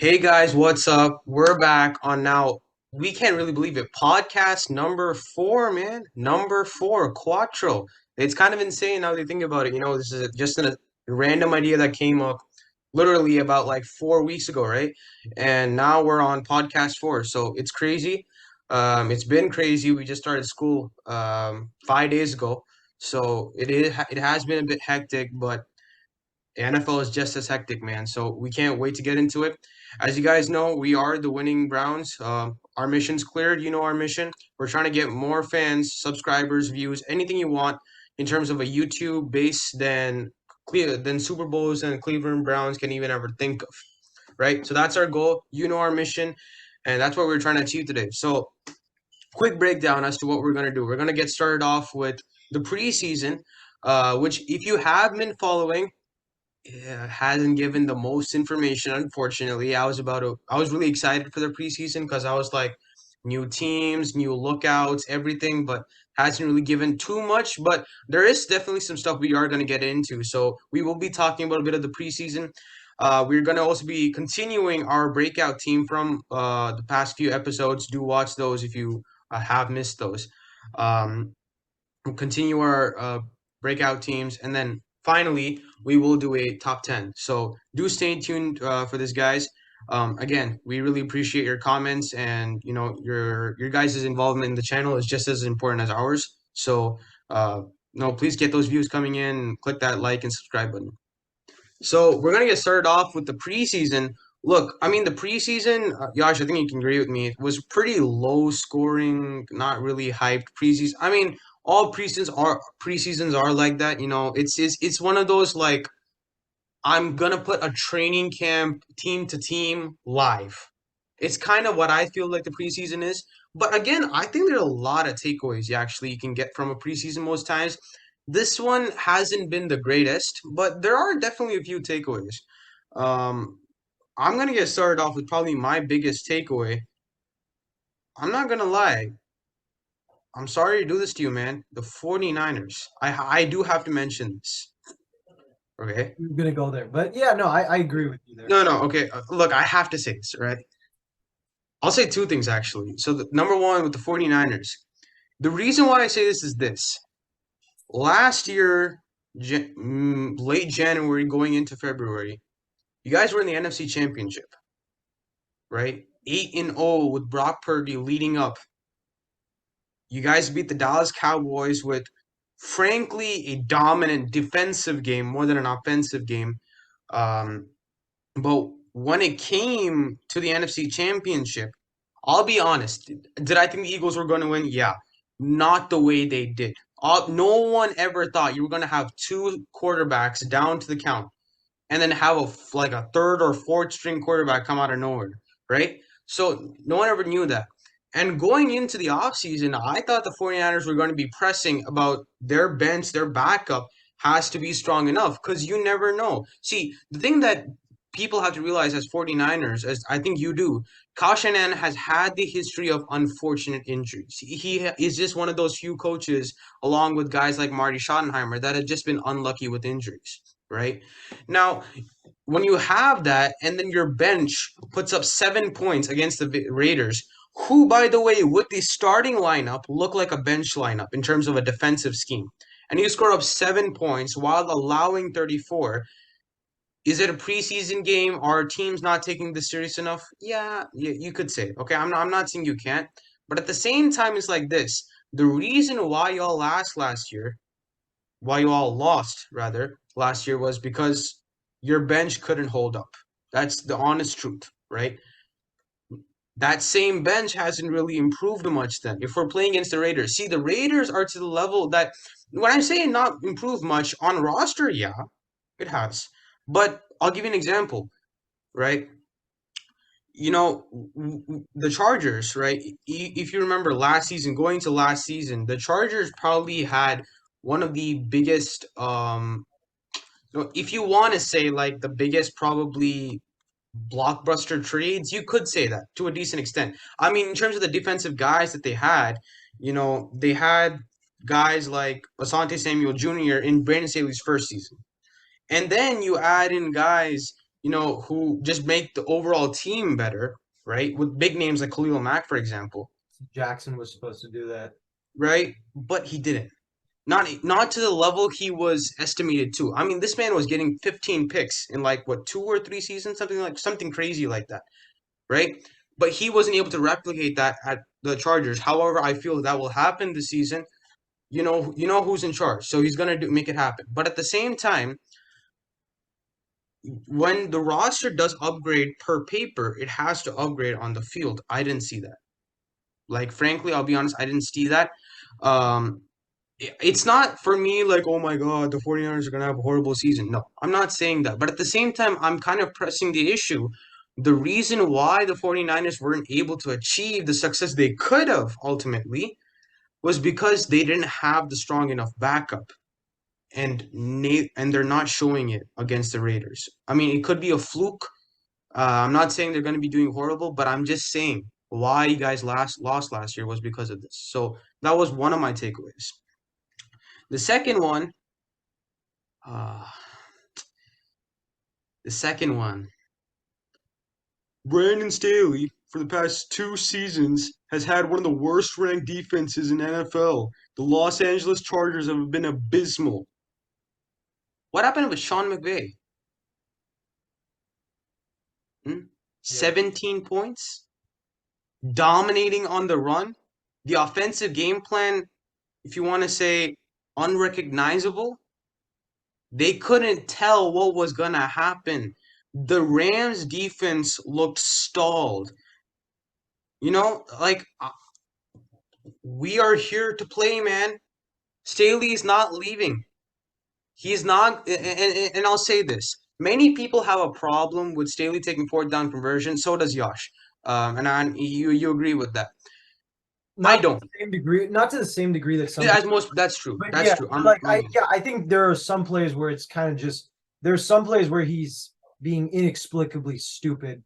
Hey guys, what's up? We're back on now. We can't really believe it. Podcast number four, man. Number four, Quattro. It's kind of insane now that you think about it. This is just a random idea that came up literally about like 4 weeks ago, right? And now we're on podcast four. So it's crazy. It's been crazy. We just started school 5 days ago. So it has been a bit hectic, but the NFL is just as hectic, man. So we can't wait to get into it. As you guys know, we are the winning Browns. Our mission's cleared. You know our mission. We're trying to get more fans, subscribers, views, anything you want in terms of a YouTube base than Super Bowls and Cleveland Browns can even ever think of. Right. So that's our goal. You know our mission, and that's what we're trying to achieve today. So quick breakdown as to what we're gonna do. We're gonna get started off with the preseason, which if you have been following hasn't given the most information, unfortunately. I was really excited for the preseason because I was like, new teams, new lookouts, everything, but hasn't really given too much. But there is definitely some stuff we are going to get into. So we will be talking about a bit of the preseason. We're going to also be continuing our breakout team from the past few episodes. Do watch those if you have missed those. Um, we'll continue our breakout teams, and then finally we will do a top 10. So do stay tuned for this, guys. Again, we really appreciate your comments, and your guys' involvement in the channel is just as important as ours. So no, please get those views coming in and click that like and subscribe button. So we're gonna get started off with the preseason. Look, I mean the preseason, Yash, I think you can agree with me. It was pretty low scoring, not really hyped preseason. I mean, all preseasons are like that. It's one of those like I'm gonna put a training camp team to team live. It's kind of what I feel like the preseason is. But again, I think there are a lot of takeaways you can get from a preseason most times. This one hasn't been the greatest, but there are definitely a few takeaways. Um, I'm gonna get started off with probably my biggest takeaway. I'm not gonna lie. I'm sorry to do this to you, man. The 49ers. I do have to mention this. Okay? You're gonna go there, but yeah, no, I agree with you there. No, no, okay. Look, I have to say this, right? I'll say two things actually. So number one with the 49ers. The reason why I say this is this. Last year, late January going into February, you guys were in the NFC Championship, right? 8-0 with Brock Purdy leading up. You guys beat the Dallas Cowboys with frankly a dominant defensive game more than an offensive game. Um, but when it came to the NFC Championship, I'll be honest. Did I think the Eagles were going to win? Yeah. Not the way they did. No one ever thought you were going to have two quarterbacks down to the count and then have like a third or fourth string quarterback come out of nowhere, right? So no one ever knew that. And going into the offseason, I thought the 49ers were going to be pressing about their bench, their backup has to be strong enough because you never know. See, the thing that people have to realize as 49ers, as I think you do, Kyle Shanahan has had the history of unfortunate injuries. He is just one of those few coaches, along with guys like Marty Schottenheimer, that have just been unlucky with injuries, right? Now, when you have that, and then your bench puts up 7 points against the Raiders, who, by the way, with the starting lineup, look like a bench lineup in terms of a defensive scheme, and you score up 7 points while allowing 34. Is it a preseason game? Are teams not taking this serious enough? Yeah, you could say. Okay, I'm not saying you can't, but at the same time, it's like this. The reason why y'all why you all lost rather last year was because your bench couldn't hold up. That's the honest truth, right? That same bench hasn't really improved much then. If we're playing against the Raiders, see, the Raiders are to the level that when I'm saying not improved much on roster, yeah, it has. But I'll give you an example, right? The Chargers, right? If you remember last season, going to last season, the Chargers probably had one of the biggest if you want to say like the biggest probably blockbuster trades, you could say that to a decent extent. I mean, in terms of the defensive guys that they had, they had guys like Asante Samuel Jr. in Brandon Staley's first season. And then you add in guys who just make the overall team better, right? With big names like Khalil Mack, for example, Jackson was supposed to do that. right? But he didn't. Not to the level he was estimated to. I mean, this man was getting 15 picks in like what 2 or 3 seasons, something crazy like that, right? But he wasn't able to replicate that at the Chargers. However, I feel that will happen this season. You know who's in charge, so he's gonna make it happen. But at the same time, when the roster does upgrade per paper, it has to upgrade on the field. I didn't see that. Like, frankly, I'll be honest, I didn't see that. Um, it's not for me like, oh my God, the 49ers are going to have a horrible season. No, I'm not saying that. But at the same time, I'm kind of pressing the issue. The reason why the 49ers weren't able to achieve the success they could have ultimately was because they didn't have the strong enough backup. And they're not showing it against the Raiders. I mean, it could be a fluke. I'm not saying they're going to be doing horrible, but I'm just saying why you guys lost last year was because of this. So that was one of my takeaways. The second one, uh, the second one, Brandon Staley for the past 2 seasons has had one of the worst ranked defenses in NFL. The Los Angeles Chargers have been abysmal. What happened with Sean McVay? Hmm? Yeah. 17 points, dominating on the run. The offensive game plan, if you want to say unrecognizable, they couldn't tell what was going to happen. The Rams defense looked stalled. Like we are here to play, man. Staley is not leaving. He's not, and I'll say this: many people have a problem with Staley taking fourth down conversion. So does Yosh, you agree with that? I Not to don't. the same degree, not to the same degree that some As people, most, that's true. but That's yeah, true. but I'm, like I'm I think there are some plays where it's kind of just there's some plays where he's being inexplicably stupid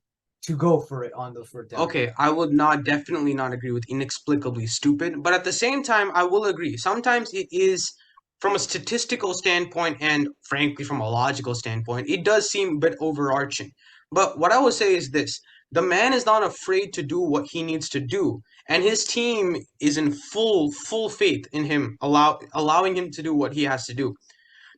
to go for it on the fourth down. Okay, I would not definitely not agree with inexplicably stupid, but at the same time, I will agree. Sometimes it is from a statistical standpoint and frankly from a logical standpoint, it does seem a bit overarching. But what I will say is this: the man is not afraid to do what he needs to do, and his team is in full faith in him, allowing him to do what he has to do.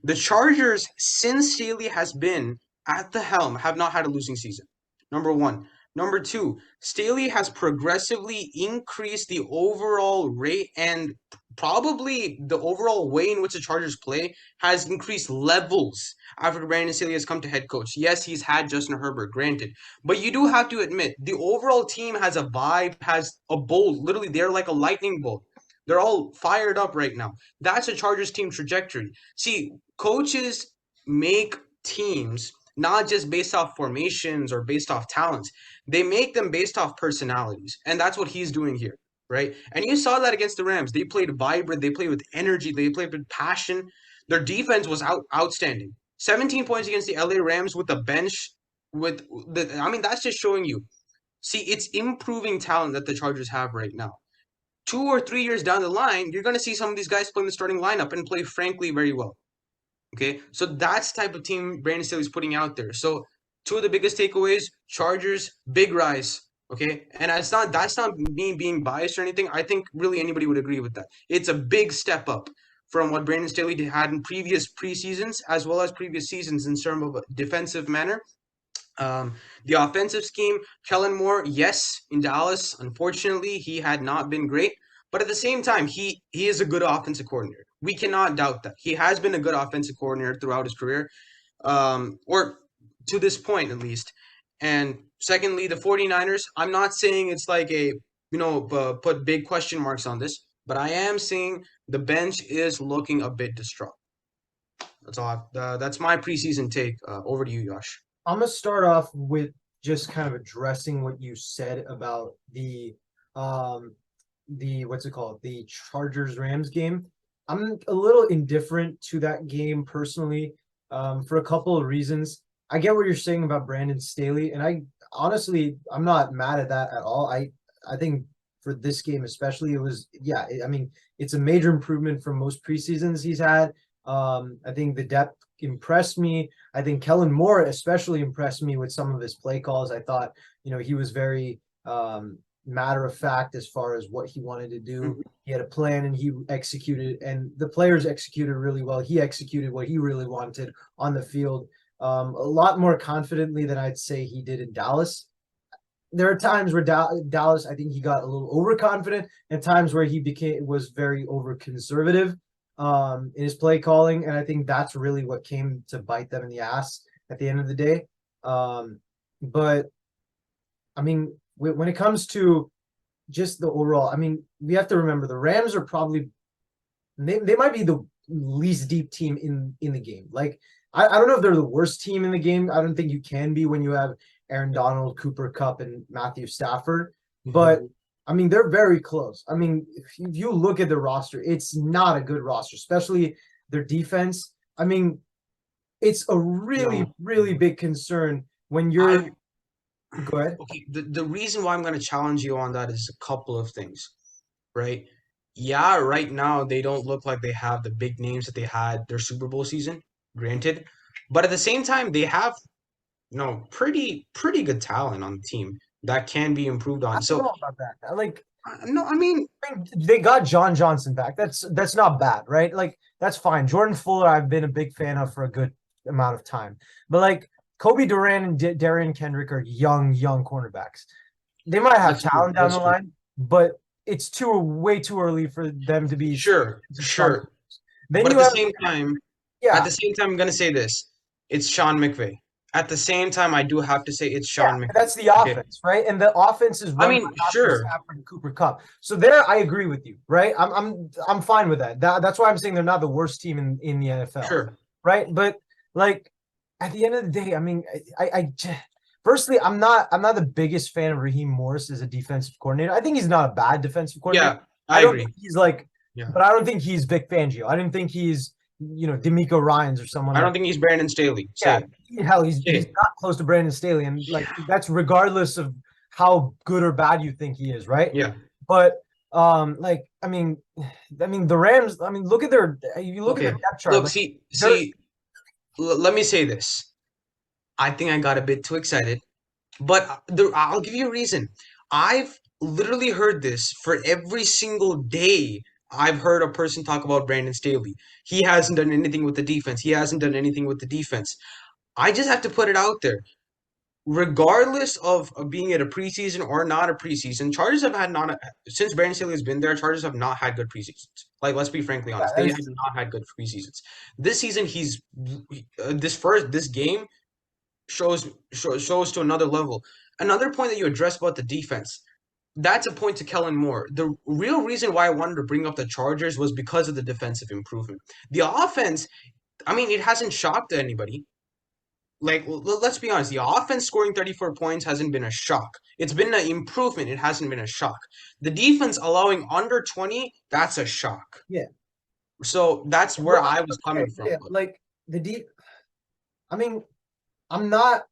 The Chargers, since Staley has been at the helm, have not had a losing season. Number one. Number two, Staley has progressively increased the overall rate and probably the overall way in which the Chargers play has increased levels after Brandon Staley has come to head coach. Yes, he's had Justin Herbert, granted. But you do have to admit, the overall team has a vibe, has a bolt. Literally, they're like a lightning bolt. They're all fired up right now. That's a Chargers team trajectory. See, coaches make teams not just based off formations or based off talents. They make them based off personalities. And that's what he's doing here, right? And you saw that against the Rams. They played vibrant, they played with energy, they played with passion. Their defense was outstanding. 17 points against the LA Rams with the bench that's just showing you. See, it's improving talent that the Chargers have right now. 2 or 3 years down the line, you're going to see some of these guys play in the starting lineup and play, frankly, very well. Okay, so that's the type of team Brandon Staley's putting out there. So two of the biggest takeaways: Chargers, big rise. Okay, and that's not me being biased or anything. I think really anybody would agree with that. It's a big step up from what Brandon Staley had in previous preseasons as well as previous seasons in terms of a defensive manner. The offensive scheme, Kellen Moore, yes, in Dallas, unfortunately, he had not been great. But at the same time, he is a good offensive coordinator. We cannot doubt that. He has been a good offensive coordinator throughout his career, or to this point at least. And secondly, the 49ers, I'm not saying it's like put big question marks on this, but I am saying the bench is looking a bit distraught. That's my preseason take. Over to you, Josh. I'm gonna start off with just kind of addressing what you said about the what's it called? The Chargers Rams game. I'm a little indifferent to that game personally, for a couple of reasons. I get what you're saying about Brandon Staley, and I honestly I'm not mad at that at all. I think for this game especially, it was I mean it's a major improvement from most preseasons he's had. I think the depth impressed me. I think Kellen Moore especially impressed me with some of his play calls. I thought, he was very matter of fact as far as what he wanted to do. Mhm. He had a plan and he executed, and the players executed really well. He executed what he really wanted on the field, a lot more confidently than I'd say he did in Dallas. There are times where Dallas, I think he got a little overconfident, and times where he was very over conservative in his play calling, and I think that's really what came to bite them in the ass at the end of the day. But I mean, when it comes to just the overall, I mean, we have to remember the Rams are probably they might be the least deep team in the game. Like I don't know if they're the worst team in the game. I don't think you can be when you have Aaron Donald, Cooper Kupp, and Matthew Stafford. But Mhm. I mean, they're very close. I mean, if you look at the roster, it's not a good roster, especially their defense. I mean, it's a really, No. really big concern when you're. I Go ahead. okay. The reason why I'm going to challenge you on that is a couple of things, right? Yeah, right now they don't look like they have the big names that they had their Super Bowl season, granted. But at the same time, they have pretty good talent on the team that can be improved I on. don't So know about that. Like, no, I mean, they got John Johnson back. That's not bad, right? Like that's fine. Jordan Fuller, I've been a big fan of for a good amount of time, but like Kobe Durant and Darian Kendrick are young cornerbacks. They might have that's true. talent down That's the true. line, but it's too way too early for them to be Sure, starting. sure. Then But you at the have same time, yeah, I'm gonna say this: it's Sean McVay. At the same time, I do have to say it's yeah, Sean McVay. that's the Okay. offense, right? And the offense is I run mean, by Matthew sure, Stafford and Cooper Kupp. So there, I agree with you, right? I'm fine with that. That's why I'm saying they're not the worst team in the NFL, sure. right? But like at the end of the day, I mean, firstly, I'm not the biggest fan of Raheem Morris as a defensive coordinator. I think he's not a bad defensive coordinator. Yeah, I I don't think agree. he's like, Yeah. but I don't think he's Vic Fangio. I didn't think he's D'Amico Ryans or someone I like. don't think he's Brandon Staley. Yeah, Say it. hell, he's Say not close to Brandon Staley, and like it. that's regardless of how good or bad you think he is, right? Yeah. But like I mean the Rams. I mean, look at their. You look at their Okay. depth chart. Look, Like see, they're see. Let me say this. I think I got a bit too excited, but I'll give you a reason. I've literally heard this for every single day. I've heard a person talk about Brandon Staley. He hasn't done anything with the defense. He hasn't done anything with the defense. I just have to put it out there. Regardless of being at a preseason or not a preseason, Chargers have had not since Brandon Staley has been there. Chargers have not had good preseasons. Like, let's be frankly yeah, honest, they have there's not had good preseasons. This season, this game shows to another level. Another point that you addressed about the defense. That's a point to Kellen Moore. The real reason why I wanted to bring up the Chargers was because of the defensive improvement. The offense, I mean, it hasn't shocked anybody. Like, let's be honest, the offense scoring 34 points hasn't been a shock. It's been an improvement. It hasn't been a shock. The defense allowing under 20, that's a shock. yeah. So that's where Well, I was okay, coming from. yeah, like the deep. I mean, I'm not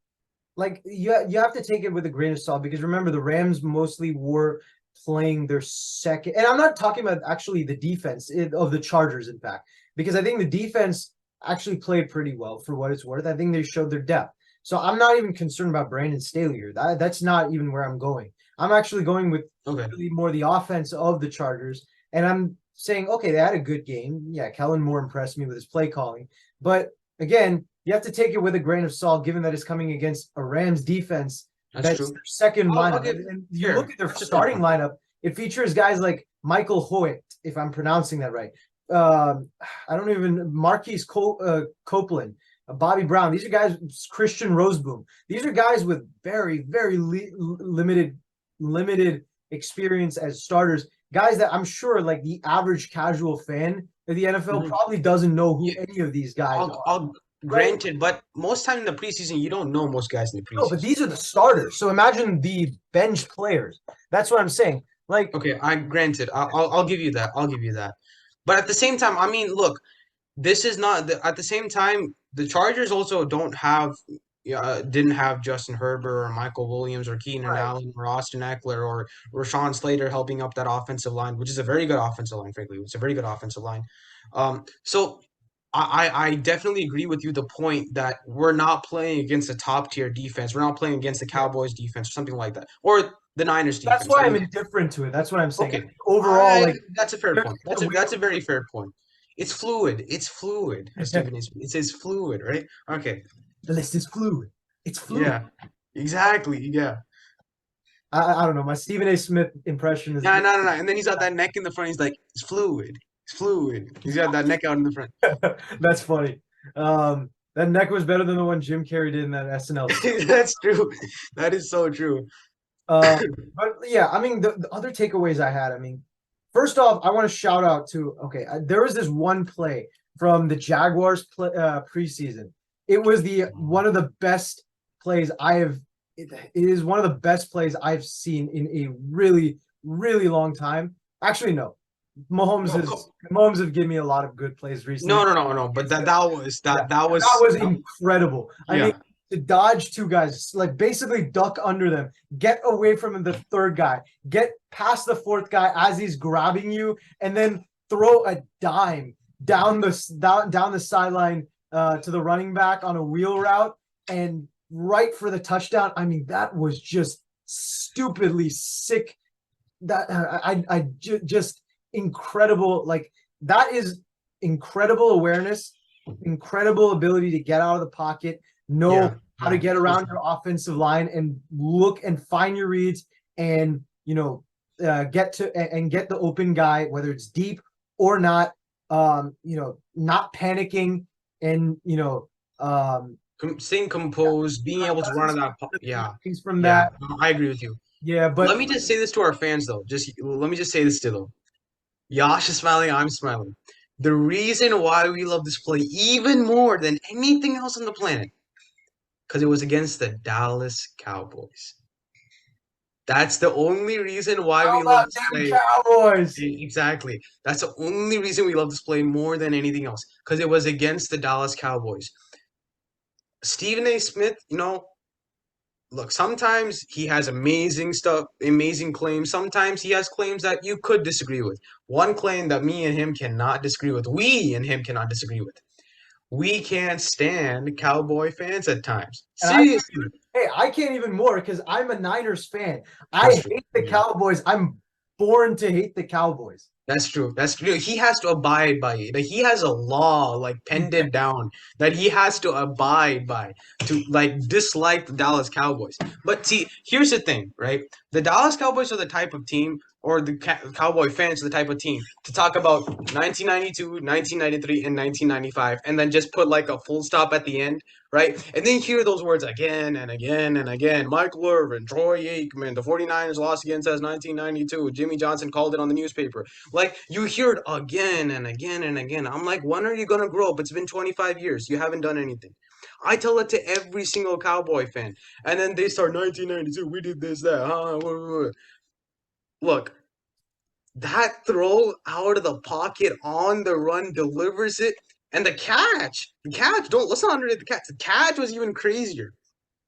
like you have to take it with a grain of salt because remember the Rams mostly were playing their second, and I'm not talking about actually the defense of the Chargers, in fact, because I think the defense actually played pretty well for what it's worth. I think they showed their depth. So I'm not even concerned about Brandon Staley here. That's not even where I'm going. I'm actually going with Okay. really more the offense of the Chargers, and I'm saying, okay, they had a good game. Yeah, Kellen Moore impressed me with his play calling, but again, you have to take it with a grain of salt, given that it's coming against a Rams defense That's that's true. their second I'll lineup. give And you look fair. at their That's a fair starting point. lineup, it features guys like Michael Hoyt, if I'm pronouncing that right. I don't even Marquise Copeland, Bobby Brown. These are guys, Christian Roseboom. These are guys with very limited experience as starters. Guys that I'm sure, like the average casual fan of the NFL, Mhm. probably doesn't know who Yeah, any of these guys are. I'll Right? granted, but most time in the preseason, you don't know most guys in the No, but preseason. these are the starters. So imagine the bench players. That's what I'm saying. Like, Okay, I granted, I'll give you that. I'll give you that. But at the same time, I mean, look, this is not at the same time. The Chargers also don't have, didn't have Justin Herbert or Michael Williams or Keenan right. Allen or Austin Eckler or Rashawn Slater helping up that offensive line, which is a very good offensive line. Frankly, it's a very good offensive line. So I definitely agree with you. The point that we're not playing against a top tier defense. We're not playing against the Yeah. Cowboys defense or something like that, or the Niners That's defense. why I I'm mean, indifferent to it. That's what I'm saying. I okay, think overall, like that's a fair there's point. a way That's a very fair point. It's fluid. It's fluid. As Stephen A. Smith, it says fluid, right? Okay. the list is fluid. It's fluid. Yeah. Exactly. Yeah. I don't know. My Stephen A. Smith impression is No, no, no, no. And then he's got that neck in the front. He's like, it's fluid. It's fluid. He's got that neck out in the front. that's funny. That neck was better than the one Jim Carrey did in that SNL. That's true. That is so true. Uh, but yeah, I mean, the other takeaways I had, I mean, first off, I want to shout out to, okay, there was this one play from the Jaguars preseason. It was the one of the best plays I have. It is one of the best plays I've seen in a really, really long time. Actually, no. No, Mahomes have given me a lot of good plays recently. no, no, no, no. But Yeah, that that was was incredible. I mean, yeah. to dodge two guys, like basically duck under them, get away from the third guy, get past the fourth guy as he's grabbing you, and then throw a dime down the sideline to the running back on a wheel route and right for the touchdown. I mean, that was just stupidly sick. That just incredible. Like that is incredible awareness, incredible ability to get out of the pocket, know Yeah. how to Yeah. get around your offensive line and look and find your reads and get to and get the open guy, whether it's deep or not. Not panicking and Staying composed, being able to run at that. Yeah. things from Yeah. that. I agree with you. Yeah, Let but me just say this to our fans, though. Just let me just say this to them. Yash is smiling. I'm smiling. The reason why we love this play even more than anything else on the planet, because it was against the Dallas Cowboys. That's the only reason why how we love about this them play. Cowboys? Exactly. That's the only reason we love this play more than anything else, because it was against the Dallas Cowboys. Stephen A. Smith, look, sometimes he has amazing stuff, amazing claims. Sometimes he has claims that you could disagree with. One claim that me and him cannot disagree with, we and him cannot disagree with. We can't stand Cowboy fans at times. And I Seriously. Hey, I can't even more because I'm a Niners fan. That's I true. hate the Cowboys. I'm born to hate the Cowboys. That's true. That's true. He has to abide by it. Like he has a law like penned it down that he has to abide by to like dislike the Dallas Cowboys. But see, here's the thing, right? The Dallas Cowboys are the type of team, or the Cowboy fans are the type of team to talk about 1992, 1993, and 1995, and then just put like a full stop at the end, right? And then hear those words again and again and again. Michael Irvin, Troy Aikman, the 49ers lost against us 1992. Jimmy Johnson called it on the newspaper. Like you hear it again and again and again. I'm like, when are you gonna grow up? It's been 25 years. You haven't done anything. I tell it to every single Cowboy fan, and then they start 1992. We did this, that. Look, that throw out of the pocket on the run delivers it, and the catch. Don't let's not underrate the catch. The catch was even crazier.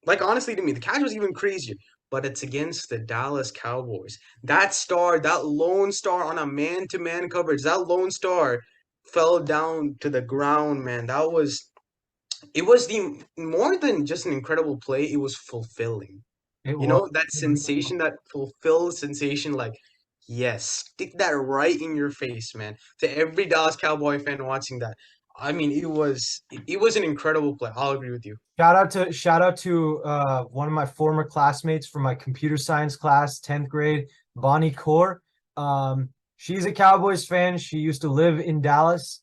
Like honestly, to me, the catch was even crazier. But it's against the Dallas Cowboys. That star, that lone star on a man-to-man coverage, that lone star fell down to the ground, man. It was the more than just an incredible play, it was fulfilling. It You was. know, that sensation, that fulfilled sensation, like, yes, stick that right in your face, man. To every Dallas Cowboy fan watching that. I mean, it was an incredible play. I'll agree with you. Shout out to one of my former classmates from my computer science class, 10th grade, Bonnie Core. She's a Cowboys fan. She used to live in Dallas.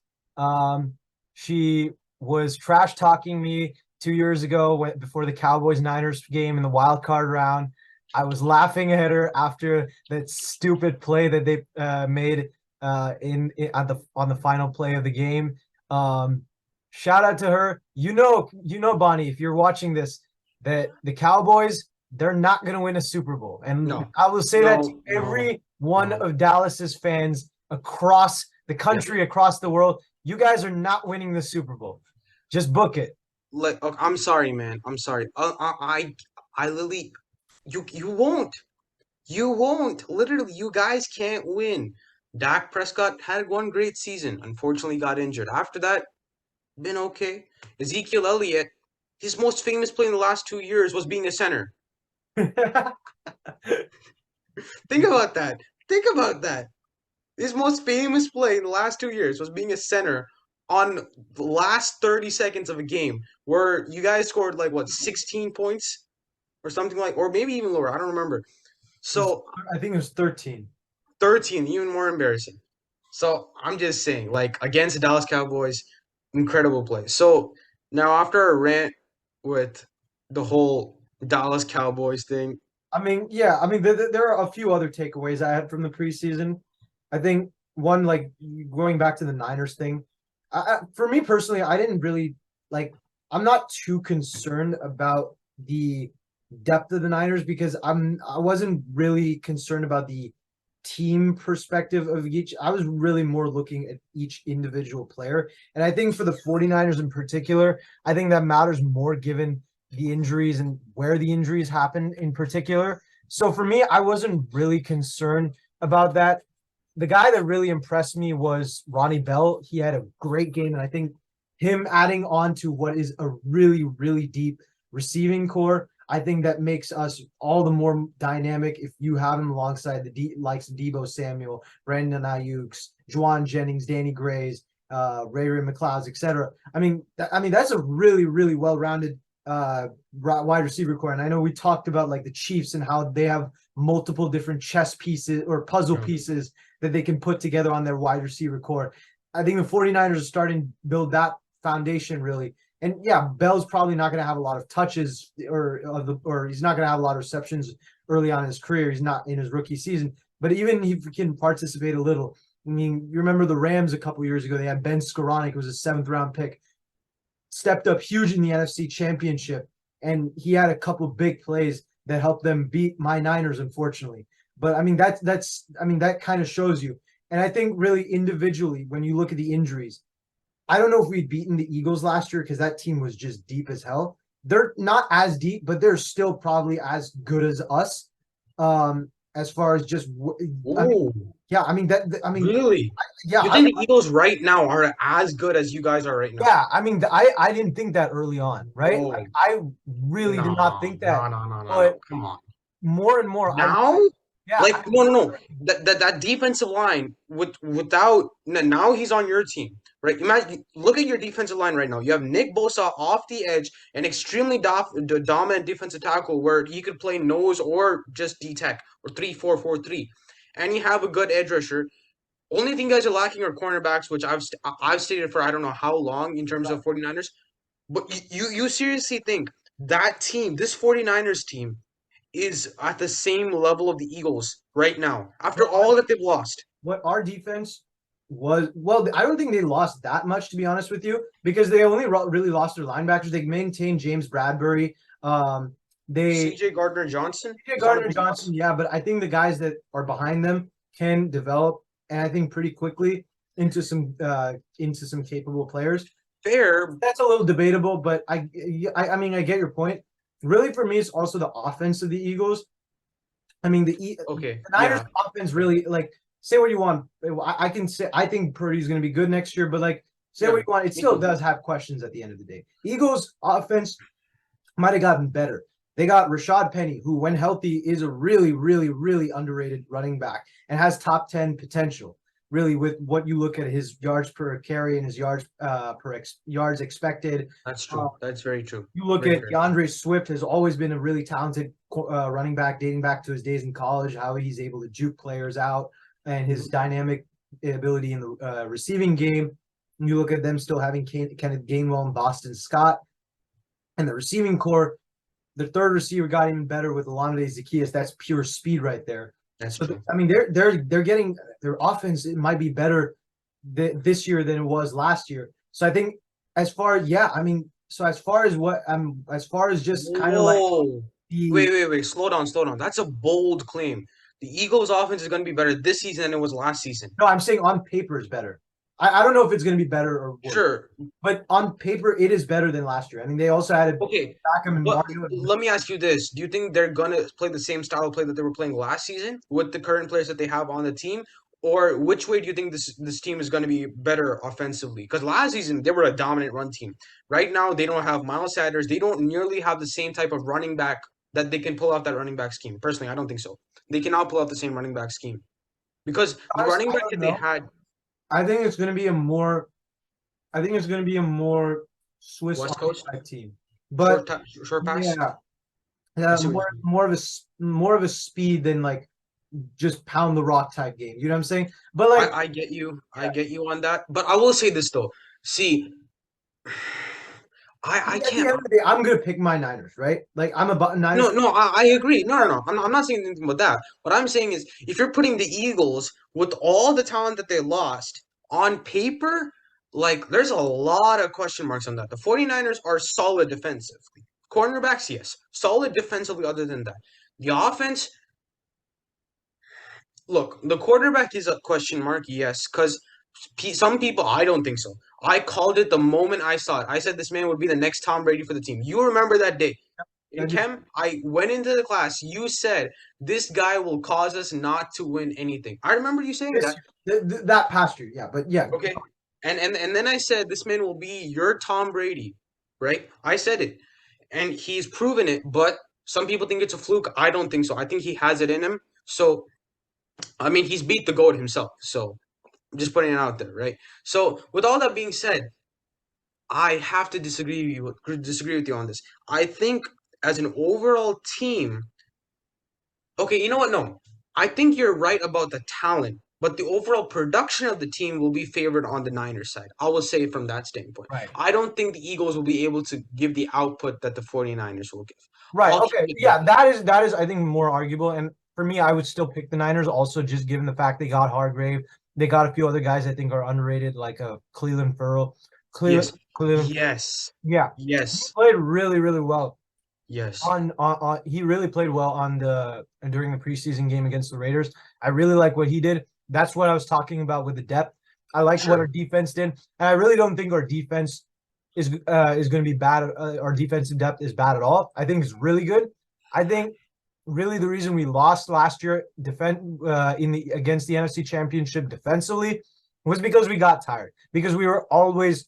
She was trash talking me 2 years ago before the Cowboys Niners game in the wild card round. I was laughing at her after that stupid play that they made on the final play of the game. Shout out to her. Bonnie, if you're watching this, that the Cowboys, they're not going to win a Super Bowl. And No, I will say that to no, no, every one no. of Dallas's fans across the Yeah. country, across the world. You guys are not winning the Super Bowl. Just book it. Like, I'm sorry, man. I'm sorry. I literally, you won't. You won't. Literally, you guys can't win. Dak Prescott had one great season. Unfortunately, got injured. After that, been okay. Ezekiel Elliott, his most famous play in the last 2 years was being a center. Think about that. Think about that. His most famous play in the last 2 years was being a center on the last 30 seconds of a game where you guys scored like what 16 points or something like, or maybe even lower. I don't remember. Was So I think it was 13. 13, even more embarrassing. So I'm just saying, like against the Dallas Cowboys, incredible play. So now after a rant with the whole Dallas Cowboys thing, I mean, yeah, I mean, there are a few other takeaways I had from the preseason. I think one, like going back to the Niners thing, for me personally, I didn't really like. I'm not too concerned about the depth of the Niners because I wasn't really concerned about the team perspective of each. I was really more looking at each individual player. And I think for the 49ers in particular, I think that matters more given the injuries and where the injuries happen in particular. So for me, I wasn't really concerned about that. The guy that really impressed me was Ronnie Bell. He had a great game, and I think him adding on to what is a really, really deep receiving core, I think that makes us all the more dynamic if you have him alongside the likes of Debo Samuel, Brandon Ayuk's, Juwan Jennings, Danny Gray's, Ray McLeod's, etc. I mean that's a really, really well-rounded wide receiver core. And I know we talked about like the Chiefs and how they have multiple different chess pieces or puzzle pieces that they can put together on their wide receiver core. I think the 49ers are starting to build that foundation really. And yeah, Bell's probably not going to have a lot of touches or he's not going to have a lot of receptions early on in his career. He's not in his rookie season, but even he can participate a little. I mean, you remember the Rams a couple years ago, they had Ben Skoranek, who was a 7th-round pick, stepped up huge in the NFC Championship, and he had a couple big plays that helped them beat my Niners, unfortunately. But I mean, that kind of shows you. And I think really individually, when you look at the injuries, I don't know if we'd beaten the Eagles last year because that team was just deep as hell. They're not as deep, but they're still probably as good as us. As far as just, I mean, oh, yeah, I mean that. I mean, really? yeah, You think the Eagles right now are as good as you guys are right now? yeah, I mean, I didn't think that early on, right? Like, Oh, I really did not no, think that, no, no, no, no, no. but Come on. more and more, Now? yeah, Like no, no, no. That defensive line without now he's on your team, right? Imagine look at your defensive line right now. You have Nick Bosa off the edge, an extremely dominant defensive tackle where he could play nose or just D tech or 3-4-4-3, and you have a good edge rusher. Only thing you guys are lacking are cornerbacks, which I've stated for I don't know how long in terms of 49ers. But you seriously think that team, this 49ers team, is at the same level of the Eagles right now after what our all that they've lost? what our defense was, well, I don't think they lost that much, to be honest with you, because they only really lost their linebackers. They maintained James Bradbury. They CJ Gardner Johnson CJ is on a Gardner big Johnson, loss. yeah, but I think the guys that are behind them can develop, and I think pretty quickly into some capable players. Fair. That's a little debatable, but I mean, I get your point. Really, for me, it's also the offense of the Eagles. I mean, the Okay. Niners Yeah. offense really, like, say what you want. I can say I think Purdy's going to be good next year, but like say what Yeah. you want, it Me still too. does have questions at the end of the day. Eagles offense might have gotten better. They got Rashad Penny, who, when healthy, is a really, really, really underrated running back and has top 10 potential. Really, with what you look at his yards per carry and his yards expected. That's Uh, true. That's very true. you look Very at fair. DeAndre Swift has always been a really talented running back, dating back to his days in college. How he's able to juke players out and his dynamic ability in the receiving game. And you look at them still having Kenneth Gainwell and Boston Scott, and the receiving core. The third receiver got even better with Olamide Zaccheaus. That's pure speed right there. That's So true. I mean, they're getting their offense. It might be better this year than it was last year. So I think as far yeah, I mean, so as far as as far as just kind of like Whoa. the Wait, wait, wait. Slow down, slow down. That's a bold claim. The Eagles' offense is going to be better this season than it was last season. no, I'm saying on paper is better. I don't know if it's going to be better or worse, Sure. but on paper it is better than last year. I mean, they also had Okay. Beckham and But Mario. let me ask you this. Do you think they're going to play the same style of play that they were playing last season with the current players that they have on the team? Or which way do you think this team is going to be better offensively? Because last season they were a dominant run team. Right now they don't have Miles Sanders. They don't nearly have the same type of running back that they can pull off that running back scheme. Personally, I don't think so. They cannot pull off the same running back scheme because the Honestly, running I back don't that they know. had I think it's going to be a more. I think it's going to be a more Swiss West Army Coast type team. But short pass. yeah, I see what you mean. more of a speed than like just pound the rock type game. You know what I'm saying? But like, I get you. I yeah. get you on that. But I will say this though. See, I At the can't. end of the day, I'm gonna pick my Niners, right? Like I'm a Niners No, fan. no, I agree. No, no, no. I'm not saying anything about that. What I'm saying is, if you're putting the Eagles with all the talent that they lost on paper, like there's a lot of question marks on that. The 49ers are solid defensively. Cornerbacks, yes. Solid defensively, other than that. The offense, look, the quarterback is a question mark, yes, because some people, I don't think so. I called it the moment I saw it. I said this man would be the next Tom Brady for the team. You remember that day. In I do. chem, I went into the class. You said this guy will cause us not to win anything. I remember you saying This that. year, that past year, yeah, but yeah, Okay, and then I said this man will be your Tom Brady, right? I said it, and he's proven it. But some people think it's a fluke. I don't think so. I think he has it in him. So I mean, he's beat the goat himself. So I'm just putting it out there, right? So with all that being said, I have to disagree with you on this. I think as an overall team. Okay, you know what? No, I think you're right about the talent, but the overall production of the team will be favored on the Niners side. I will say it from that standpoint. right, I don't think the Eagles will be able to give the output that the 49ers will give. right, I'll keep okay, it that yeah, way. that is I think more arguable. And for me, I would still pick the Niners, also just given the fact they got Hargrave, they got a few other guys I think are underrated, like Cleveland Farrell, Yes. Cleveland, Yes. yeah, he Yes. played really, really well. Yes. He really played well on the during the preseason game against the Raiders. I really like what he did. That's what I was talking about with the depth. I like what our Sure. defense did, and I really don't think our defense is going to be bad. Our defensive depth is bad at all. I think it's really good. I think really the reason we lost last year in the against the NFC Championship defensively was because we got tired, because we were always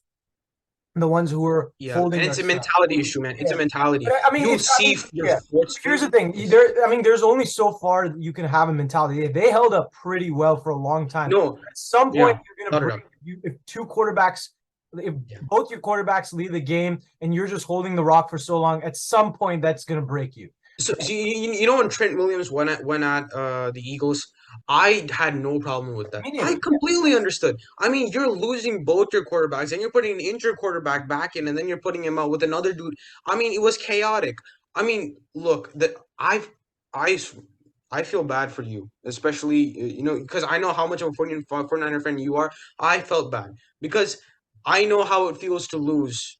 the ones who were Yeah, and holding it's a ourselves. mentality issue, man. It's Yeah. a mentality. But I mean, You'll it's, I see mean, your yeah. fourth Here's the string. thing. I mean, there's only so far that you can have a mentality. They held up pretty well for a long time. No, At some point, yeah, you're gonna not it break. up. If two quarterbacks, if Yeah. both your quarterbacks leave the game and you're just holding the rock for so long, at some point that's gonna break you. So you know when Trent Williams went at the Eagles, I had no problem with that. Me I neither. completely understood. I mean, you're losing both your quarterbacks, and you're putting an injured quarterback back in, and then you're putting him out with another dude. I mean, it was chaotic. I mean, look, I I feel bad for you, especially you know because I know how much of a 49er fan you are. I felt bad because I know how it feels to lose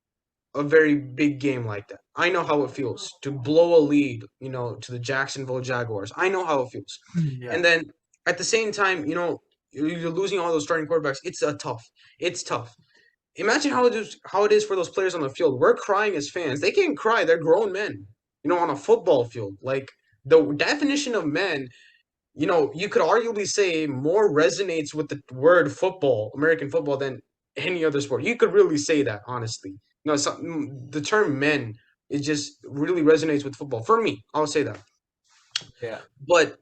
a very big game like that. I know how it feels to blow a lead, you know, to the Jacksonville Jaguars. I know how it feels. Yeah. And then at the same time, you know, you're losing all those starting quarterbacks. It's a tough. It's tough. Imagine how it is for those players on the field. We're crying as fans. They can't cry. They're grown men, you know, on a football field. Like the definition of men, you know, you could arguably say more resonates with the word football, American football, than any other sport. You could really say that, honestly. You know, the term men, it just really resonates with football. For me, I'll say that. Yeah. But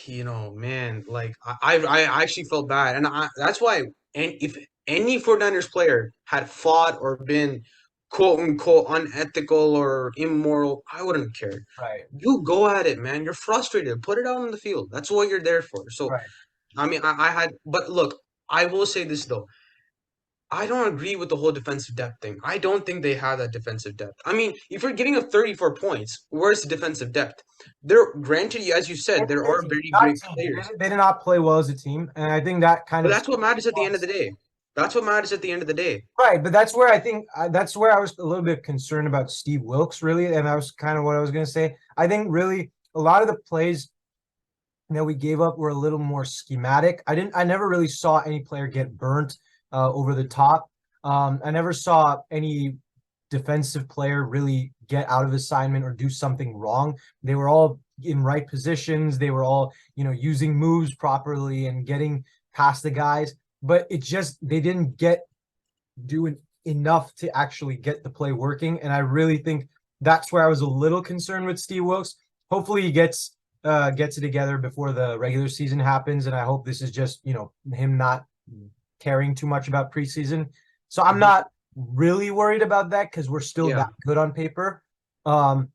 you know, man, like I actually felt bad, and that's why. And if any 49ers player had fought or been quote unquote unethical or immoral, I wouldn't care. Right. You go at it, man. You're frustrated. Put it out on the field. That's what you're there for. So Right. I mean, I had, but look, I will say this though. I don't agree with the whole defensive depth thing. I don't think they have that defensive depth. I mean, if you're getting a 34 points, where's the defensive depth? There, granted, as you said, there are very Not great team. players, They did not play well as a team, and I think that kind but of that's what matters at the end of the day. That's what matters at the end of the day. right. But that's where I think that's where I was a little bit concerned about Steve Wilkes, really, and that was kind of what I was going to say. I think really a lot of the plays that we gave up were a little more schematic. I never really saw any player get burnt over the top. I never saw any defensive player really get out of assignment or do something wrong. They were all in right positions. They were all, using moves properly and getting past the guys. But it just they didn't get doing enough to actually get the play working. And I really think that's where I was a little concerned with Steve Wilkes. Hopefully he gets it together before the regular season happens. And I hope this is just, him not caring too much about preseason. So I'm Mhm. not really worried about that because we're still Yeah. that good on paper. Um,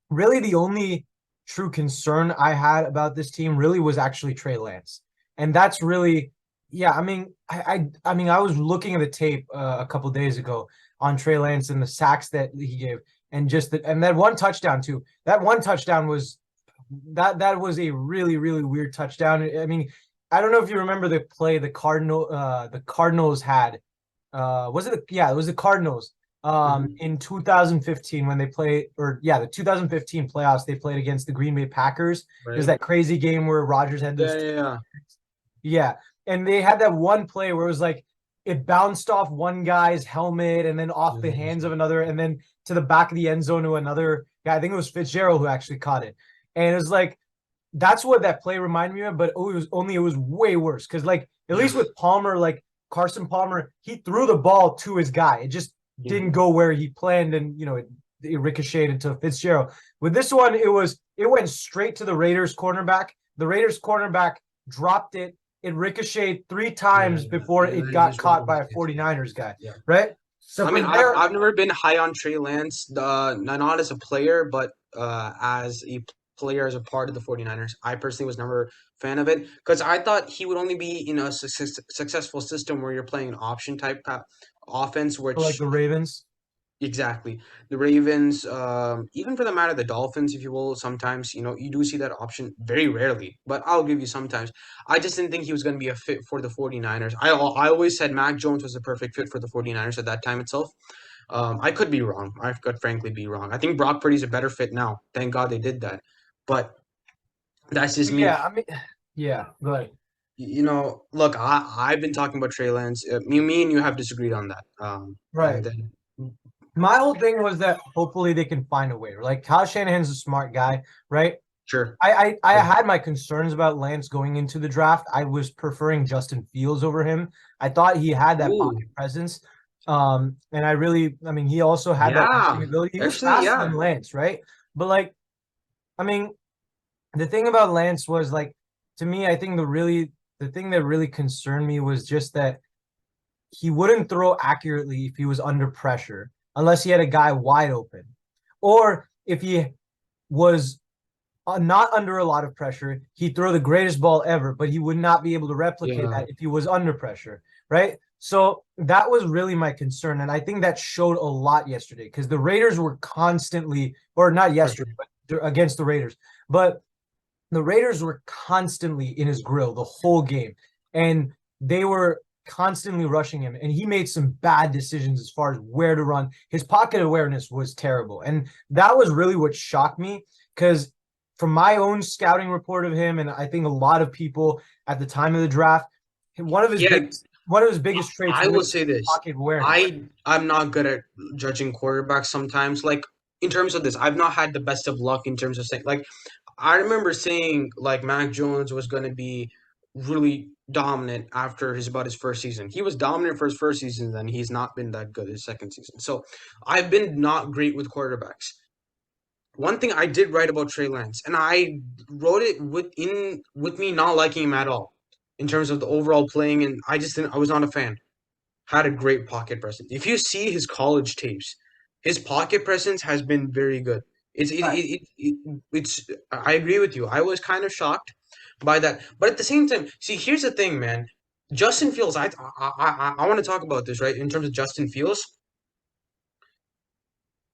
really the only true concern I had about this team really was actually Trey Lance. And that's really, yeah, I mean, I mean, I was looking at the tape a couple days ago on Trey Lance and the sacks that he gave, and and that one touchdown too. That one touchdown was that was a really really weird touchdown. I mean, I don't know if you remember the play the Cardinals had. Was it? Yeah, it was the Cardinals. Mhm. In 2015 when they played, or yeah, the 2015 playoffs they played against the Green Bay Packers. There's Right. that crazy game where Rodgers had Yeah, those yeah, yeah. yeah. And they had that one play where it was like it bounced off one guy's helmet and then off the hands of another and then to the back of the end zone to another guy. I think it was Fitzgerald who actually caught it. And it was like that's what that play reminded me of, but it was way worse. Cause like at Yeah. least with Palmer, like Carson Palmer, he threw the ball to his guy. It just didn't Mhm. go where he planned and it ricocheted to Fitzgerald. With this one, it went straight to the Raiders cornerback. The Raiders cornerback dropped it. It ricocheted three Yeah, times yeah. before And it then got just went caught over by his a head. Yeah. 49ers guy, Yeah. right? So I mean, from there, I've never been high on Trey Lance, not as a player, but as a player as a part of the 49ers. I personally was never a fan of it because I thought he would only be in a successful system where you're playing an option type offense, like which the Ravens, exactly. The Ravens, even for the matter, the Dolphins, if you will, sometimes, you do see that option very rarely, but I'll give you sometimes. I just didn't think he was going to be a fit for the 49ers. I always said Mac Jones was a perfect fit for the 49ers at that time itself. I could be wrong. I could frankly be wrong. I think Brock Purdy's a better fit now. Thank God they did that. But that's just me. yeah, I mean, yeah, go ahead. Look, I've been talking about Trey Lance. Me and you have disagreed on that. And Right. then My whole thing was that hopefully they can find a way. Like Kyle Shanahan's a smart guy, right? sure. I had my concerns about Lance going into the draft. I was preferring Justin Fields over him. I thought he had that Ooh, pocket presence. And I mean, he also had that yeah. rushing ability. He was Actually, faster yeah. than Lance, right? But like, I mean, the thing about Lance was like, to me, I think the thing that really concerned me was just that he wouldn't throw accurately if he was under pressure, unless he had a guy wide open. Or if he was not under a lot of pressure, he'd throw the greatest ball ever, but he would not be able to replicate Yeah. that if he was under pressure, right? So that was really my concern. And I think that showed a lot yesterday because the Raiders were constantly, or not yesterday, Pressure. but against the Raiders, but the Raiders were constantly in his grill the whole game. And they were constantly rushing him. And he made some bad decisions as far as where to run. His pocket awareness was terrible. And that was really what shocked me because from my own scouting report of him, and I think a lot of people at the time of the draft, one of his Yeah, biggest one of his biggest traits I really will was say this. pocket awareness. I'm not good at judging quarterbacks sometimes. Like in terms of this, I've not had the best of luck in terms of saying like I remember saying like Mac Jones was going to be really dominant after his first season. He was dominant for his first season, then he's not been that good his second season. So I've been not great with quarterbacks. One thing I did write about Trey Lance, and I wrote it with me not liking him at all in terms of the overall playing, and I was not a fan. Had a great pocket presence. If you see his college tapes, his pocket presence has been very good. It's I agree with you. I was kind of shocked by that, but at the same time, see, here's the thing, man. Justin Fields, I want to talk about this, right? In terms of Justin Fields,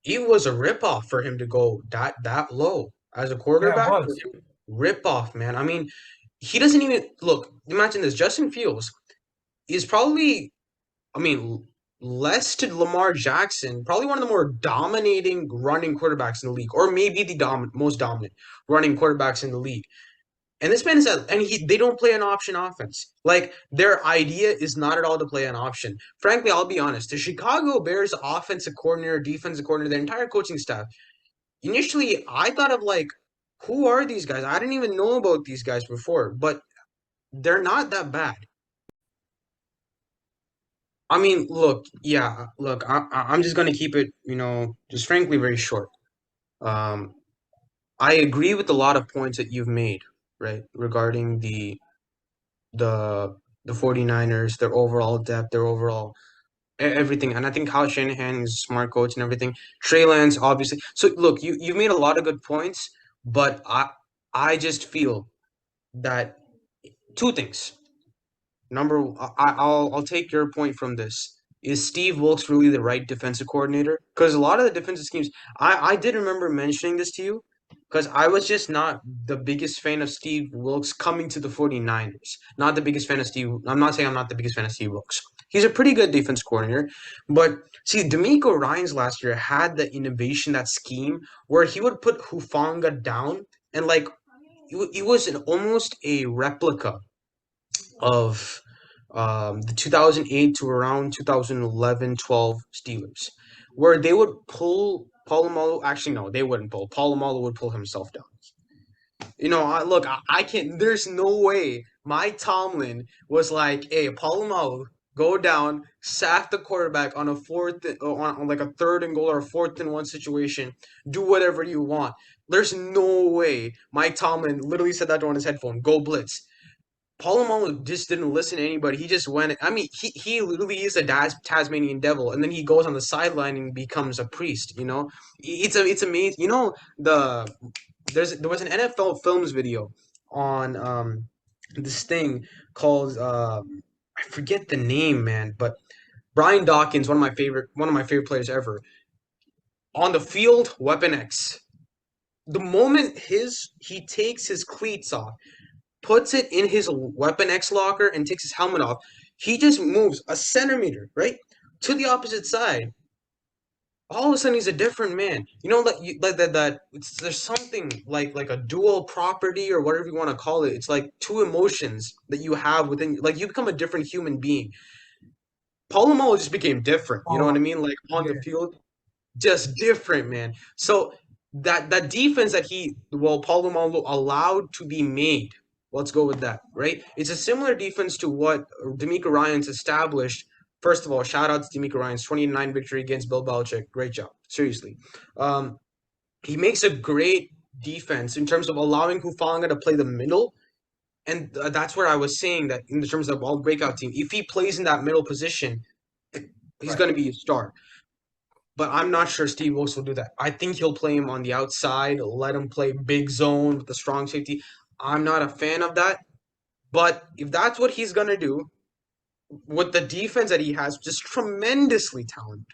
it was a ripoff for him to go that low as a Yeah, it quarterback. For was. him, ripoff, man. I mean, he doesn't even look. Imagine this: Justin Fields is probably, I mean, less to Lamar Jackson, probably one of the more dominating running quarterbacks in the league, or maybe the most dominant running quarterbacks in the league. And this man is and they don't play an option offense. Like their idea is not at all to play an option. Frankly, I'll be honest. The Chicago Bears offensive coordinator, defensive coordinator, their entire coaching staff. Initially, I thought of like Who are these guys? I didn't even know about these guys before, but they're not that bad. I mean, look, yeah, look, I'm just gonna keep it, just frankly very short. Um, I agree with a lot of points that you've made, right, regarding the the 49ers, their overall depth, their overall everything. And I think Kyle Shanahan is a smart coach and everything. Trey Lance, obviously. So look, you've made a lot of good points, but I just feel that two things. Number, I'll take your point from this. Is Steve Wilkes really the right defensive coordinator? Because a lot of the defensive schemes, I did remember mentioning this to you, because I was just not the biggest fan of Steve Wilkes coming to the 49ers. Not the biggest fan of Steve. I'm not saying I'm not the biggest fan of Steve Wilkes. He's a pretty good defense coordinator, but see, D'Amico Ryans last year had the innovation, that scheme where he would put Hufanga down, and like it was almost a replica of the 2008 to around 2011-12 Steelers, where they would pull Polamalu. Actually, no, they wouldn't pull. Polamalu would pull himself down. Look, I can't. There's no way Mike Tomlin was like, "Hey, Polamalu, go down, sack the quarterback on a on like a third and goal or a fourth and one situation. Do whatever you want." There's no way Mike Tomlin literally said that on his headphone. Go blitz. Polamalu just didn't listen to anybody. He just went. I mean, he literally is a Tasmanian devil, and then he goes on the sideline and becomes a priest. It's amazing. There was an NFL Films video on this thing called I forget the name, man, but Brian Dawkins, one of my favorite players ever, on the field, Weapon X. The moment he takes his cleats off, puts it in his Weapon X locker, and takes his helmet off, he just moves a centimeter, right, to the opposite side. All of a sudden, he's a different man. Like that. There's something like a dual property or whatever you want to call it. It's like two emotions that you have within. Like you become a different human being. Paulo just became different. You know Oh, what I mean? Like on the yeah. field, just different, man. So that defense that Palomalo allowed to be made. Let's go with that, right? It's a similar defense to what D'Amico Ryans established. First of all, shout out to D'Amico Ryans 29 victory against Bill Belichick. Great job, seriously. Um, he makes a great defense in terms of allowing Hufanga to play the middle, and that's where I was saying that in terms of all breakout team, if he plays in that middle position, he's Right. going to be a star, but I'm not sure Steve Wilkes will do that. I think he'll play him on the outside, let him play big zone with the strong safety. I'm not a fan of that, but if that's what he's gonna do with the defense that he has, just tremendously talented.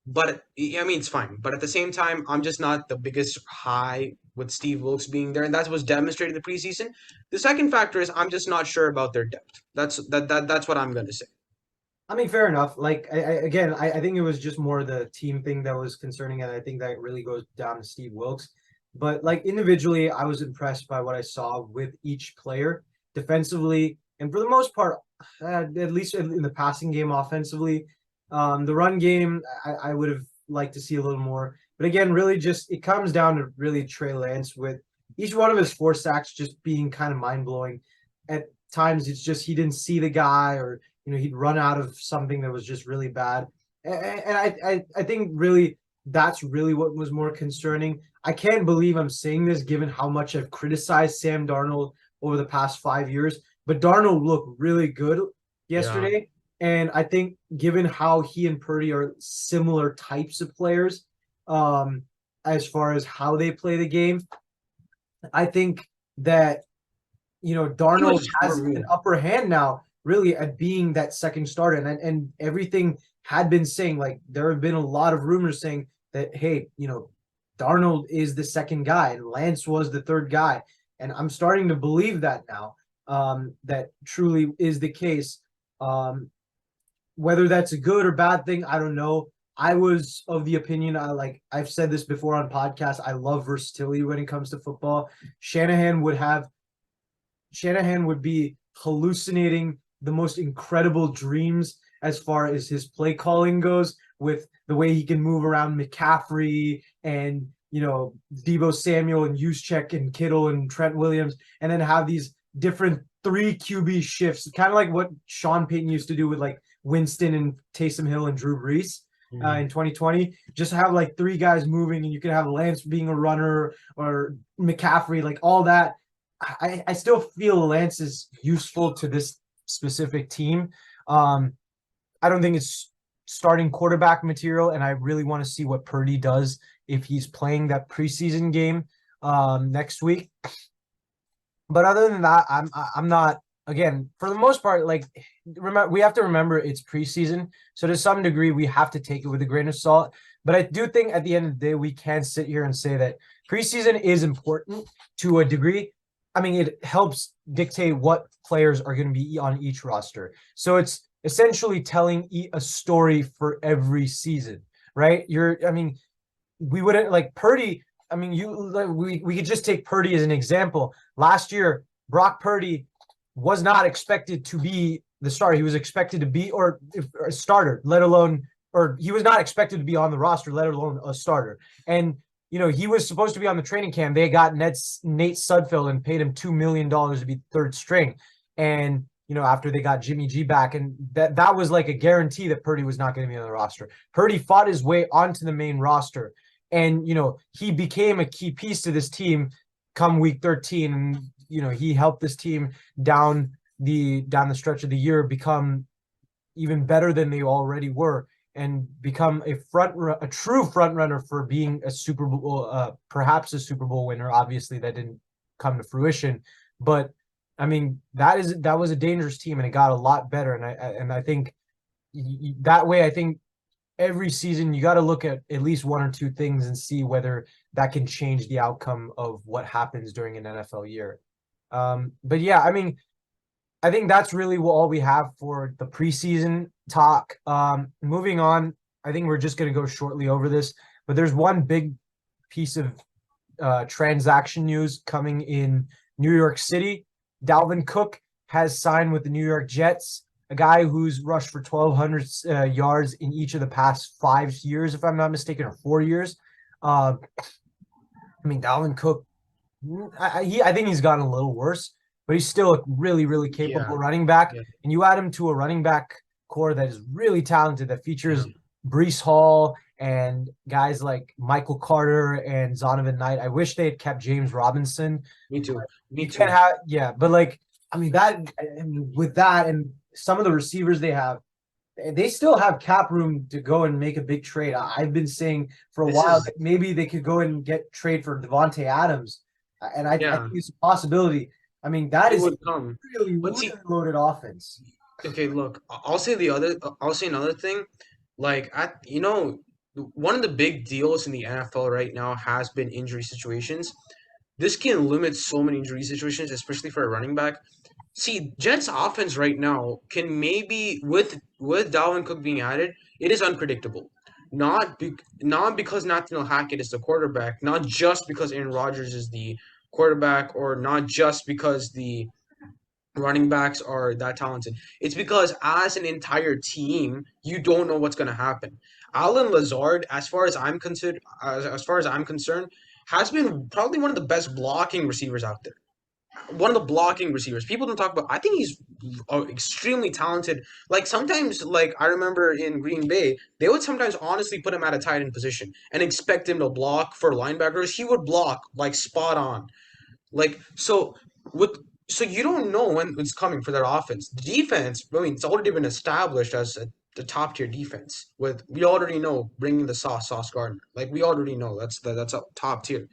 But I mean, it's fine. But at the same time, I'm just not the biggest high with Steve Wilkes being there, and that was demonstrated in the preseason. The second factor is I'm just not sure about their depth. That's what I'm gonna say. I mean, fair enough. Like, I think it was just more the team thing that was concerning, and I think that really goes down to Steve Wilkes. But like individually, I was impressed by what I saw with each player defensively, and for the most part, at least in the passing game, offensively, the run game, I would have liked to see a little more. But again, really, just it comes down to really Trey Lance with each one of his four sacks just being kind of mind blowing. At times, it's just he didn't see the guy, or he'd run out of something that was just really bad. And I think really that's really what was more concerning. I can't believe I'm saying this given how much I've criticized Sam Darnold over the past 5 years, but Darnold looked really good Yeah. yesterday. And I think given how he and Purdy are similar types of players, um, as far as how they play the game, I think that He was Darnold a has smart an move. upper hand now, really, at being that second starter. And everything had been saying, like, there have been a lot of rumors saying that, hey, Darnold is the second guy and Lance was the third guy. And I'm starting to believe that now, that truly is the case. Whether that's a good or bad thing, I don't know. I was of the opinion, I've said this before on podcasts, I love versatility when it comes to football. Shanahan would be hallucinating the most incredible dreams as far as his play calling goes, with the way he can move around McCaffrey and Debo Samuel and Juszczyk and Kittle and Trent Williams, and then have these different three QB shifts, kind of like what Sean Payton used to do with like Winston and Taysom Hill and Drew Brees in 2020. Just have like three guys moving, and you could have Lance being a runner or McCaffrey, like all that. I still feel Lance is useful to this specific team. I don't think it's starting quarterback material, and I really want to see what Purdy does if he's playing that preseason game next week. But other than that, I'm not. Again, for the most part, like remember, we have to remember it's preseason, so to some degree we have to take it with a grain of salt. But I do think at the end of the day we can sit here and say that preseason is important to a degree. I mean, it helps dictate what players are going to be on each roster. So it's essentially telling a story for every season, right? I mean, we wouldn't like Purdy. I mean, we could just take Purdy as an example. Last year, Brock Purdy was not expected to be the starter. He was expected to be or a starter, let alone, or he was not expected to be on the roster, let alone a starter. And he was supposed to be on the training camp. They got Nate Sudfeld and paid him $2 million to be third string. And after they got Jimmy G back, and that was like a guarantee that Purdy was not going to be on the roster. Purdy fought his way onto the main roster, and he became a key piece to this team come week 13. And he helped this team down the stretch of the year become even better than they already were, and become a true front runner for being a Super Bowl, perhaps a Super Bowl winner. Obviously, that didn't come to fruition, but I mean that was a dangerous team, and it got a lot better. And I think that way, I think every season you got to look at least one or two things and see whether that can change the outcome of what happens during an NFL year. But yeah, I mean, I think that's really all we have for the preseason talk. Moving on, I think we're just going to go shortly over this, but there's one big piece of transaction news coming in New York City. Dalvin Cook has signed with the New York Jets, a guy who's rushed for 1,200 yards in each of the past 5 years, if I'm not mistaken, or 4 years. I mean, Dalvin Cook, I think he's gotten a little worse, but he's still a really, really capable running back. Yeah. And you add him to a running back core that is really talented, that features Breece Hall and guys like Michael Carter and Zonovan Knight. I wish they had kept James Robinson. Me too. But like, I mean, with that and some of the receivers they have, they still have cap room to go and make a big trade. I've been saying for a while that maybe they could go and trade for Devontae Adams. And I think it's a possibility. I mean, that is really loaded offense. Okay, look, I'll say another thing. Like, one of the big deals in the NFL right now has been injury situations. This can limit so many injury situations, especially for a running back. See, Jets offense right now can maybe with Dalvin Cook being added, it is unpredictable. Not because Nathaniel Hackett is the quarterback, not just because Aaron Rodgers is the quarterback, or not just because the running backs are that talented. It's because as an entire team, you don't know what's going to happen. Alan Lazard, as far as I'm concerned, has been probably one of the best blocking receivers out there. One of the blocking receivers. People don't talk about. I think he's extremely talented. Like sometimes, like I remember in Green Bay, they would sometimes honestly put him at a tight end position and expect him to block for linebackers. He would block like spot on. Like so you don't know when it's coming for their offense. The defense, I mean, it's already been established as the top tier defense. We already know bringing the Sauce Gardner. Like we already know that's a top tier.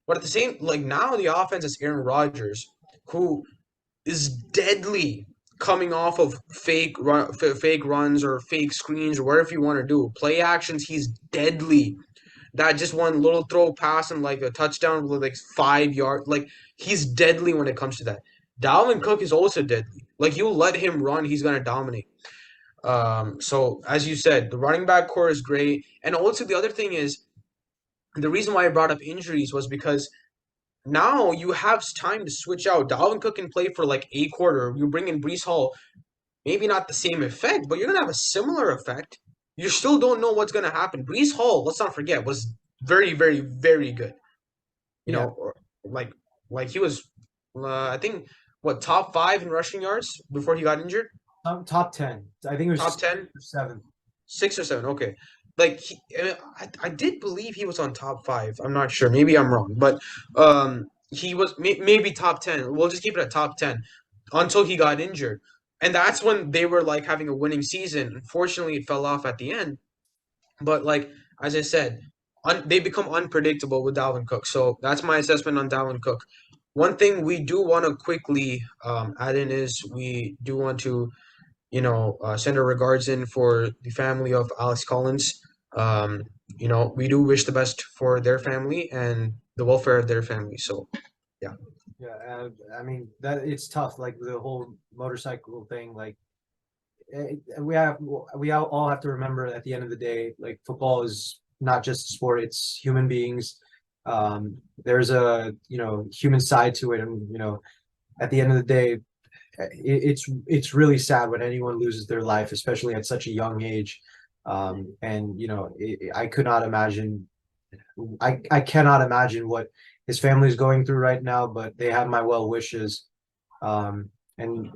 But at the same, like now the offense is Aaron Rodgers, who is deadly coming off of fake runs or fake screens or whatever you want to do. Play actions, he's deadly. That just one little throw pass and like a touchdown with like 5 yards. Like he's deadly when it comes to that. Dalvin Cook is also deadly. Like you let him run, he's gonna dominate. So as you said, the running back core is great, and also the other thing is the reason why I brought up injuries was because now you have time to switch out. Dalvin Cook can play for like a quarter. You bring in Breece Hall, maybe not the same effect, but you're gonna have a similar effect. You still don't know what's gonna happen. Breece Hall, let's not forget, was very, very, very good. You Yeah, know, or like he was, I think, what, top five in rushing yards before he got injured? top 10. I think it was Top 10, 7. 6 or 7. Okay, like I did believe he was on top five. I'm not sure. Maybe I'm wrong, but he was maybe top 10. We'll just keep it at top 10 until he got injured, and that's when they were like having a winning season. Unfortunately, it fell off at the end. But like as I said, they become unpredictable with Dalvin Cook. So that's my assessment on Dalvin Cook. One thing we do want to quickly add in is we do want to, send our regards in for the family of Alex Collins. Um, we do wish the best for their family and the welfare of their family. So yeah, Yeah, I mean that it's tough. Like the whole motorcycle thing. Like we all have to remember at the end of the day, like football is not just a sport; it's human beings. There's a human side to it, and at the end of the day, it's really sad when anyone loses their life, especially at such a young age. And I could not imagine. I cannot imagine what his family is going through right now, but they have my well wishes. Um, and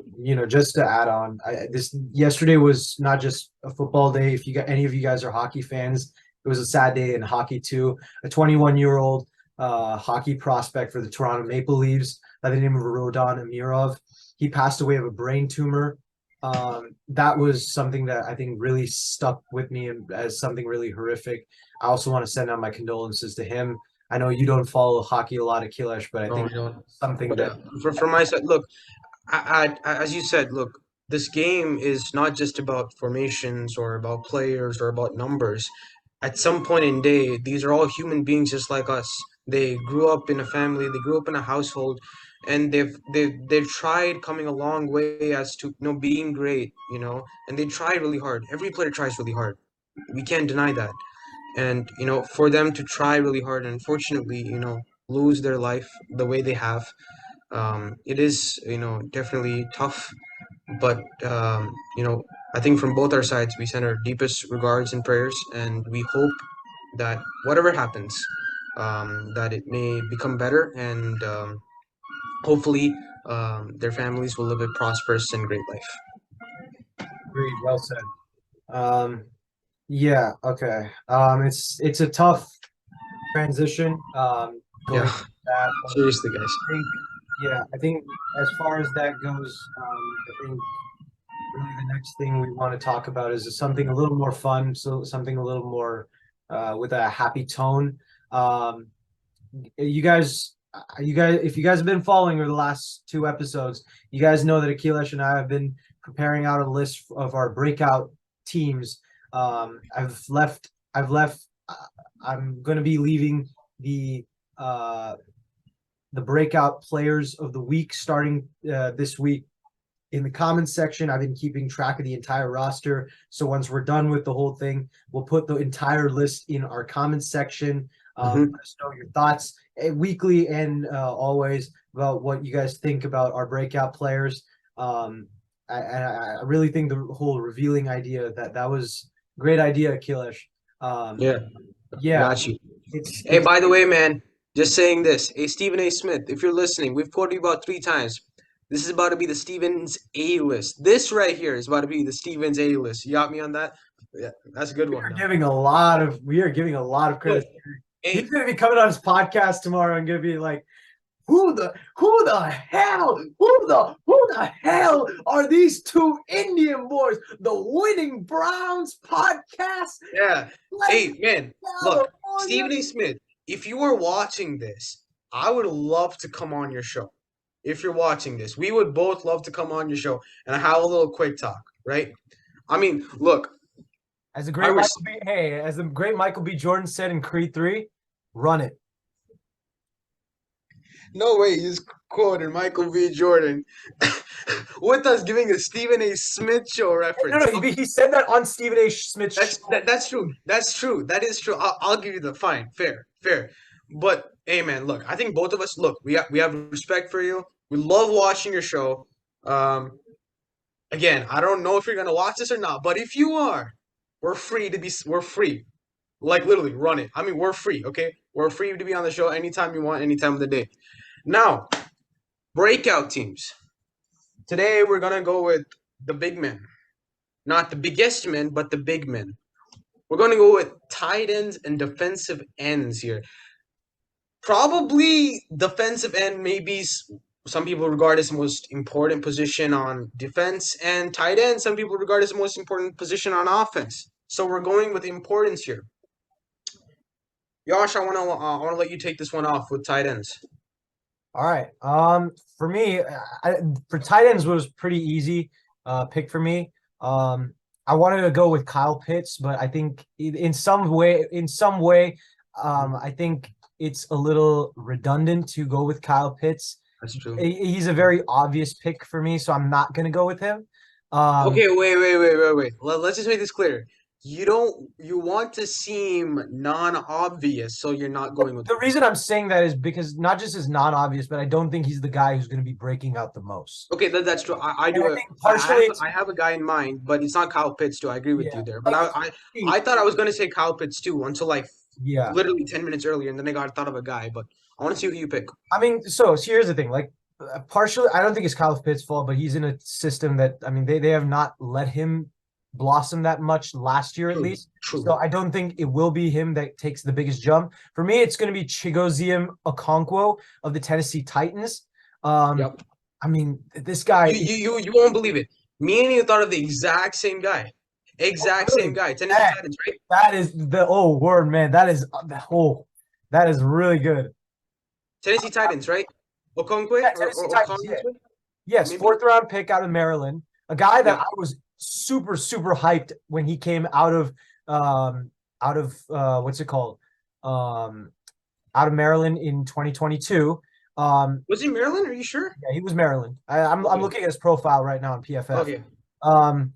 just to add on, this yesterday was not just a football day. If you got any of you guys are hockey fans, it was a sad day in hockey too. A 21-year-old hockey prospect for the Toronto Maple Leafs by the name of Rodon Amirov. He passed away of a brain tumor. That was something that I think really stuck with me as something really horrific. I also want to send out my condolences to him. I know you don't follow hockey a lot, Akhilesh, but I no, think we don't. something But that for my side, look, as you said, look, this game is not just about formations or about players or about numbers. At some point in day, these are all human beings just like us. They grew up in a family, they grew up in a household, and they've tried coming a long way as to being great, and they try really hard. Every player tries really hard. We can't deny that. And for them to try really hard and unfortunately, lose their life the way they have, it is, definitely tough, but I think from both our sides, we send our deepest regards and prayers, and we hope that whatever happens, that it may become better, and hopefully, their families will live a prosperous and great life. agreed. Well said. Um, yeah, okay. It's a tough transition Yeah, going through that, but seriously, guys. I think as far as that goes, I think really the next thing we want to talk about is something a little more fun, so something a little more with a happy tone. Um, if you guys have been following over the last two episodes, you guys know that Akilesh and I have been preparing out a list of our breakout teams. I've left. I'm going to be leaving uh, the breakout players of the week starting this week in the comments section. I've been keeping track of the entire roster. So once we're done with the whole thing, we'll put the entire list in our comments section. Hmm. Let us know your thoughts weekly and always about what you guys think about our breakout players. I really think the whole revealing idea that was a great idea, Kilish. Um, Yeah, yeah, got you. it's Hey, it's by the way, man, just saying this. Hey, Stephen A. Smith, if you're listening, we've quoted you about 3 times. This is about to be the Stevens A list. This right here is about to be the Stevens A list. You got me on that? Yeah, that's a good one, though. we are giving a lot of Look, credit. He's hey, gonna be coming on his podcast tomorrow and gonna be like, who the hell are these two Indian boys? The Winning Browns podcast, yeah. Lake Hey, man, look, California. Stephen A. Smith, if you are watching this, I would love to come on your show. If you're watching this, we would both love to come on your show and have a little quick talk, right? I mean, look, I res- As the great Michael B. Jordan said in Creed 3, run it. No way, he's quoting Michael B. Jordan with us giving a Stephen A. Smith show No, reference. no, he said that on Stephen A. Smith's That's show. that's true. That's true. That is true. I'll give you the fine, fair, fair. But hey, man, look, I think both of us, look, we have respect for you. We love watching your show. Um, Again, I don't know if you're gonna watch this or not, but if you are, we're free. Like literally, run it. I mean, we're free, okay? We're free to be on the show anytime you want, any time of the day. Now, breakout teams. Today we're gonna go with the big men, not the biggest men, but the big men. We're gonna go with tight ends and defensive ends here. Probably defensive end, maybe some people regard as the most important position on defense, and tight end, some people regard as the most important position on offense. So we're going with importance here. Josh, I wanna let you take this one off with tight ends. All right. For me, for tight ends was pretty easy pick for me. I wanted to go with Kyle Pitts, but I think in some way, I think it's a little redundant to go with Kyle Pitts. That's true. He's a very obvious pick for me, so I'm not gonna go with him. Um, Okay, wait. Let's just make this clear. You want to seem non-obvious, so you're not going with the reason I'm saying that is because not just is non-obvious, but I don't think he's the guy who's going to be breaking out the most. Okay, that's true. I And do. I think partially it's I have a guy in mind, but it's not Kyle Pitts too. I agree with yeah, you there. But like I thought I was gonna say Kyle Pitts too until like yeah. literally 10 minutes earlier, and then I got thought of a guy. But I want to see who you pick. I mean, so here's the thing. Like, partially, I don't think it's Kyle Pitt's fault, but he's in a system that I mean, they have not let him blossom that much last year, at True, least. So true. I don't think it will be him that takes the biggest jump. For me, it's going to be Chigozie Okonkwo of the Tennessee Titans. Um, Yep. I mean, this guy. You won't believe it. Me and you thought of the exact same guy. Oh, Exact same really? guy. Tennessee Man, Titans, right? that is the oh word, man. That is really good. Tennessee Titans, right? Okonkwo Yeah, Tennessee or Titans. Yeah. Okonkwo, Yes, maybe. fourth round pick out of Maryland. A guy that Yeah. I was super hyped when he came out of what's it called? Um out of Maryland in 2022. Was he Maryland? Are you sure? Yeah, he was Maryland. I'm Okay. looking at his profile right now on PFF. Okay. Um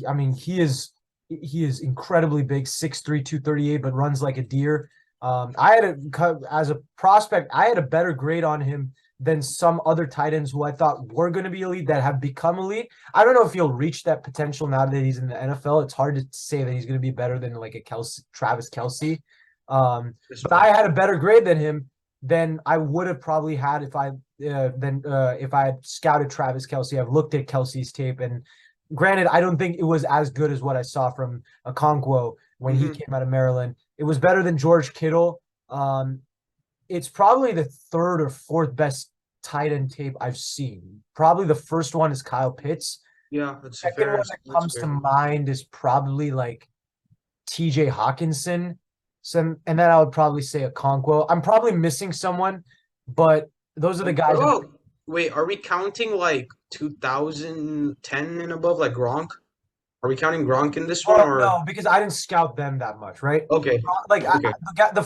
I mean, he is incredibly big, 6'3", 238, but runs like a deer. I had as a prospect, I had a better grade on him than some other tight ends who I thought were going to be elite that have become elite. I don't know if he'll reach that potential now that he's in the NFL. It's hard to say that he's going to be better than like a Travis Kelsey. But I Respect. had a better grade than him than I would have probably had if I had scouted Travis Kelsey. I've looked at Kelsey's tape, and granted, I don't think it was as good as what I saw from Okonkwo when he Hmm. came out of Maryland. It was better than George Kittle. It's probably the third or fourth best tight end tape I've seen. Probably the first one is Kyle Pitts. Yeah, that's Second fair. one that That's comes to fair. mind is probably like TJ Hawkinson. And then I would probably say Okonkwo. I'm probably missing someone, but those are the What guys that about, wait, are we counting like 2010 and above, like Gronk? Are we counting Gronk in this one oh or? no, because I didn't scout them that much, right? Okay, Like okay. the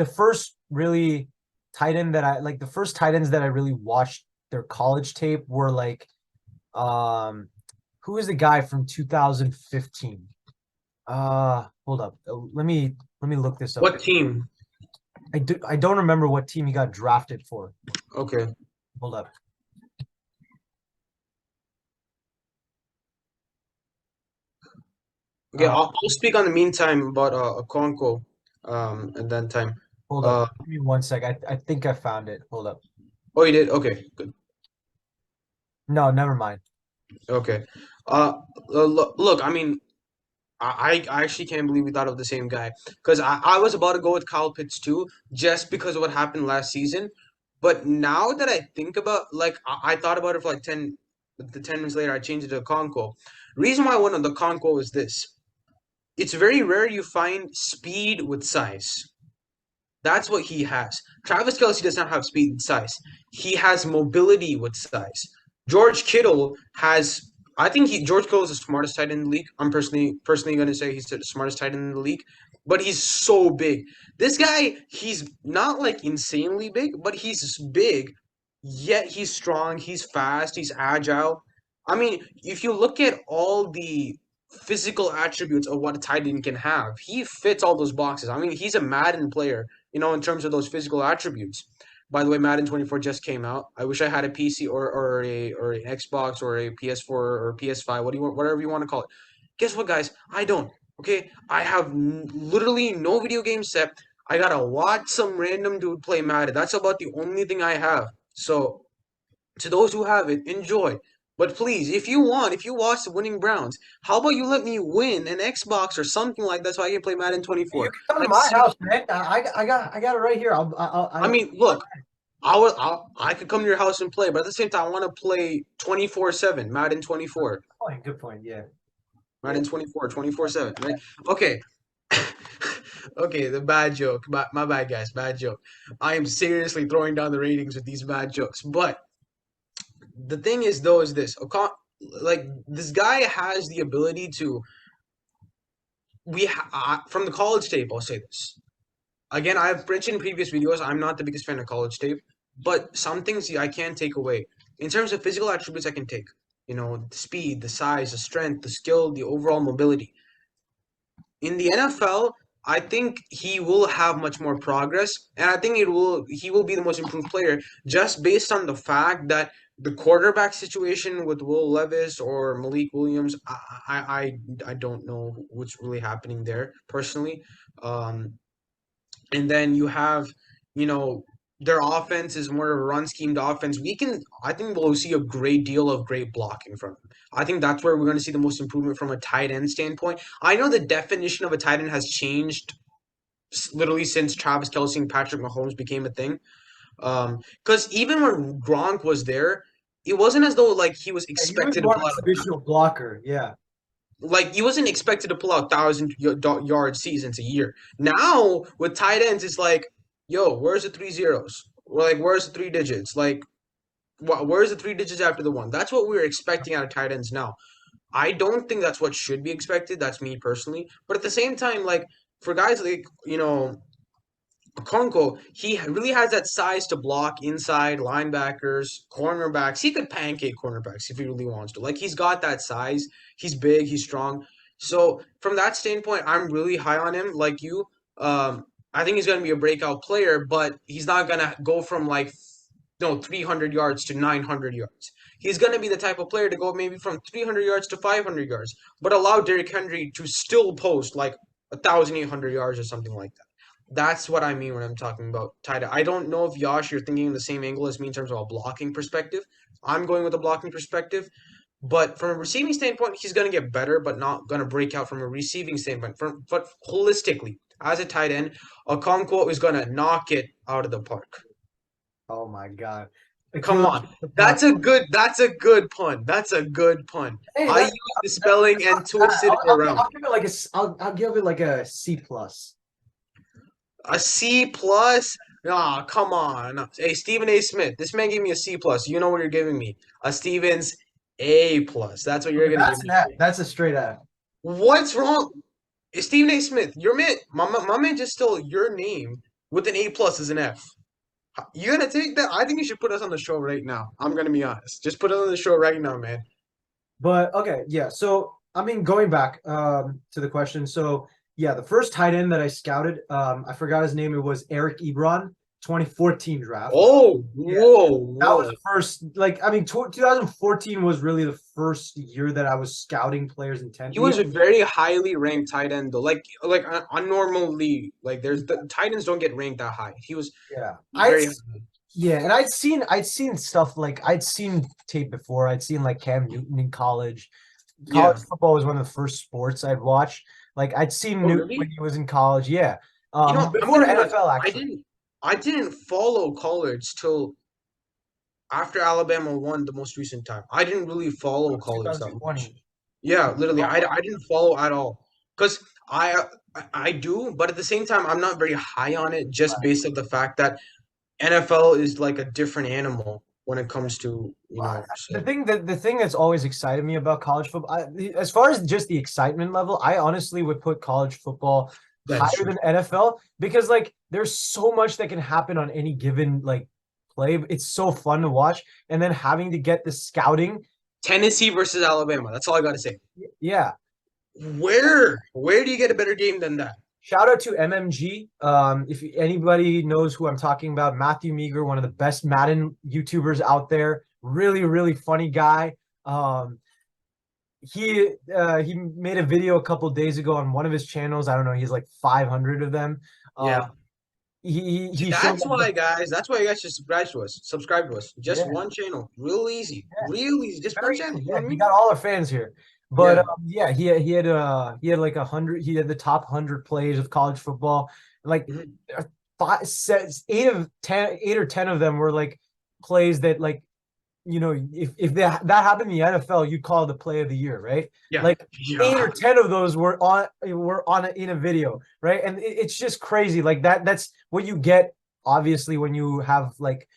first really tight end that I like the first tight ends that I really watched their college tape were like who is the guy from 2015? Hold up. Let me look this up. What team? I don't remember what team he got drafted for. Okay. Hold up. Okay, Uh I'll speak on the meantime about Okonkwo at that time. hold up. Uh Give me one sec. I think I found it. Hold up. oh, you did? Okay, good. No, never mind. Okay. Look, I mean, I actually can't believe we thought of the same guy because I was about to go with Kyle Pitts too, just because of what happened last season. But now that I think about, like, I thought about it for like 10 minutes later, I changed it to Conco. Reason why I went on the Conco is this: it's very rare you find speed with size. That's what he has. Travis Kelsey does not have speed and size. He has mobility with size. George Kittle has. I think George Kittle is the smartest tight end in the league. I'm personally going to say he's the smartest tight end in the league, but he's so big. This guy, he's not like insanely big, but he's big. Yet he's strong. He's fast. He's agile. I mean, if you look at all the physical attributes of what a tight end can have, he fits all those boxes. I mean, he's a Madden player, in terms of those physical attributes. By the way, Madden 24 just came out. I wish I had a PC or an Xbox or a PS4 or PS5, whatever you want to call it. Guess what, guys? I don't. Okay, I have literally no video game set. I gotta watch some random dude play Madden. That's about the only thing I have. So to those who have it, enjoy. But please, if you want, if you watch the winning Browns, how about you let me win an Xbox or something like that so I can play Madden You 24? can come to Like, my house, man. I got it right here. I mean, look, I could come to your house and play, but at the same time, I want to play 24/7, Madden 24, good point. Yeah, yeah. Madden 24, 24/7, right? Okay. Okay, the bad joke. My bad, guys. Bad joke. I am seriously throwing down the ratings with these bad jokes. But the thing is, though, is this. Like, this guy has the ability to. From the college tape, I'll say this. Again, I've mentioned in previous videos, I'm not the biggest fan of college tape, but some things I can take away. In terms of physical attributes, I can take. You know, the speed, the size, the strength, the skill, the overall mobility. In the NFL, I think he will have much more progress, and I think it will he will be the most improved player just based on the fact that the quarterback situation with Will Levis or Malik Williams, I don't know what's really happening there personally. Um, and then you have, you know, their offense is more of a run schemed offense. I think we'll see a great deal of great blocking from him. I think that's where we're going to see the most improvement from a tight end standpoint. I know the definition of a tight end has changed literally since Travis Kelce and Patrick Mahomes became a thing. Because even when Gronk was there, it wasn't as though like he was He was expected to more pull of out a traditional blocker. Yeah. like he wasn't expected to pull out 1,000 yard seasons a year. Now with tight ends, it's like, yo, where's the three zeros? Or like, where's the three digits? Like, where's the three digits after the one? That's what we're expecting out of tight ends now. I don't think that's what should be expected. That's me personally. But at the same time, like for guys like Okonkwo, he really has that size to block inside linebackers, cornerbacks. He could pancake cornerbacks if he really wants to. Like he's got that size. He's big. He's strong. So from that standpoint, I'm really high on him. Like you, I think he's going to be a breakout player, but he's not going to go from like 300 yards to 900 yards. He's going to be the type of player to go maybe from 300 yards to 500 yards, but allow Derrick Henry to still post like 1,800 yards or something like that. That's what I mean when I'm talking about tight end. I don't know if Yash, you're thinking the same angle as me in terms of a blocking perspective. I'm going with a blocking perspective. But from a receiving standpoint, he's going to get better, but not going to break out from a receiving standpoint. But holistically, as a tight end, Okonkwo is going to knock it out of the park. Oh my God. Come Achilles on. block. That's a good pun. That's a good pun. Hey, I used the spelling that's and not bad. twisted it around. I'll give it like I'll give it like a C plus. A C plus? Ah, come on. Hey, Stephen A. Smith. This man gave me a C plus. You know what you're giving me? A Stevens A plus. That's what you're Okay, gonna give that's an me. F. That's a straight F. What's wrong? Stephen A. Smith. Your man, my man just stole your name with an A plus as an F. You gonna take that? I think you should put us on the show right now. I'm gonna be honest. Just put us on the show right now, man. But okay, yeah. So I mean, going back to the question. So yeah, the first tight end that I scouted, I forgot his name. It was Eric Ebron, 2014 draft. Oh, Yeah, whoa, that was whoa. the first. Like, I mean, 2014 was really the first year that I was scouting players He was intently. a very highly ranked tight end though. Like unnormally, like there's the tight ends don't get ranked that high. He was Yeah, very high. yeah, and I'd seen stuff like I'd seen tape before. I'd seen like Cam Newton in college. College Yeah. football was one of the first sports I'd watched. Like I'd seen Oh Newton when really? he was in college. Yeah, I'm before gonna be honest. NFL I actually. didn't I didn't follow college till after Alabama won the most recent time. I didn't really follow college that much. 2020. Yeah, literally, Oh, I didn't follow at all because I do, but at the same time, I'm not very high on it just based on the fact that NFL is like a different animal when it comes to the so thing that's always excited me about college football, as far as just the excitement level, I honestly would put college football that is higher true. than NFL because like there's so much that can happen on any given like play. It's so fun to watch, and then having to get the scouting. Tennessee versus Alabama. That's all I got to say. Yeah, Where do you get a better game than that? shout out to MMG. If anybody knows who I'm talking about, Matthew Meager, one of the best Madden YouTubers out there. Really, really funny guy. Um, he made a video a couple days ago on one of his channels. I don't know, he's like 500 of them. Yeah. Um, he See, he showed like that's why you guys should subscribe to us. Subscribe to us. Just yeah, one channel. Real easy. yeah, Real easy. Just one very channel. easy. You know Yeah, what I he mean? got all our fans here. But Yeah. yeah, he had like 100. He had the top 100 plays of college football. Like Mhm. five, six, 8 or 10 of them were like plays that like if that happened in the NFL, you'd call it the play of the year, right? Yeah. Like eight Yeah. or ten of those in a video, right? And it's just crazy. Like that's what you get, obviously, when you have like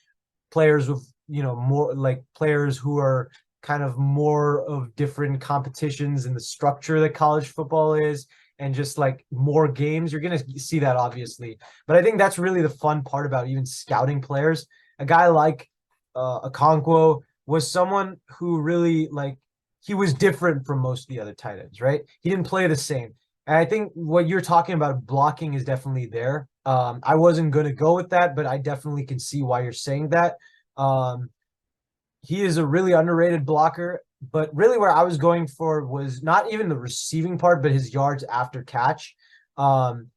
players with more like players who are kind of more of different competitions in the structure that college football is, and just like more games. You're gonna see that, obviously, but I think that's really the fun part about even scouting players. A guy like Okonkwo was someone who really like he was different from most of the other tight ends, right? He didn't play the same. And I think what you're talking about blocking is definitely there. I wasn't going to go with that, but I definitely can see why you're saying that. Um, he is a really underrated blocker, but really where I was going for was not even the receiving part, but his yards after catch. Um,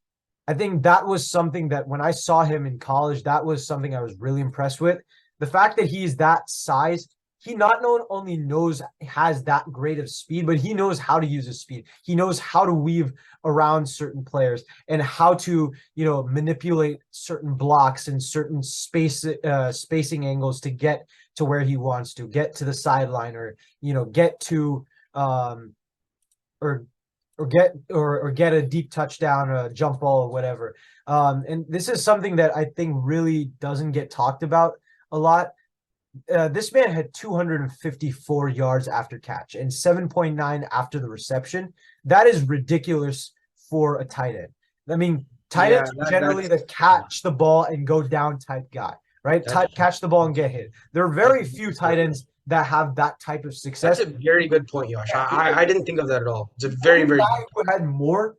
I think that was something that when I saw him in college, that was something I was really impressed with. The fact that he's that size, he not only knows has that great of speed, but he knows how to use his speed. He knows how to weave around certain players and how to, manipulate certain blocks and certain spacing angles to get to where he wants to get to the sideline, or get to um or get a deep touchdown, a jump ball, or whatever. And this is something that I think really doesn't get talked about a lot. This man had 254 yards after catch and 7.9 after the reception. That is ridiculous for a tight end. I mean, tight Yeah. ends are generally the catch the ball and go down type guy, right? That's Catch the ball and get hit. There are that's very few tight ends that have that type of that's success. a very good point, Yosh. I didn't think of that at all. It's a The very, only very guy who had more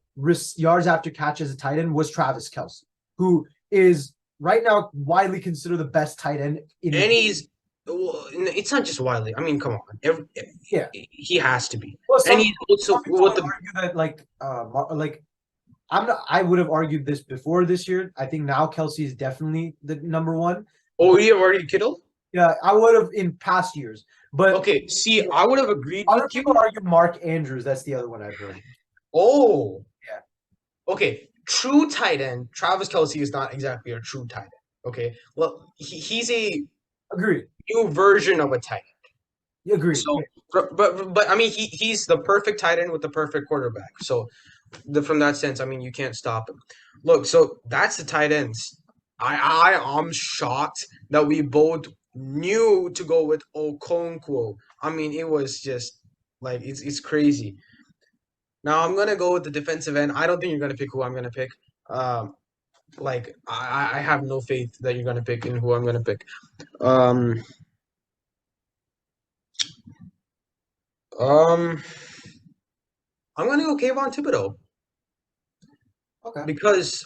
yards after catch as a tight end was Travis Kelce, who is right now widely considered the best tight end in the and he's well, it's not just Wiley. I mean, come on. yeah. He has to be. Well, And some he's also people what would the argue that like I'm not. I would have argued this before this year. I think now Kelsey is definitely the number one. oh, But you have already Kittle? yeah, I would have in past years. But Okay, see, I would have agreed other with people you. argue Mark Andrews. That's the other one I've heard. Oh, Yeah, okay. True tight end. Travis Kelsey is not exactly a true tight end. Okay. Well, he's a agreed. new version of a tight end. Agreed. So, Yeah. but I mean, he's the perfect tight end with the perfect quarterback. So, from that sense, I mean, you can't stop him. Look, so that's the tight ends. I'm shocked that we both knew to go with Okonkwo. I mean, it was just like it's crazy. Now I'm gonna go with the defensive end. I don't think you're gonna pick who I'm gonna pick. Um, like I have no faith that you're gonna pick in who I'm gonna pick. Um, um, I'm gonna go Kayvon Thibodeau Okay. because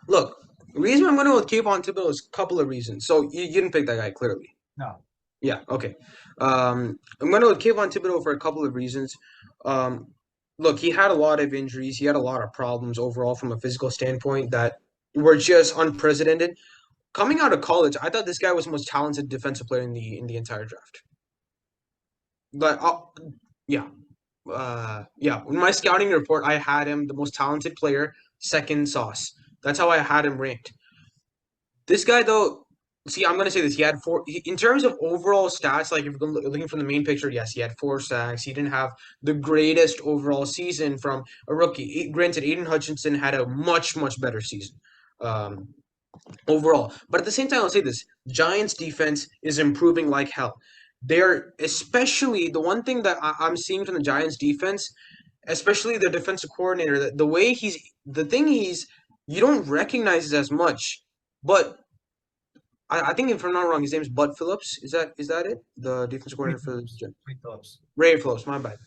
look, the reason I'm gonna go with Kayvon Thibodeau is a couple of reasons. So you didn't pick that guy clearly. No. Yeah, okay. I'm gonna go with Kayvon Thibodeau for a couple of reasons. Um, look, he had a lot of injuries. He had a lot of problems overall from a physical standpoint that were just unprecedented. Coming out of college, I thought this guy was the most talented defensive player in the entire draft. But yeah, yeah. In my scouting report, I had him the most talented player, second Sauce. That's how I had him ranked. This guy, though, see, I'm gonna say this. He had in terms of overall stats. Like if you're looking from the main picture, yes, he had 4 sacks. He didn't have the greatest overall season from a rookie. Granted, Aiden Hutchinson had a much better season. Um, overall. But at the same time, I'll say this: Giants defense is improving like hell. They're especially the one thing that I'm seeing from the Giants defense, especially the defensive coordinator. The way the thing you don't recognize it as much, but I think if I'm not wrong, his name is Bud Phillips. Is that it? The defensive Wait, coordinator for the wait, Phillips. Ray Phillips. My bad.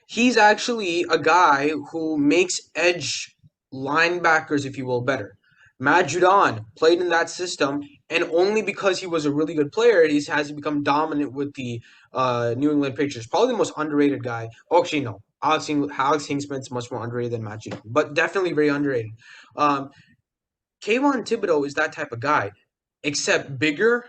He's actually a guy who makes edge linebackers, if you will, better. Matt Judon played in that system, and only because he was a really good player, has he become dominant with the New England Patriots. Probably the most underrated guy. Oh, actually, no. Alex Hingsman's much more underrated than Matt Judon, but definitely very underrated. Um, Kayvon Thibodeau is that type of guy, except bigger,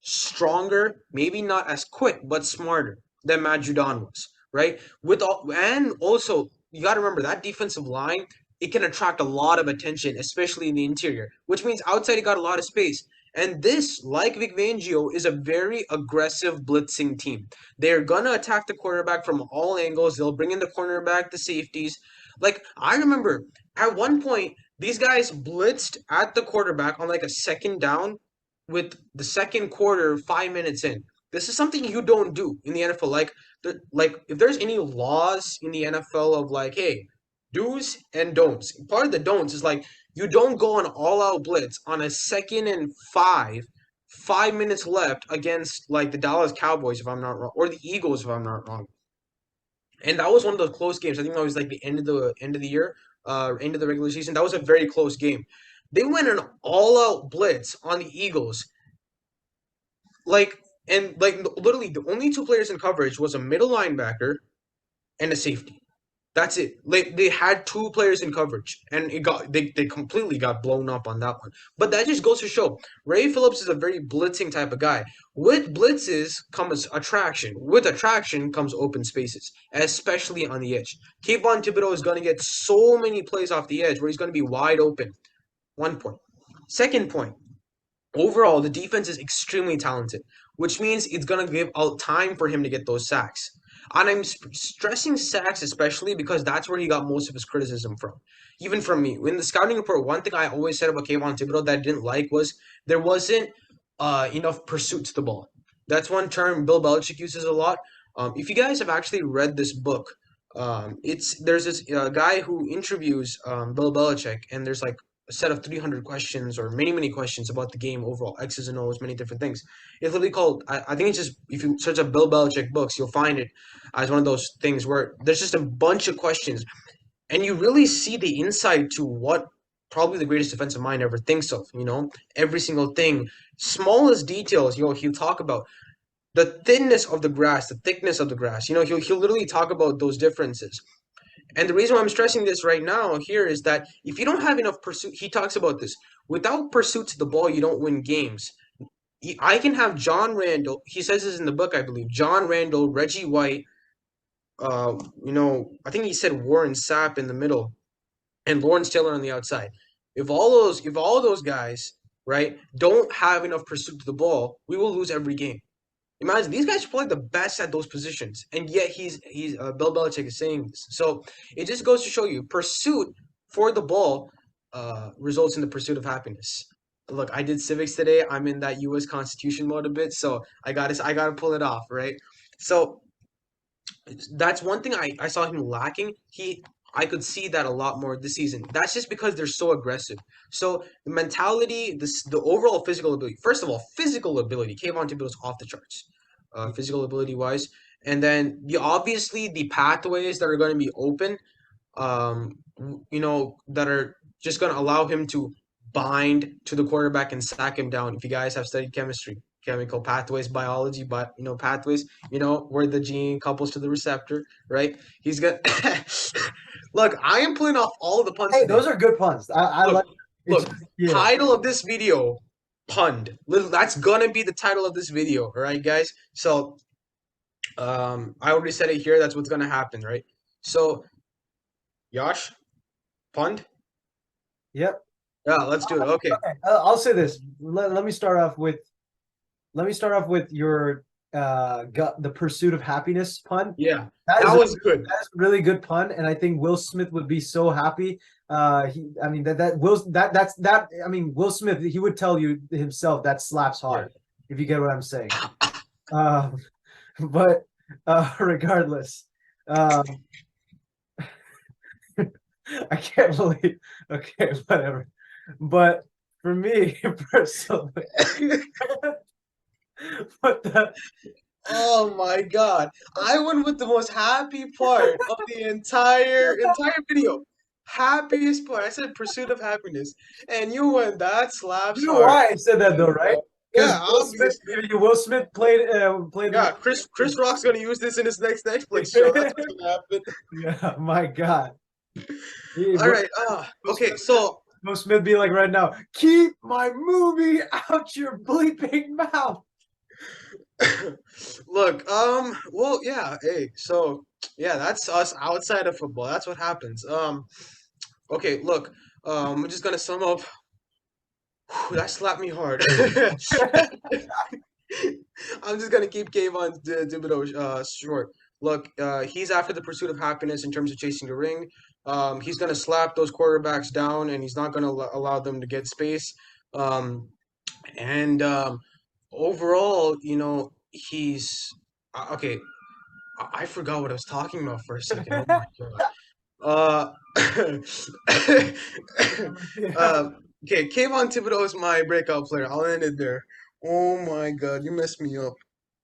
stronger, maybe not as quick, but smarter than Matt Judon was, right? And also you got to remember that defensive line, it can attract a lot of attention, especially in the interior, which means outside you got a lot of space. And this, like Vic Fangio, is a very aggressive blitzing team. They're gonna attack the quarterback from all angles. They'll bring in the cornerback, the safeties. Like I remember at one point, these guys blitzed at the quarterback on like a second down with the second quarter 5 minutes in. This is something you don't do in the NFL. Like if there's any laws in the NFL of like, hey, do's and don'ts. Part of the don'ts is like you don't go on all out blitz on a second and 5 minutes left against like the Dallas Cowboys if I'm not wrong, or the Eagles if I'm not wrong. And that was one of those close games. I think that was like the end of the year, end of the regular season. That was a very close game. They went an all out blitz on the Eagles like literally the only two players in coverage was a middle linebacker and a safety. That's it. Like they had two players in coverage, and they completely got blown up on that one. But that just goes to show Ray Phillips is a very blitzing type of guy. With blitzes comes attraction. With attraction comes open spaces, especially on the edge. Kayvon Thibodeau is going to get so many plays off the edge where he's going to be wide open. 1 point. Second point, overall, the defense is extremely talented, which means it's going to give out time for him to get those sacks. And I'm stressing sacks especially because that's where he got most of his criticism from, even from me. In the scouting report, one thing I always said about Kayvon Thibodeau that I didn't like was there wasn't enough pursuit to the ball. That's one term Bill Belichick uses a lot. If you guys have actually read this book, there's this guy who interviews Bill Belichick, and there's like a set of 300 questions or many questions about the game overall, X's and O's, many different things. It's literally called, I think it's just, if you search up Bill Belichick books, you'll find it as one of those things where there's just a bunch of questions, and you really see the insight to what probably the greatest defensive mind ever thinks of, every single thing, smallest details, he'll talk about the thinness of the grass, the thickness of the grass, he'll literally talk about those differences. And the reason why I'm stressing this right now here is that if you don't have enough pursuit, he talks about this. Without pursuit to the ball, you don't win games. I can have John Randall. He says this in the book, I believe. John Randall, Reggie White. I think he said Warren Sapp in the middle, and Lawrence Taylor on the outside. If all those guys, right, don't have enough pursuit to the ball, we will lose every game. Imagine these guys are probably the best at those positions, and yet he's Bill Belichick is saying this. So it just goes to show you pursuit for the ball results in the pursuit of happiness. Look, I did civics today. I'm in that U.S. Constitution mode a bit, so I gotta pull it off, right? So that's one thing I saw him lacking. I could see that a lot more this season. That's just because they're so aggressive. So the mentality, the overall physical ability. First of all, physical ability. Kayvon Thibodeau's off the charts, physical ability wise. And then obviously the pathways that are going to be open, that are just going to allow him to bind to the quarterback and sack him down. If you guys have studied chemistry, chemical pathways, biology, but pathways, where the gene couples to the receptor, right? He's got. Look, I am pulling off all of the puns Hey, today. those are good puns. I Look, like. It's look. yeah. Title of this video, punned. That's gonna be the title of this video, all right, guys. So, I already said it here. That's what's gonna happen, right? So, Yash, punned. Yep. Yeah, let's do it. Okay. Okay. I'll say this. Let me start off with. Let me start off with your the pursuit of happiness pun. Yeah, That that is was good. that's a really good pun, and I think Will Smith would be so happy. I mean I mean Will Smith, he would tell you himself that slaps hard, if you get what I'm saying. Um, but regardless, um, I can't believe. Okay, whatever. But for me personally, what the Oh my God. I went with the most happy part of the entire video. happiest part. I said pursuit of happiness, and you went that slaps You know hard. why I said that Oh, though, right? bro. Because Yeah, Will Smith, obviously. Will Smith played the Yeah, Chris Rock's gonna use this in his next Netflix show. That's what's gonna happen. yeah, my God. All right. Will Okay. Smith, So Will Smith be like right now, keep my movie out your bleeping mouth. look. Well, yeah. Hey. So yeah, that's us outside of football. That's what happens. Okay. Look. I'm just gonna sum up. Whew, that slapped me hard. I'm just gonna keep Kayvon Thibodeau short. Look, he's after the pursuit of happiness in terms of chasing the ring. He's gonna slap those quarterbacks down, and he's not gonna allow them to get space. Um, and overall, he's okay. I forgot what I was talking about for a second. Oh my god. Uh, Yeah. uh, okay, Kayvon Thibodeau is my breakout player. I'll end it there. Oh my god, you messed me up.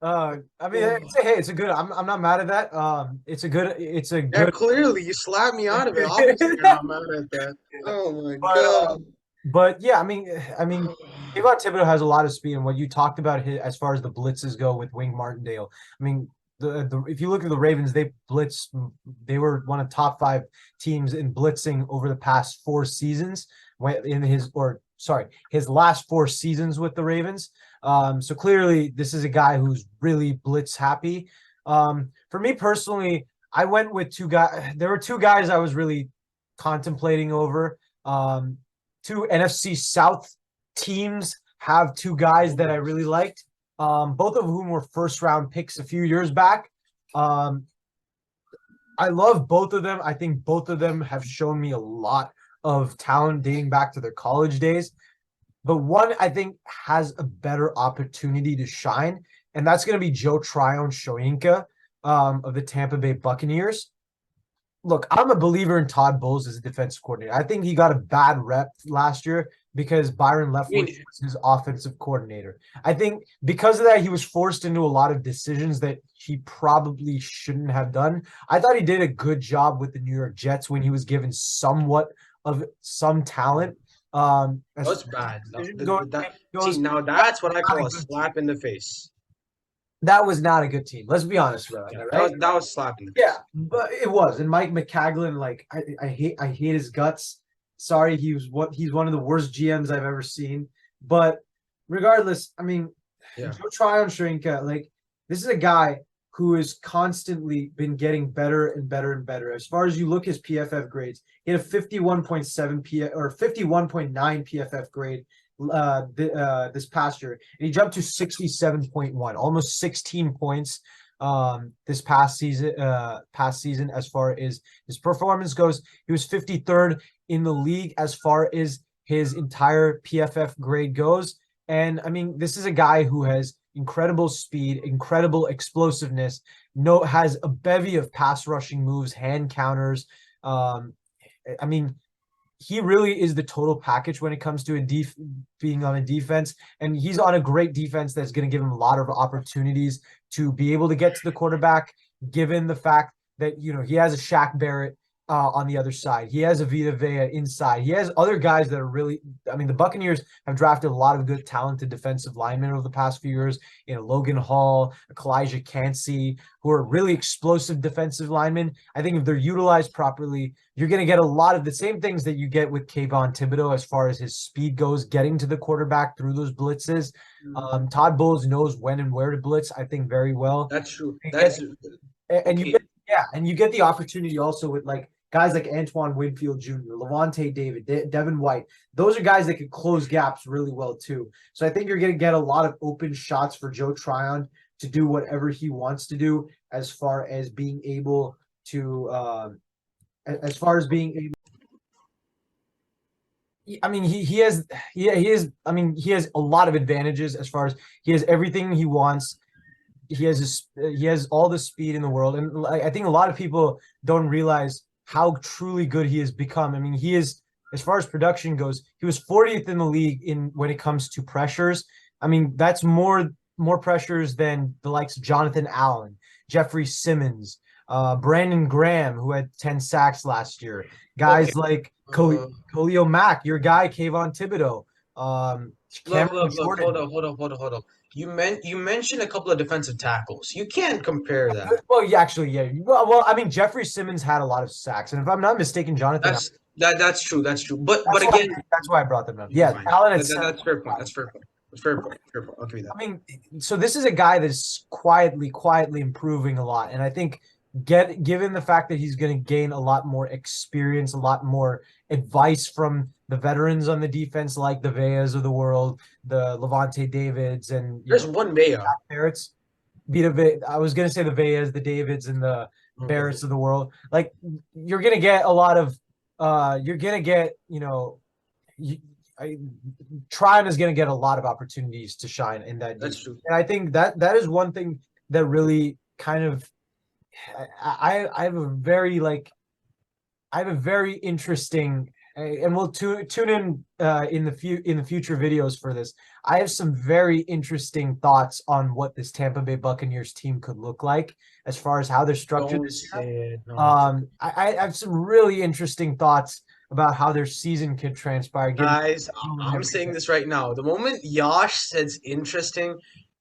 I mean, it's a good. I'm not mad at that. It's a Yeah, good. clearly you slapped me out of it. Obviously, you're not mad at that. Oh my But god. but yeah, I mean, Kayvon Thibodeau has a lot of speed, and what you talked about as far as the blitzes go with Wink Martindale. I mean, if you look at the Ravens, they were one of top 5 teams in blitzing over the past 4 seasons. His last 4 seasons with the Ravens. So clearly, this is a guy who's really blitz happy. For me personally, I went with 2 guys. There were 2 guys I was really contemplating over. Um, 2 NFC South teams have 2 guys that I really liked, both of whom were first round picks a few years back. Um, I love both of them. I think both of them have shown me a lot of talent dating back to their college days. But one I think has a better opportunity to shine, and that's going to be Joe Tryon-Shoyinka of the Tampa Bay Buccaneers. Look, I'm a believer in Todd Bowles as a defensive coordinator. I think he got a bad rep last year because Byron I Leftwich mean, was his offensive coordinator. I think because of that, he was forced into a lot of decisions that he probably shouldn't have done. I thought he did a good job with the New York Jets when he was given somewhat of some talent. that As was bad. decision going See, goes, now that that's what I was not call a a good team. slap in the face. That was not a good team. Let's be honest about Yeah, that, that right? was slap in the Yeah, face. but it was. And Mike McCaglin, like I hate his guts. Sorry, he's one of the worst GMs I've ever seen. But regardless, I mean, Yeah. Joe Tryon-Shoyinka, like this is a guy who has constantly been getting better and better and better. As far as you look his PFF grades, he had a 51.7 or 51.9 PFF grade this past year. And he jumped to 67.1, almost 16 points this past season as far as his performance goes. He was 53rd in the league as far as his entire PFF grade goes. And I mean, this is a guy who has incredible speed, incredible explosiveness, has a bevy of pass rushing moves, hand counters. Um, I mean, he really is the total package when it comes to being on a defense. And he's on a great defense that's going to give him a lot of opportunities to be able to get to the quarterback, given the fact that, he has a Shaq Barrett on the other side. He has a Vita Vea inside. He has other guys that are really, I mean, the Buccaneers have drafted a lot of good, talented defensive linemen over the past few years. Logan Hall, Kalijah Cansey, who are really explosive defensive linemen. I think if they're utilized properly, you're going to get a lot of the same things that you get with Kayvon Thibodeau as far as his speed goes, getting to the quarterback through those blitzes. Todd Bowles knows when and where to blitz, I think, very well. That's true. You get, That's and you okay. get, yeah, and you get the opportunity also with like guys like Antoine Winfield Jr., Levante David, Devin White. Those are guys that can close gaps really well too. So I think you're going to get a lot of open shots for Joe Tryon to do whatever he wants to do as far as being able to as far as being able. I mean, he has, yeah, he is. I mean, he has a lot of advantages as far as he has everything he wants. He has all the speed in the world, and I think a lot of people don't realize how truly good he has become. I mean, he is, as far as production goes, he was 40th in the league in when it comes to pressures. I mean, that's more pressures than the likes of Jonathan Allen, Jeffrey Simmons, Brandon Graham, who had 10 sacks last year. Okay. Guys like Uh, Khalil Mack, your guy, Kayvon Thibodeau, look, Cameron look, look. Hold Jordan. up, hold up, hold up, hold up. You mentioned a couple of defensive tackles. You can't compare that. Well, yeah, actually, yeah. Well, I mean, Jeffrey Simmons had a lot of sacks, and if I'm not mistaken, Jonathan, That's true. That's true. But that's why again, that's why I brought them up. okay, Yeah, fine. Allen at seven. That's fair point. That's fair point. That's fair point. Fair point. I'll give you that. I mean, so this is a guy that's quietly improving a lot, and I think given the fact that he's going to gain a lot more experience, a lot more advice from the veterans on the defense, like the Veas of the world, the Levante Davids, and There's one Maya. Barrett's. I was going to say the Veas, the Davids, and the Okay. Barrett's of the world. Like you're going to get a lot of, you're going to get, you, I, Tryon is going to get a lot of opportunities to shine in that That's defense. true. And I think that is one thing that really kind of I have a very like I have a very interesting and we'll tune in the future videos for this. I have some very interesting thoughts on what this Tampa Bay Buccaneers team could look like as far as how they're structured Don't this year. say it. No. I have some really interesting thoughts about how their season could transpire, given Guys, I'm saying this right now. The moment Yash says interesting,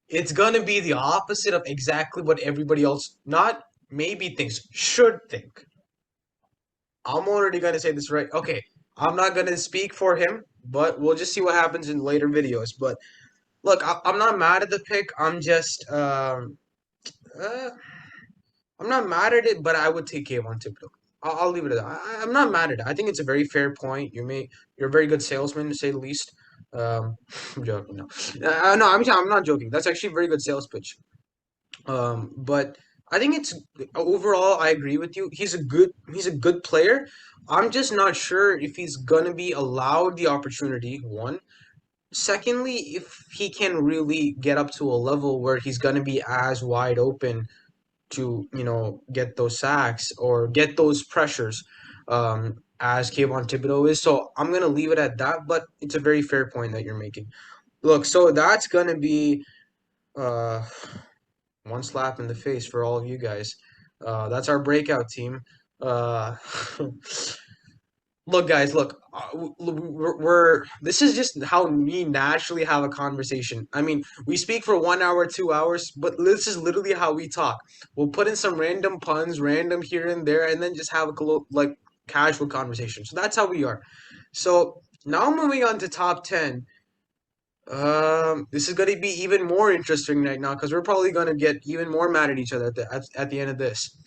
it's gonna be the opposite of exactly what everybody else not maybe thinks, should think. I'm already gonna say this right. Okay, I'm not gonna speak for him, but we'll just see what happens in later videos. But look, I'm not mad at the pick. Uh, I'm not mad at it, but I would take Kayvon Thibodeau. I'll leave it at that. I'm not mad at it. I think it's a very fair point. You're a very good salesman to say the least. Um, I'm joking. No, no, I'm not joking. That's actually a very good sales pitch. But I think it's overall. I agree with you. He's a good player. I'm just not sure if he's gonna be allowed the opportunity. One. Secondly, if he can really get up to a level where he's gonna be as wide open to get those sacks or get those pressures as Kayvon Thibodeau is. So I'm gonna leave it at that. But it's a very fair point that you're making. Look, so that's gonna be uh, one slap in the face for all of you guys. That's our breakout team. Uh, Look, guys, look, we're this is just how we naturally have a conversation. I mean, we speak for 1 hour, 2 hours, but this is literally how we talk. We'll put in some random puns, random here and there, and then just have a like casual conversation. So that's how we are. So now moving on to top 10. This is gonna be even more interesting right now because we're probably gonna get even more mad at each other at the end of this.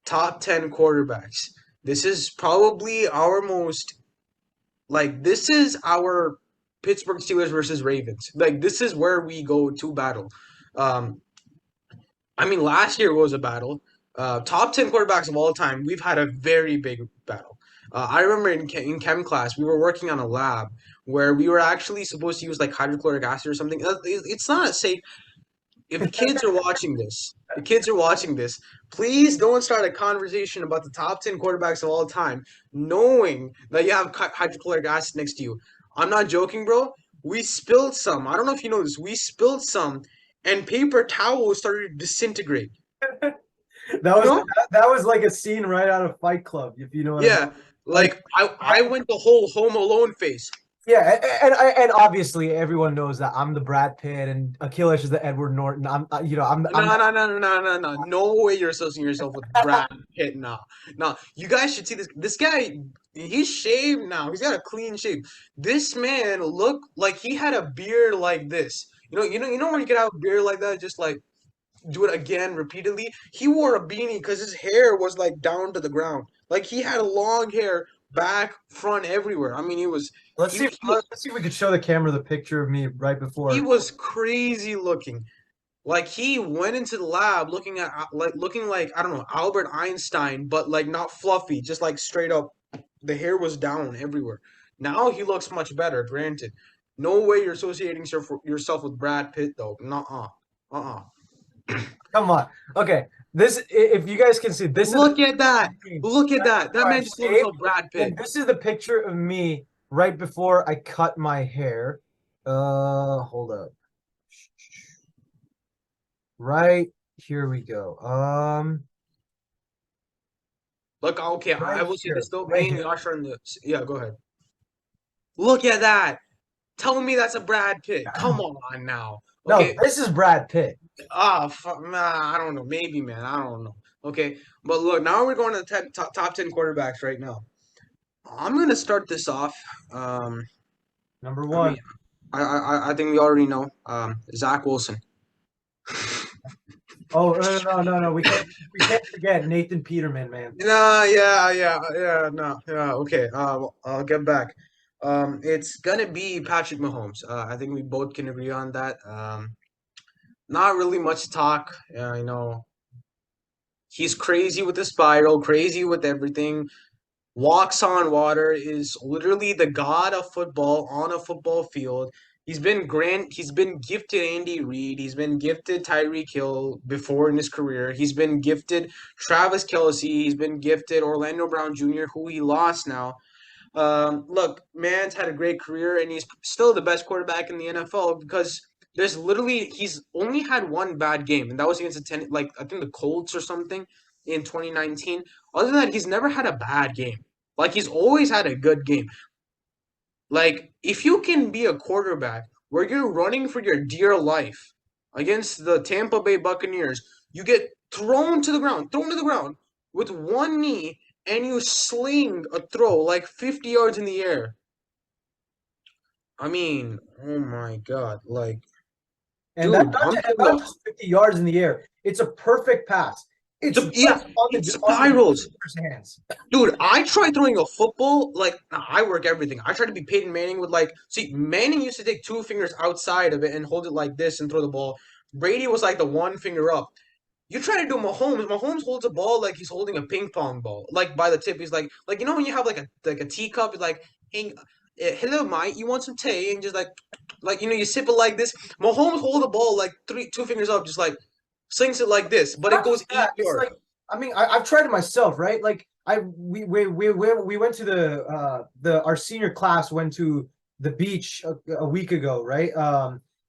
Top 10 quarterbacks. This is probably our most like this is our Pittsburgh Steelers versus Ravens. Like this is where we go to battle. Um, I mean, last year was a battle. Top 10 quarterbacks of all time. We've had a very big battle. I remember in chem class we were working on a lab where we were actually supposed to use like hydrochloric acid or something. It's not a safe. If kids are watching this, the kids are watching this, please don't start a conversation about the top 10 quarterbacks of all time, knowing that you have hydrochloric acid next to you. I'm not joking, bro. We spilled some. I don't know if you know this. We spilled some, and paper towels started to disintegrate. that You was know? that was like a scene right out of Fight Club, if you know what I mean. Yeah. Like Like I went the whole Home Alone face. yeah, and obviously everyone knows that I'm the Brad Pitt and Achilles is the Edward Norton. I'm No, no, no, no, no, no, no. No way you're associating yourself with Brad Pitt now. No, you guys should see this. This guy, he's shaved now. He's got a clean shave. This man looked like he had a beard like this. You know when you can have a beard like that, just like do it again repeatedly. He wore a beanie because his hair was like down to the ground. Like he had long hair, back, front, everywhere. I mean, let's he see he, let's see if we could show the camera the picture of me right he before. was crazy looking. Like he went into the lab looking like I don't know Albert Einstein, but like not fluffy, just like straight up. The hair was down everywhere. Now he looks much better. Granted, no way you're associating yourself with Brad Pitt though. Nuh-uh. Uh-uh. Come on. Okay. This if you guys can see, this is Look at that. Look at right that. That before I man just called shaved, himself Brad and Pitt. this is the picture of me right before I cut my hair. Hold up. Right here we go. Look, okay, I Right will say this here, though. right Me and here. Josh are in the. Yeah, go ahead. Look at that. Tell me that's a Brad Pitt. Come on now. No, Okay. this is Brad Pitt. Ah, fuck, nah, I don't know. Maybe, man. I don't know. Okay. But look, now we're going to the top 10 quarterbacks right now. I'm going to start this off. Um, Number I mean, one. I think we already know. Zach Wilson. Oh no. We can't forget Nathan Peterman, man. Nah, yeah, no, yeah, okay. I'll get back. It's gonna be Patrick Mahomes. I think we both can agree on that. Not really much talk. He's crazy with the spiral, crazy with everything. Walks on water, is literally the god of football on a football field. He's been gifted Andy Reid, he's been gifted Tyreek Hill before in his career. He's been gifted Travis Kelce, he's been gifted Orlando Brown Jr., who he lost now. Look, man's had a great career, and he's still the best quarterback in the NFL because he's only had one bad game, and that was against like I think the Colts or something in 2019. Other than that, he's never had a bad game. Like he's always had a good game. Like if you can be a quarterback where you're running for your dear life against the Tampa Bay Buccaneers, you get thrown to the ground with one knee, and you sling a throw like 50 yards in the air. I mean, oh my God. Like, And that dude, I'm and telling not you, just 50 yards in the air. It's a perfect pass. It's yeah, just on it the spirals. receiver's hands. Dude, I tried throwing a football. Like, I work everything. I tried to be Peyton Manning with, like, see, Manning used to take two fingers outside of it and hold it like this and throw the ball. Brady was like the one finger up. You try to do Mahomes. Mahomes holds a ball like he's holding a ping pong ball, like by the tip. He's like you know when you have like a teacup, it's like, hey, hello, Mike, you want some tea? And just like you sip it like this. Mahomes hold the ball like two fingers up, just like slings it like this, but it Not goes just eight that. It's yards. like I mean, I've tried it myself, right? Like we went to the our senior class went to the beach a week ago, right?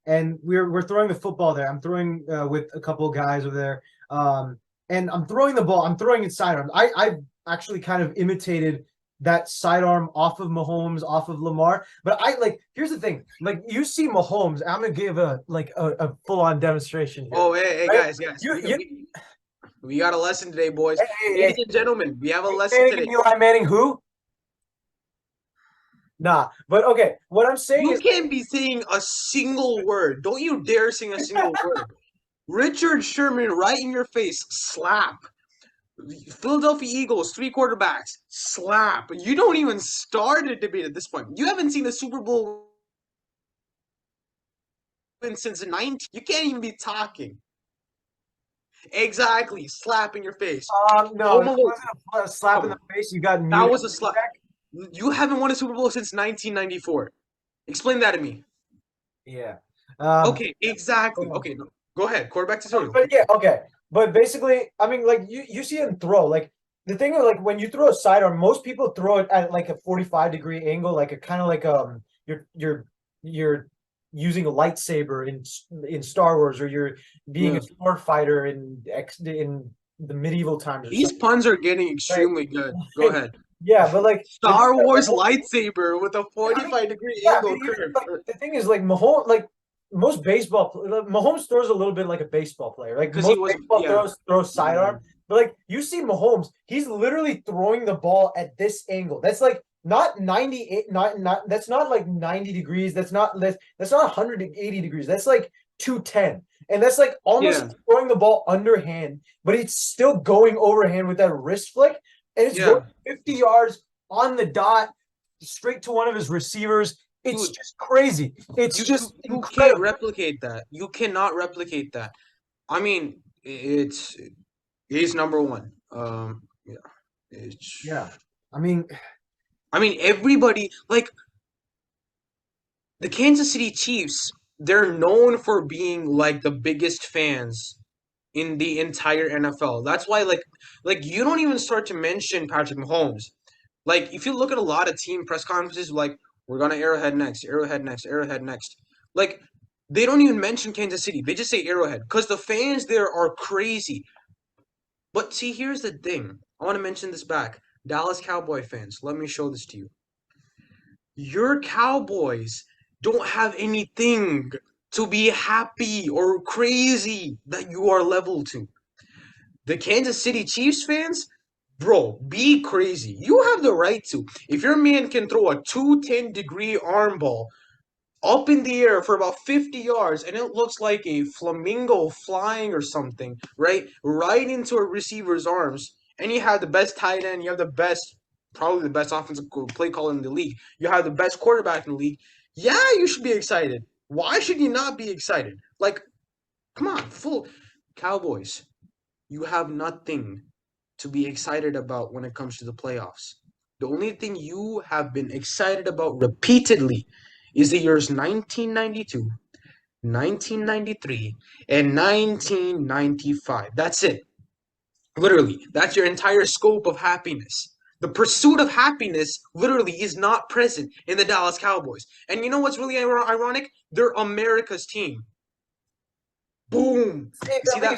And we're throwing the football there. I'm throwing with a couple of guys over there. And I'm throwing the ball. I'm throwing it sidearm. I actually kind of imitated that sidearm off of Mahomes, off of Lamar. But I like here's the thing. Like you see Mahomes, I'm gonna give a full-on demonstration here. Oh, hey, Right? guys, You we got a lesson today, boys. hey, hey, Ladies hey, and gentlemen, we have a Peyton lesson Manning today. and Eli Manning, who? Nah, but okay. What I'm saying You is, can't be saying a single word. Don't you dare sing a single word. Richard Sherman, right in your face, slap. Philadelphia Eagles, three quarterbacks, slap. You don't even start a debate at this point. You haven't seen the Super Bowl win since 19. You can't even be talking. Exactly, slap in your face. no, Home that Alone, wasn't a slap in the come. face. You got That muted. was a slap. You haven't won a Super Bowl since 1994. Explain that to me. Yeah. Um, Okay, exactly. Okay, no, go ahead. Quarterback tutorial. but yeah, okay. But basically, I mean, like you see him throw. Like the thing is, like when you throw a sidearm, most people throw it at like a 45-degree angle, like a kind of like you're using a lightsaber in Star Wars, or you're being Yeah. a sword fighter in the medieval times or These something, puns are getting right? extremely good. Go ahead. Yeah, but like the thing Star is, Wars like, lightsaber with a yeah, I mean, 45-degree yeah, I angle mean, even curve. like the thing is, like Mahomes, like Mahomes throws a little bit like a baseball player. Like Because he most was, baseball yeah. throws Yeah. sidearm, but like you see Mahomes, he's literally throwing the ball at this angle. That's like not 98, not that's not like 90 degrees. That's not 180 degrees. That's like 210. And that's like almost Yeah. throwing the ball underhand, but it's still going overhand with that wrist flick, and it's going Yeah. 50 yards on the dot, straight to one of his receivers. It's Dude, just crazy. It's just you can't incredible. replicate that. You cannot replicate that. I mean, he's number one. Yeah. It's, Yeah. I mean, I mean, everybody, like, the Kansas City Chiefs, they're known for being like the biggest fans in the entire NFL. That's why like you don't even start to mention Patrick Mahomes. Like if you look at a lot of team press conferences, like we're gonna Arrowhead next, Arrowhead next, Arrowhead next. Like they don't even mention Kansas City. They just say Arrowhead because the fans there are crazy. But see, here's the thing. I want to mention this back. Dallas Cowboy fans, let me show this to you. Your Cowboys don't have anything to be happy or crazy that you are level to. The Kansas City Chiefs fans, bro, be crazy. You have the right to. If your man can throw a 210-degree arm ball up in the air for about 50 yards and it looks like a flamingo flying or something, right? Right into a receiver's arms. And you have the best tight end, you have the best, probably the best offensive play caller in the league. You have the best quarterback in the league. Yeah, you should be excited. Why should you not be excited? Like, come on, full Cowboys. You have nothing to be excited about when it comes to the playoffs. The only thing you have been excited about repeatedly is the years 1992, 1993, and 1995. That's it. Literally, that's your entire scope of happiness. The pursuit of happiness literally is not present in the Dallas Cowboys. And you know what's really ironic? They're America's team. Boom. You I see mean, that?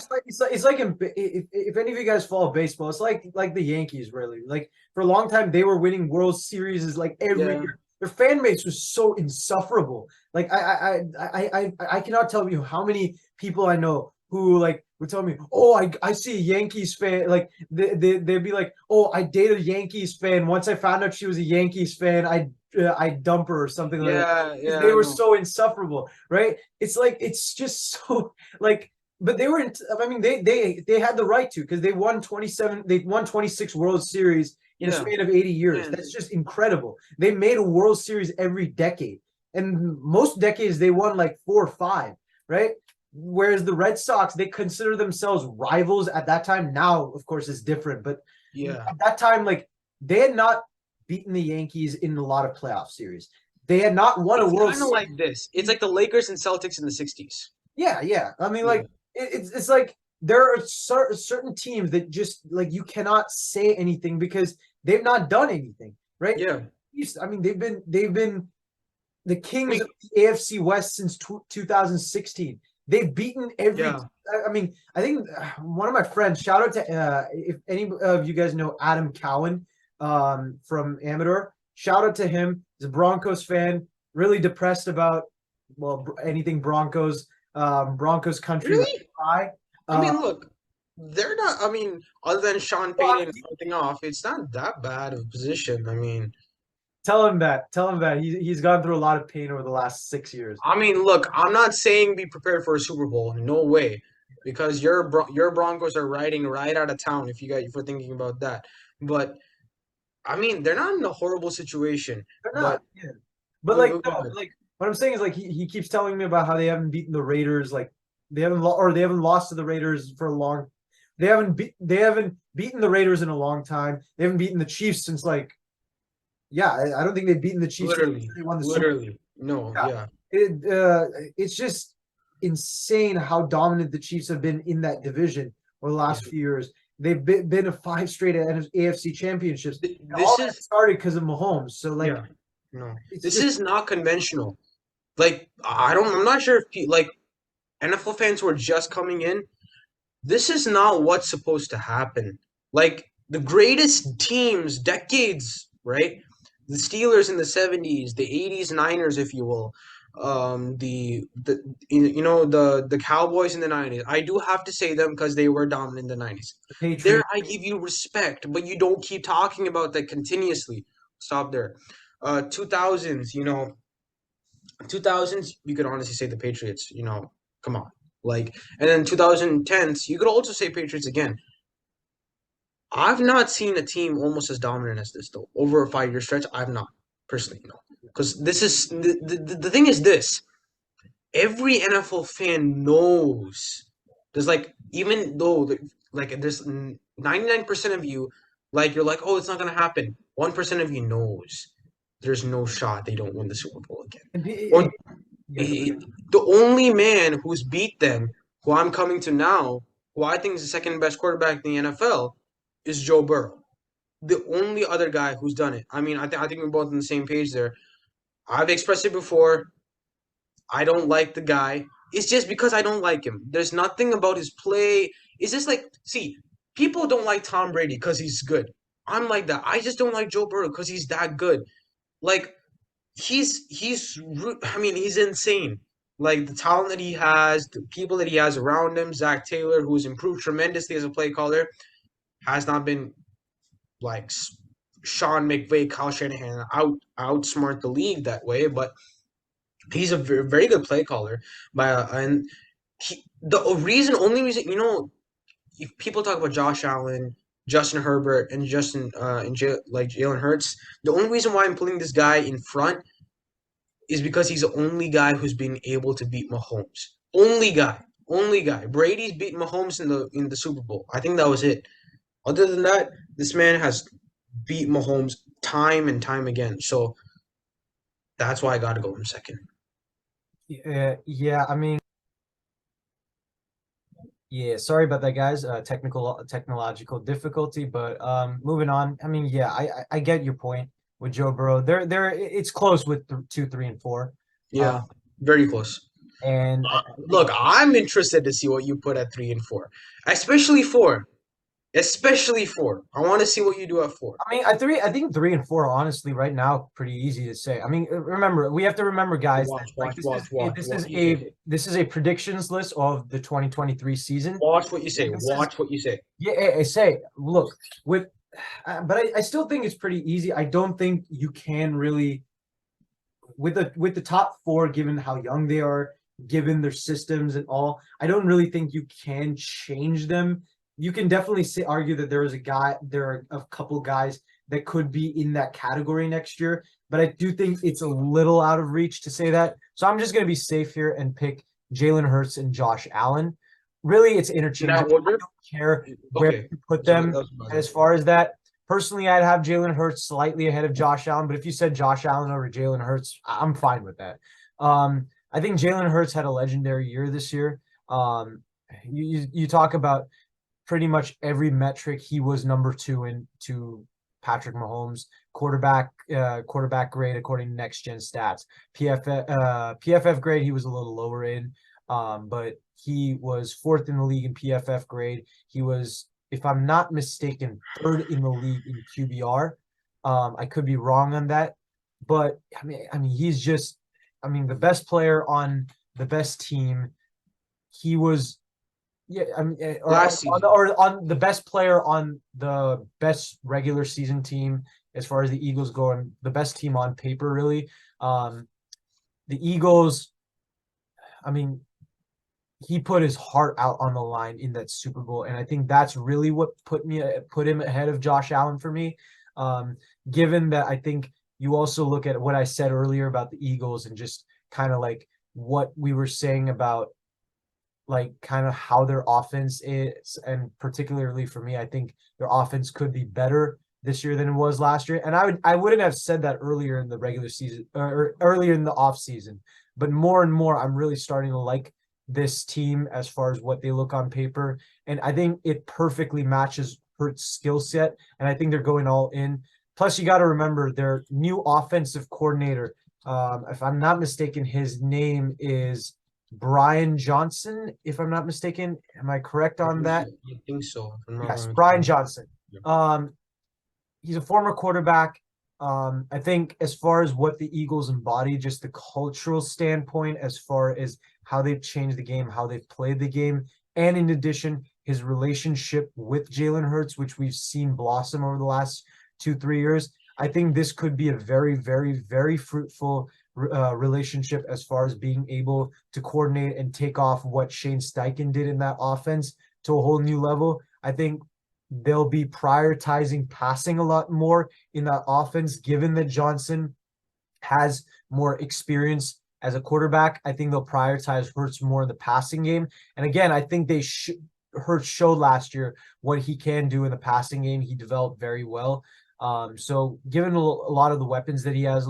it's like if any of you guys follow baseball, it's like the Yankees really. Like for a long time, they were winning World Series is like every Yeah. year. Their fan base was so insufferable. Like I cannot tell you how many people I know who like would tell me, oh, I see a Yankees fan. Like they'd be like, oh, I dated a Yankees fan. Once I found out she was a Yankees fan, I dump her or something like that Yeah, because yeah, they I were know. so insufferable, right? It's like it's just so like but they were in, I mean they had the right to because they won 27 they won 26 World Series in a Yeah. span of 80 years. Man, That's just incredible. They made a World Series every decade. And most decades they won like 4 or 5, right? Whereas the Red Sox, they consider themselves rivals at that time. Now, of course, it's different, but yeah. at that time, like they had not beaten the Yankees in a lot of playoff series. They had not won a It's World kind of Series. like this. It's like the Lakers and Celtics in the 60s. Yeah, yeah. I mean, like Yeah. it's like there are certain teams that just like you cannot say anything because they've not done anything, right? Yeah. I mean, they've been the I kings mean, of the AFC West since 2016. They've beaten every. yeah. I mean, I think one of my friends. Shout out to if any of you guys know Adam Cowan from Amador. Shout out to him. He's a Broncos fan. Really depressed about well anything Broncos. Broncos country right Really? high. I Uh, mean, look, they're not, I mean, other than Sean Payton something off, it's not that bad of a position. I mean, tell him that. Tell him that he's gone through a lot of pain over the last 6 years. look, I'm not saying be prepared for a Super Bowl. No way. Because your Broncos are riding right out of town if you're thinking about that. But I mean, they're not in a horrible situation. They're But not. Yeah. But like go no, ahead. like what I'm saying is like he keeps telling me about how they haven't beaten the Raiders, like they haven't lost to the Raiders for a long. They haven't beaten the Raiders in a long time. They haven't beaten the Chiefs since like yeah, I don't think they've beaten the Chiefs since Literally, they won the Super literally. No, Bowl. yeah, Yeah. It's just insane how dominant the Chiefs have been in that division over the yeah. last few years. They've been to 5 straight AFC championships. And all This that is started because of Mahomes. So like yeah. No, it's this just is not conventional. Like I'm not sure if like NFL fans who are just coming in. This is not what's supposed to happen. Like the greatest teams, decades, right? The Steelers in the 70s, the 80s Niners, if you will. The you know the Cowboys in the 90s. I do have to say them because they were dominant in the 90s. the There Patriots. I give you respect, but you don't keep talking about that continuously. Stop there. 2000s, 2000s, you could honestly say the Patriots, come on. Like, and then 2010s, you could also say Patriots again. I've not seen a team almost as dominant as this, though. Over a 5 year stretch, I've not, personally, no. Because this is, the thing is this every NFL fan knows. There's like, even though, like, there's 99% of you, like, you're like, oh, it's not going to happen. 1% of you knows there's no shot they don't win the Super Bowl again. Or Yeah, he- the only man who's beat them, who I'm coming to now, who I think is the second best quarterback in the NFL, is Joe Burrow. The only other guy who's done it. I mean, I think we're both on the same page there. I've expressed it before. I don't like the guy. It's just because I don't like him. There's nothing about his play. It's just like, see, People don't like Tom Brady because he's good. I'm like that. I just don't like Joe Burrow because he's that good. Like I mean, he's insane. Like the talent that he has, the people that he has around him, Zach Taylor, who's improved tremendously as a play caller, has not been like Sean McVay, Kyle Shanahan outsmart the league that way, but he's a very, very good play caller. And only reason, if people talk about Josh Allen, Justin Herbert, and like Jalen Hurts, the only reason why I'm putting this guy in front is because he's the only guy who's been able to beat Mahomes. Only guy. Only guy. Brady's beat Mahomes in the Super Bowl. I think that was it. Other than that, this man has beat Mahomes time and time again. So that's why I got to go in second. Yeah, I mean, yeah, sorry about that, guys. Technological difficulty, but moving on. I mean, yeah, I get your point with Joe Burrow. It's close with 2, 3, and 4. Yeah, very close. And Look, I'm interested to see what you put at 3 and 4, especially 4. Especially 4. I want to see what you do at 4. I mean, I think 3 and 4 honestly right now pretty easy to say. I mean, we have to remember, guys, that like this is a predictions list of the 2023 season. Watch what you say. Watch what you say. Yeah, I say, look, but I still think it's pretty easy. I don't think you can really with the top 4, given how young they are, given their systems and all. I don't really think you can change them. You can definitely argue that there are a couple guys that could be in that category next year, but I do think it's a little out of reach to say that. So I'm just going to be safe here and pick Jalen Hurts and Josh Allen. Really, it's interchangeable. I don't care where you put them. And as far as that, personally, I'd have Jalen Hurts slightly ahead of Josh Allen, but if you said Josh Allen over Jalen Hurts, I'm fine with that. I think Jalen Hurts had a legendary year this year. You talk about pretty much every metric. He was number 2 to Patrick Mahomes, quarterback grade according to Next Gen Stats. PFF grade he was a little lower in, but he was 4th in the league in PFF grade. He was, if I'm not mistaken, 3rd in the league in QBR. I could be wrong on that, but I mean he's just, the best player on the best team. He was. Yeah, I mean, or on the best player on the best regular season team as far as the Eagles go, and the best team on paper, really. The Eagles, I mean, he put his heart out on the line in that Super Bowl, and I think that's really what put him ahead of Josh Allen for me. Given that, I think you also look at what I said earlier about the Eagles and just kind of like what we were saying about like kind of how their offense is, and particularly for me, I think their offense could be better this year than it was last year. And I wouldn't have said that earlier in the regular season or earlier in the off season, but more and more I'm really starting to like this team as far as what they look on paper, and I think it perfectly matches Hurt's skill set, and I think they're going all in. Plus, you got to remember their new offensive coordinator. If I'm not mistaken, his name is Brian Johnson, if I'm not mistaken. Am I correct on that? I think so. Yes, Brian Johnson. He's a former quarterback. I think as far as what the Eagles embody, just the cultural standpoint, as far as how they've changed the game, how they've played the game, and in addition, his relationship with Jalen Hurts, which we've seen blossom over the last 2-3 years. I think this could be a very, very, very fruitful relationship as far as being able to coordinate and take off what Shane Steichen did in that offense to a whole new level. I think they'll be prioritizing passing a lot more in that offense, given that Johnson has more experience as a quarterback. I think they'll prioritize Hurts more in the passing game. And again, I think Hurts showed last year what he can do in the passing game. He developed very well. So given a lot of the weapons that he has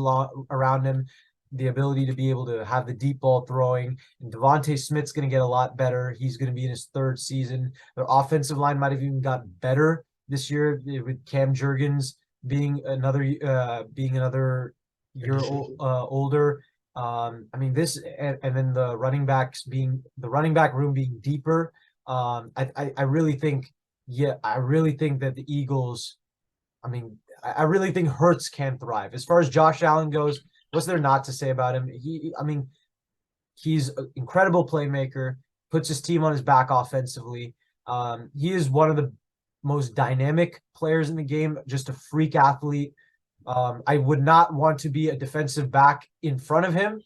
around him, the ability to be able to have the deep ball throwing, and Devontae Smith's going to get a lot better. He's going to be in his 3rd season. Their offensive line might have even got better this year with Cam Jurgens being another year older. I mean, this and then the running back room being deeper. I really think Yeah, I really think that the Eagles, I mean, I really think Hurts can thrive. As far as Josh Allen goes, what's there not to say about him? I mean, he's an incredible playmaker, puts his team on his back offensively. He is one of the most dynamic players in the game, just a freak athlete. I would not want to be a defensive back in front of him.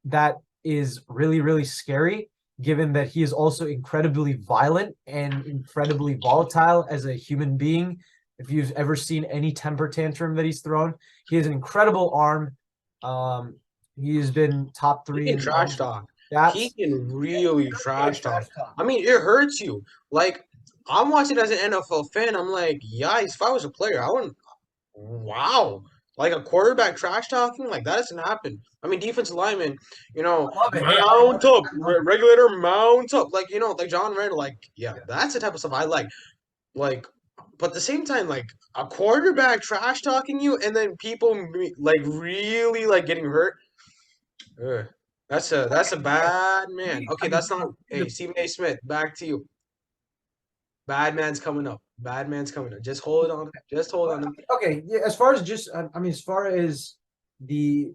That is really, really scary, given that he is also incredibly violent and incredibly volatile as a human being. If you've ever seen any temper tantrum that he's thrown, he has an incredible arm. Um, he has been top He three can in all trash talk. He stats. can Yeah, he really knows how to trash talk. trash talk. I mean, it hurts you. Like, I'm watching as an NFL fan. I'm like, yikes, if I was a player, I wouldn't. Wow. Like a quarterback trash talking, like that doesn't happen. I mean, defensive lineman, I love it. Hey, mount up, I love it. regulator, mount up. Like, like John Randall, like, yeah, Yeah. that's the type of stuff I like. Like, but at the same time, like a quarterback trash talking you, and then people like really like getting hurt. Ugh. That's a bad man. I Okay, mean, that's not. Hey, Stephen A. Smith, back to you. Bad man's coming up. Bad man's coming up. Just hold on. Just hold on. okay. Yeah, as far as just, I mean, the,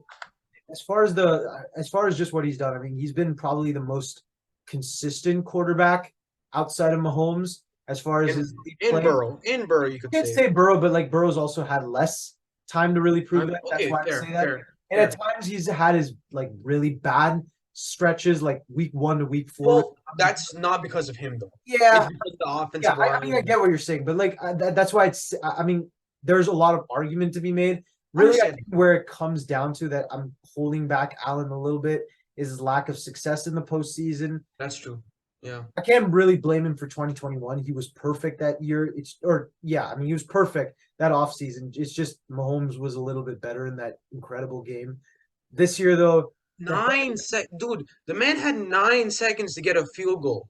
as far as just what he's done, I mean, he's been probably the most consistent quarterback outside of Mahomes as far as In his play. in Burrow, you could Can't say. say Burrow, but like Burrow's also had less time to really prove that. That's Okay, why I fair, say that. fair, And at fair. times he's had his like really bad stretches, like week 1 to week 4. Well, that's not because of him though. It's Yeah, because of the yeah. offensive I mean, I line. get what you're saying, but like that's why I mean, there's a lot of argument to be made. I Really, I understand. think where it comes down to that I'm holding back Allen a little bit is his lack of success in the postseason. That's true. Yeah. I can't really blame him for 2021. He was perfect that year. I mean, he was perfect that offseason. It's just Mahomes was a little bit better in that incredible game. This year, though, the 9 sec, dude. The man had 9 seconds to get a field goal.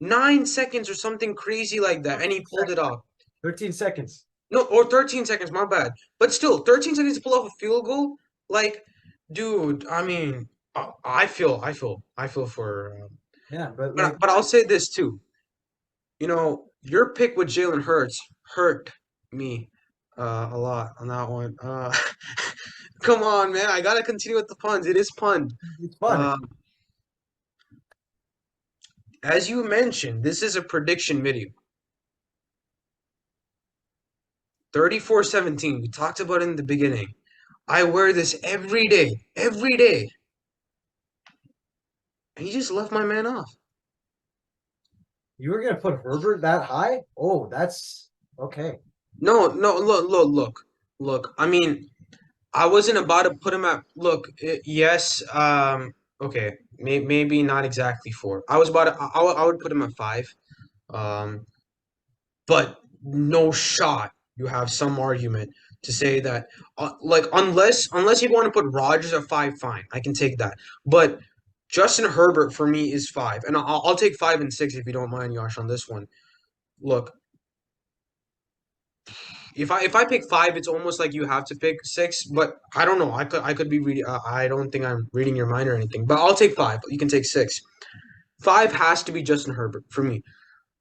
9 seconds or something crazy like that, and 13 he pulled it seconds. off. 13 seconds. No, or 13 seconds, my bad. But still, 13 seconds to pull off a field goal? Like, dude, I mean, I feel for. Yeah, but But like but I'll say this too. Your pick with Jalen Hurts hurt me a lot on that one. Come on, man, I gotta continue with the puns. It is pun. it's fun. Um, as you mentioned, this is a prediction video. 34-17. We talked about it in the beginning. I wear this every day, and he just left my man off. You were gonna put Herbert that high? Oh, that's okay. No, no, look. I mean, I wasn't about to put him at. Look, yes, okay, maybe not exactly four. I was about to. I would put him at five. Um, but no shot. You have some argument to say that, like, unless you want to put Rodgers at five, fine, I can take that. But Justin Herbert for me is five, and I'll take 5 and 6 if you don't mind, Yash, on this one. Look, if I pick five, it's almost like you have to pick six. But I don't know. I could be reading. I don't think I'm reading your mind or anything. But I'll take five. You can take six. Five has to be Justin Herbert for me.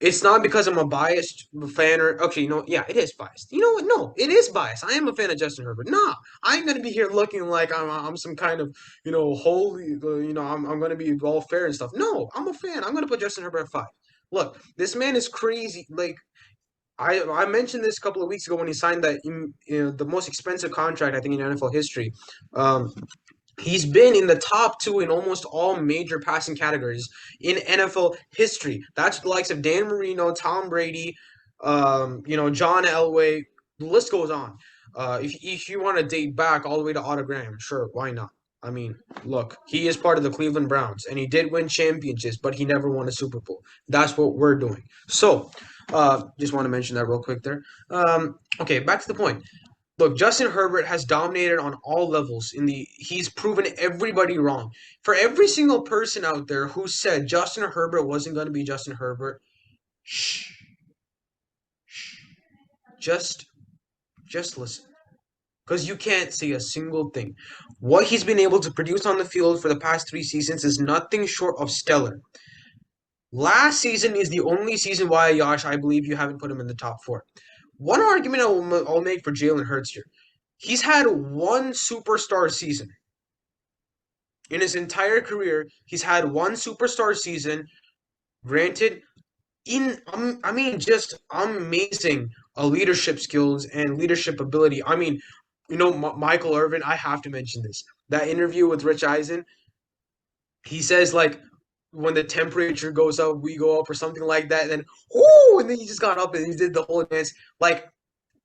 It's not because I'm a biased fan or okay, yeah, it is biased. You know what? No, it is biased. I am a fan of Justin Herbert. Nah, I'm gonna be here looking like I'm some kind of holy. I'm gonna be all fair and stuff. No, I'm a fan. I'm gonna put Justin Herbert at five. Look, this man is crazy. Like I mentioned this a couple of weeks ago when he signed the most expensive contract I think in NFL history. Um, He's been in the top two in almost all major passing categories in NFL history. That's the likes of Dan Marino, Tom Brady, John Elway. The list goes on. If you want to date back all the way to Otto Graham, sure, why not? I mean, look, he is part of the Cleveland Browns, and he did win championships, but he never won a Super Bowl. That's what we're doing. So, just want to mention that real quick there. Okay, back to the point. Look, Justin Herbert has dominated on all levels he's proven everybody wrong. For every single person out there who said Justin Herbert wasn't going to be Justin Herbert, shh, just just listen. Because you can't say a single thing. What he's been able to produce on the field for the past 3 seasons is nothing short of stellar. Last season is the only season why, Yash, I believe you haven't put him in the top four. One argument I'll make for Jalen Hurts here. He's had one superstar season. In his entire career, he's had one superstar season. Granted, I mean, just amazing leadership skills and leadership ability. I mean, Michael Irvin, I have to mention this. That interview with Rich Eisen, he says like when the temperature goes up, we go up or something like that. And then, whoo, and then he just got up and he did the whole dance. Like,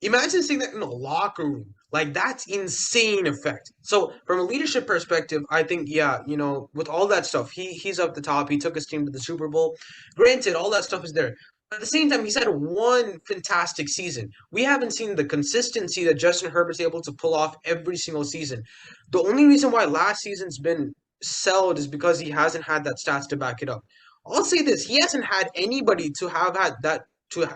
imagine seeing that in a locker room. Like that's insane effect. So from a leadership perspective, I think yeah, with all that stuff, he's up the top. He took his team to the Super Bowl. Granted, all that stuff is there. But at the same time, he's had one fantastic season. We haven't seen the consistency that Justin Herbert's able to pull off every single season. The only reason why last season's been sold is because he hasn't had that stats to back it up. I'll say this: he hasn't had anybody to have had that to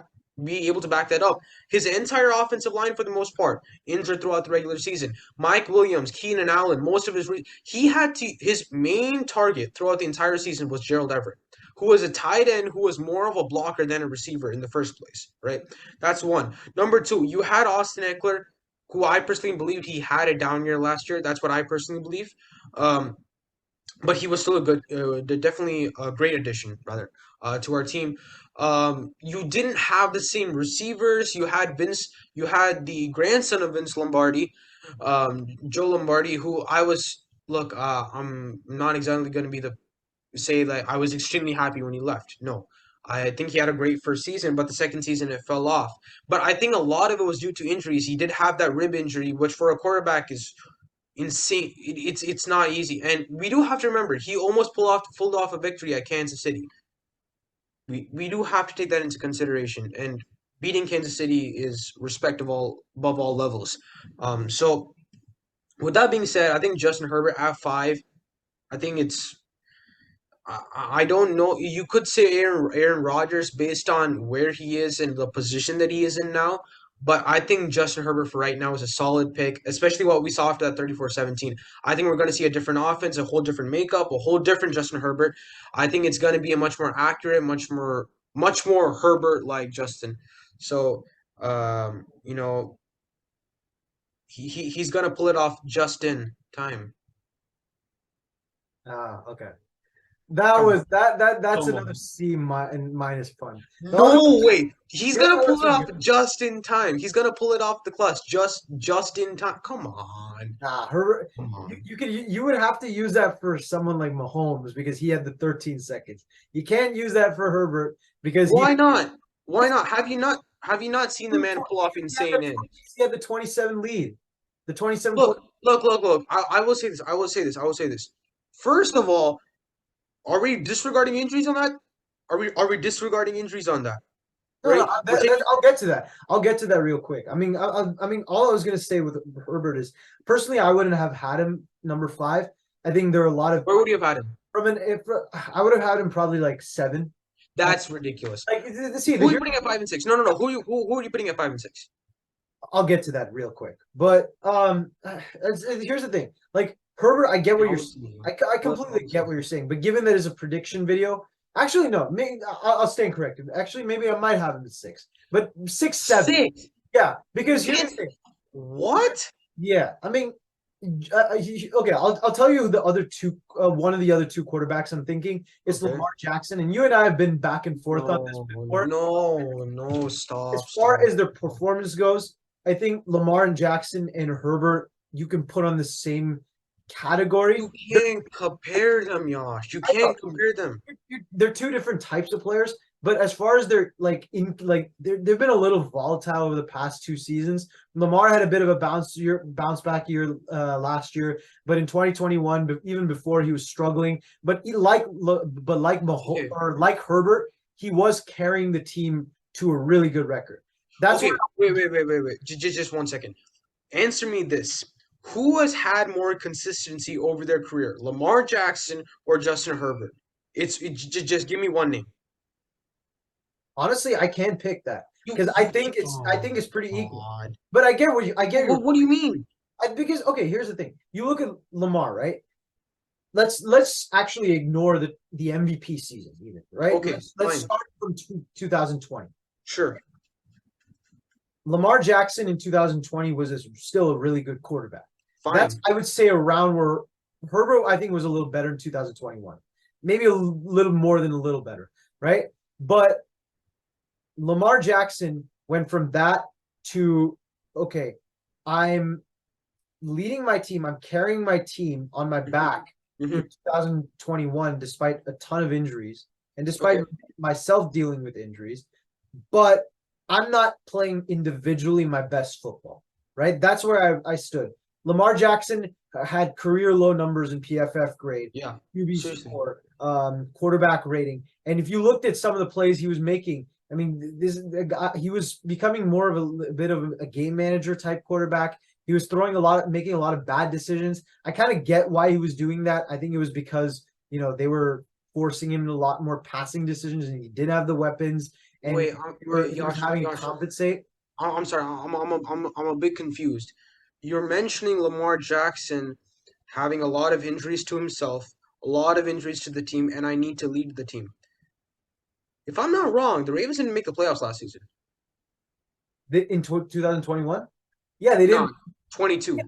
be able to back that up. His entire offensive line, for the most part, injured throughout the regular season. Mike Williams, Keenan Allen, most of his main target throughout the entire season was Gerald Everett, who was a tight end who was more of a blocker than a receiver in the first place, right? That's one. Number two, you had Austin Eckler, who I personally believe he had a down year last year. That's what I personally believe. Um, but he was still a good, definitely a great addition, rather, to our team. You didn't have the same receivers. You had the grandson of Vince Lombardi, Joe Lombardi, who look, I'm not exactly going to be the say that I was extremely happy when he left. No, I think he had a great first season, but the second season it fell off. But I think a lot of it was due to injuries. He did have that rib injury, which for a quarterback is insane. It's not easy, and we do have to remember he almost pulled off a victory at Kansas City. We do have to take that into consideration, and beating Kansas City is respectable above all levels. So with that being said, I think Justin Herbert at five. I think I don't know. You could say Aaron Rodgers based on where he is and the position that he is in now. But I think Justin Herbert for right now is a solid pick, especially what we saw after that 34-17. I think we're going to see a different offense, a whole different makeup, a whole different Justin Herbert. I think it's going to be a much more accurate, much more Herbert like Justin. So, you know, he's going to pull it off just in time. Ah, okay. That Come on. was that's Come another on. minus fun. The other No way. He's here's gonna what pull else it is off good. just in time. He's gonna pull it off the clutch just in time. Come on. Nah, Herbert, Come on. you would have to use that for someone like Mahomes because he had the 13 seconds. You can't use that for Herbert because Why not? Why not? Have you not seen the man pull off had the insane ends? he had the 27 lead, the 27 point. Look. I will say this. I will say this. First of all, are we disregarding injuries on that? Are we disregarding injuries on that? No, no, Right? We're taking I'll get to that. I'll get to that real quick. I mean, all I was gonna say with Herbert is personally, I wouldn't have had him number five. I think there are a lot of where would you have had him? from an if I would have had him probably like seven. That's ridiculous. Like see, Who are you putting at 5 and 6? No. Who are you putting at 5 and 6? I'll get to that real quick. But here's the thing. Like Herbert, I get what you're. I completely get what you're saying. But given that it's a prediction video, actually no, maybe I'll stand corrected. Actually, maybe I might have him at six, but six, seven. Six. Yeah, because here's the thing. What? Yeah, I mean, okay, I'll tell you the other two. One of the other two quarterbacks I'm thinking is Okay. Lamar Jackson, and you and I have been back and forth on this before. No, As stop, far stop. as their performance goes, I think Lamar and Jackson and Herbert you can put on the same category. You can't compare them, Josh. You I know can't compare them. they're two different types of players, but as far as they're they've been a little volatile over the past two seasons. Lamar had a bit of a bounce back year last year, but in 2021, even before he was struggling. But like Mahomes Okay. or like Herbert, he was carrying the team to a really good record. That's Okay. what Wait. Just 1 second. Answer me this. Who has had more consistency over their career, Lamar Jackson or Justin Herbert? Just give me one name. honestly I can pick that You, because you, I oh think it's pretty equal. God. But I get I get your What do you mean? because okay, here's the thing. You look at Lamar, right? let's actually ignore the MVP season even, right? Okay, Let's fine. start from 2020. Sure. Lamar Jackson in 2020 was still a really good quarterback. That's, Fine. I would say, around where Herbert, I think, was a little better in 2021. Maybe a little more than a little better, right? But Lamar Jackson went from that to, okay, I'm leading my team, I'm carrying my team on my back in 2021, despite a ton of injuries and despite Okay. myself dealing with injuries. But I'm not playing individually my best football, right? That's where I stood. Lamar Jackson had career low numbers in PFF grade, Yeah. QB Seriously. score, quarterback rating. And if you looked at some of the plays he was making, I mean, he was becoming more of a bit of a game manager type quarterback. He was making a lot of bad decisions. I kind of get why he was doing that. I think it was because, they were forcing him a lot more passing decisions and he didn't have the weapons and Wait, he was having to compensate. I'm sorry. I'm a bit confused. You're mentioning Lamar Jackson having a lot of injuries to himself, a lot of injuries to the team, and I need to lead the team. If I'm not wrong, the Ravens didn't make the playoffs last season. In 2021? Yeah, they No, didn't. 22.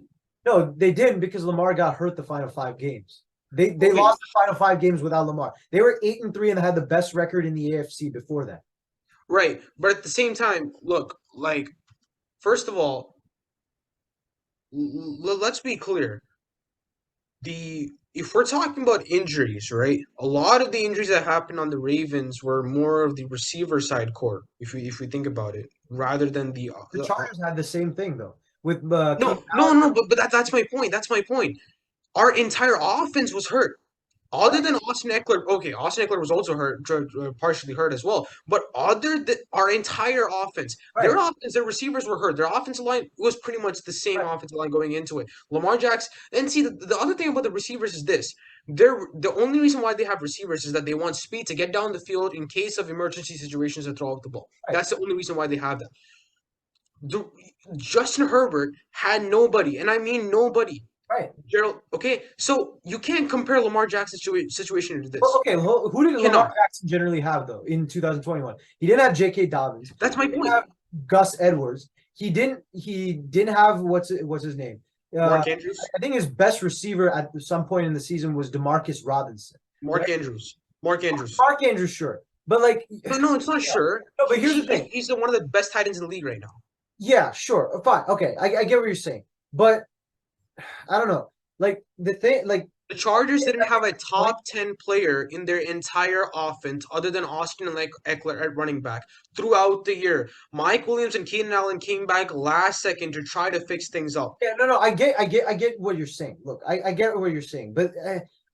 No, they didn't because Lamar got hurt the final 5 games. They Okay, lost the final 5 games without Lamar. They were 8-3 and had the best record in the AFC before that. right. But at the same time, look, first of all, let's be clear. If we're talking about injuries, right? A lot of the injuries that happened on the Ravens were more of the receiver side core, if we think about it, rather than The Chargers had the same thing though with Keenan no, no, Allen. no. But that's my point. That's my point. Our entire offense was hurt. Other Right, than Austin Eckler, okay, Austin Eckler was also hurt, partially hurt as well. But other than our entire offense, right, their receivers were hurt. Their offensive line was pretty much the same right. offensive line going into it. Lamar Jackson, and see the other thing about the receivers is this: the only reason why they have receivers is that they want speed to get down the field in case of emergency situations to throw out the ball. Right, That's the only reason why they have that. The, Justin Herbert had nobody, and I mean nobody. right. Gerald, okay, so you can't compare Lamar Jackson's situation to Well, this. okay, who did Lamar Cannot. Jackson generally have though in 2021? He didn't have J.K. Dobbins. That's my He didn't point. have Gus Edwards. He didn't have what's his name? Mark Andrews. I think his best receiver at some point in the season was Demarcus Robinson. Mark Right? Andrews. Mark Andrews. Mark Andrews, sure. But like No, no, it's not sure. no, but here's the thing. He's one of the best tight ends in the league right now. Yeah, sure. Fine. Okay. I get what you're saying. But I don't know. Like the thing, like The Chargers didn't have a top 10 player in their entire offense other than Austin and Eckler at running back throughout the year. Mike Williams and Keenan Allen came back last second to try to fix things up. yeah, no, I get what you're saying. Look, I get what you're saying, but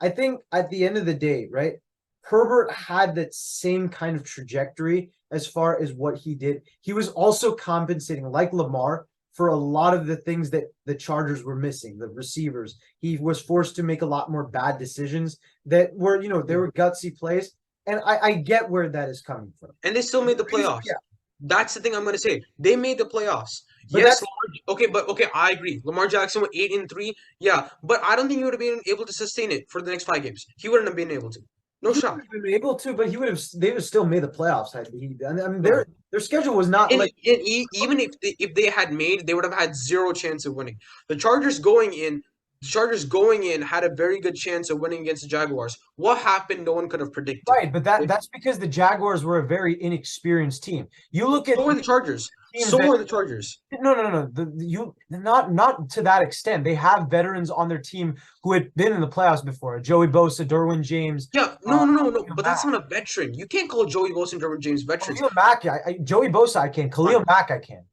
I think at the end of the day, right? Herbert had that same kind of trajectory as far as what he did. He was also compensating, like Lamar, for a lot of the things that the Chargers were missing, the receivers. He was forced to make a lot more bad decisions that were, they were gutsy plays. And I get where that is coming from. And they still made the playoffs. Yeah, That's the thing I'm going to say. They made the playoffs. but Yes, that's okay, but okay, I agree. Lamar Jackson went 8-3. Yeah, but I don't think he would have been able to sustain it for the next 5 games. He wouldn't have been able to. No he shot. would have been able to, but they would have still made the playoffs. I mean, No. their schedule was not like Even if they had made, they would have had zero chance of winning. The Chargers going in had a very good chance of winning against the Jaguars. What happened? No one could have predicted. right, but that's because the Jaguars were a very inexperienced team. You look at So were the Chargers. teams So that were the Chargers. no. You not to that extent. They have veterans on their team who had been in the playoffs before. Joey Bosa, Derwin James. Yeah, no. Khalil But that's Mack. not a veteran. You can't call Joey Wilson, Derwin James veterans. Khalil Mack, Joey Bosa, I can. Khalil Fine. Mack, I can.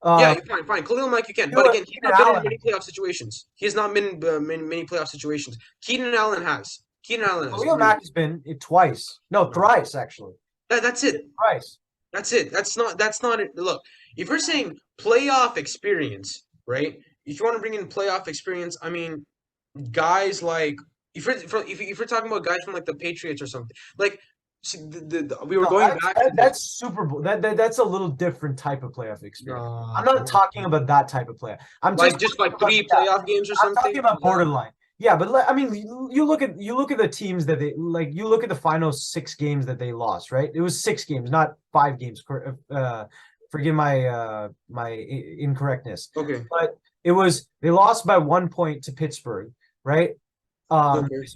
Yeah, fine. Khalil Mack, you can. But again, he's Keenan not been in Allen. many playoff situations. He has not been in many playoff situations. Keenan Allen has. Keenan Allen has. Khalil Mack has been it twice. No, thrice actually. That's it. Thrice. That's it. That's not it. Look, if you're saying playoff experience, right? If you want to bring in playoff experience, I mean, guys like if you're talking about guys from like the Patriots or something, like see, we were No, going back to that's Super Bowl. That's a little different type of playoff experience. I'm come not on. talking about that type of playoff. I'm Like just just like talking three about, playoff games or I'm talking something. about borderline. Yeah, but I mean, you look at the teams that they like. You look at the final 6 games that they lost, right? It was 6 games, not 5 games. Forgive my incorrectness, Okay. but it was they lost by 1 point to Pittsburgh, right? Okay. This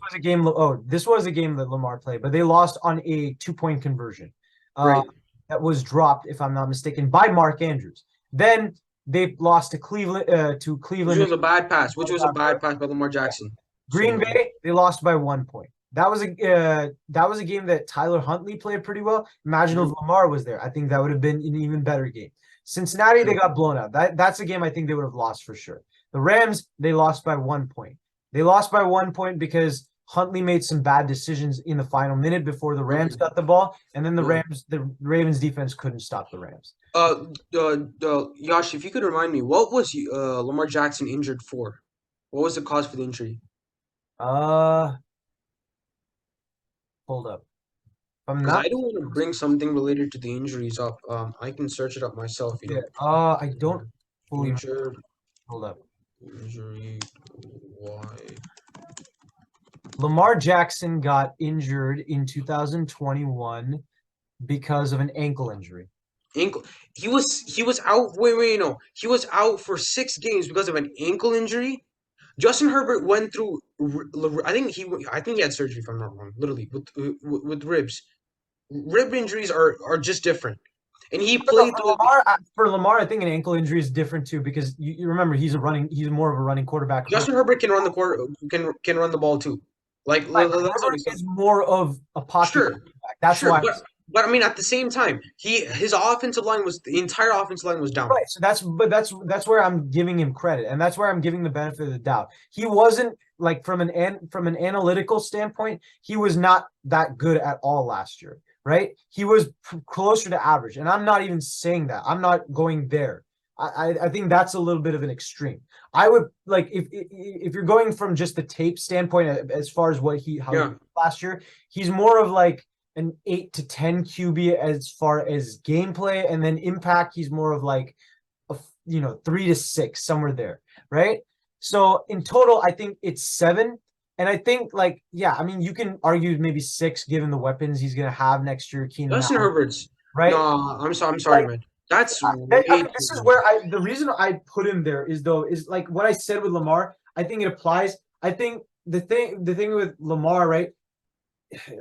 was a game that Lamar played, but they lost on a 2 point conversion. Uh, Right. that was dropped, if I'm not mistaken, by Mark Andrews. Then they lost to Cleveland. Which was a bad pass. Which was a bad pass by Lamar Yeah. Jackson. Green So Bay, they lost by 1 point. That was a game that Tyler Huntley played pretty well. Imagine if mhm, Lamar was there. I think that would have been an even better game. Cincinnati, they right. got blown out. That's a game I think they would have lost for sure. The Rams, they lost by 1 point. They lost by 1 point because Huntley made some bad decisions in the final minute before the Rams Okay. got the ball, and then Right. The Ravens defense couldn't stop the Rams. Yash, if you could remind me, what was Lamar Jackson injured for? What was the cause for the injury? Uh, hold up. If I'm Because I not don't want to bring something related to the injuries up. I can search it up myself, you yeah, know. I don't fully remember. Injured, Hold up. injury, why? Lamar Jackson got injured in 2021 because of an ankle injury. Ankle. He was out. Wait, no. He was out for 6 games because of an ankle injury. Justin Herbert went through. I think he had surgery, if I'm not wrong. Literally with ribs. Rib injuries are just different, and he But no, played through. For Lamar, I think an ankle injury is different too because you remember he's more of a running quarterback. Justin Herbert can run the quarter can run the ball too. Like Right, but let's Herbert always say is more of a pocket sure, quarterback. That's sure, why. but I mean at the same time his offensive line was the entire offensive line was down. Right. So that's where I'm giving him credit, and that's where I'm giving the benefit of the doubt. He wasn't like from an analytical standpoint, he was not that good at all last year. Right. He was closer to average, and I'm not even saying that. I'm not going there. I think that's a little bit of an extreme. I would like if you're going from just the tape standpoint as far as how he Yeah, did last year, he's more of like an 8 to 10 QB as far as gameplay, and then impact, he's more of like a 3 to 6, somewhere there, right? So in total, I think it's 7. And I think like, yeah, I mean, you can argue maybe 6 given the weapons he's gonna have next year, Keenan Justin Allen, Herbert's. No, right? I'm sorry, Like man. That's way too this is low. where the reason I put him there is like what I said with Lamar. I think it applies. I think the thing with Lamar, right?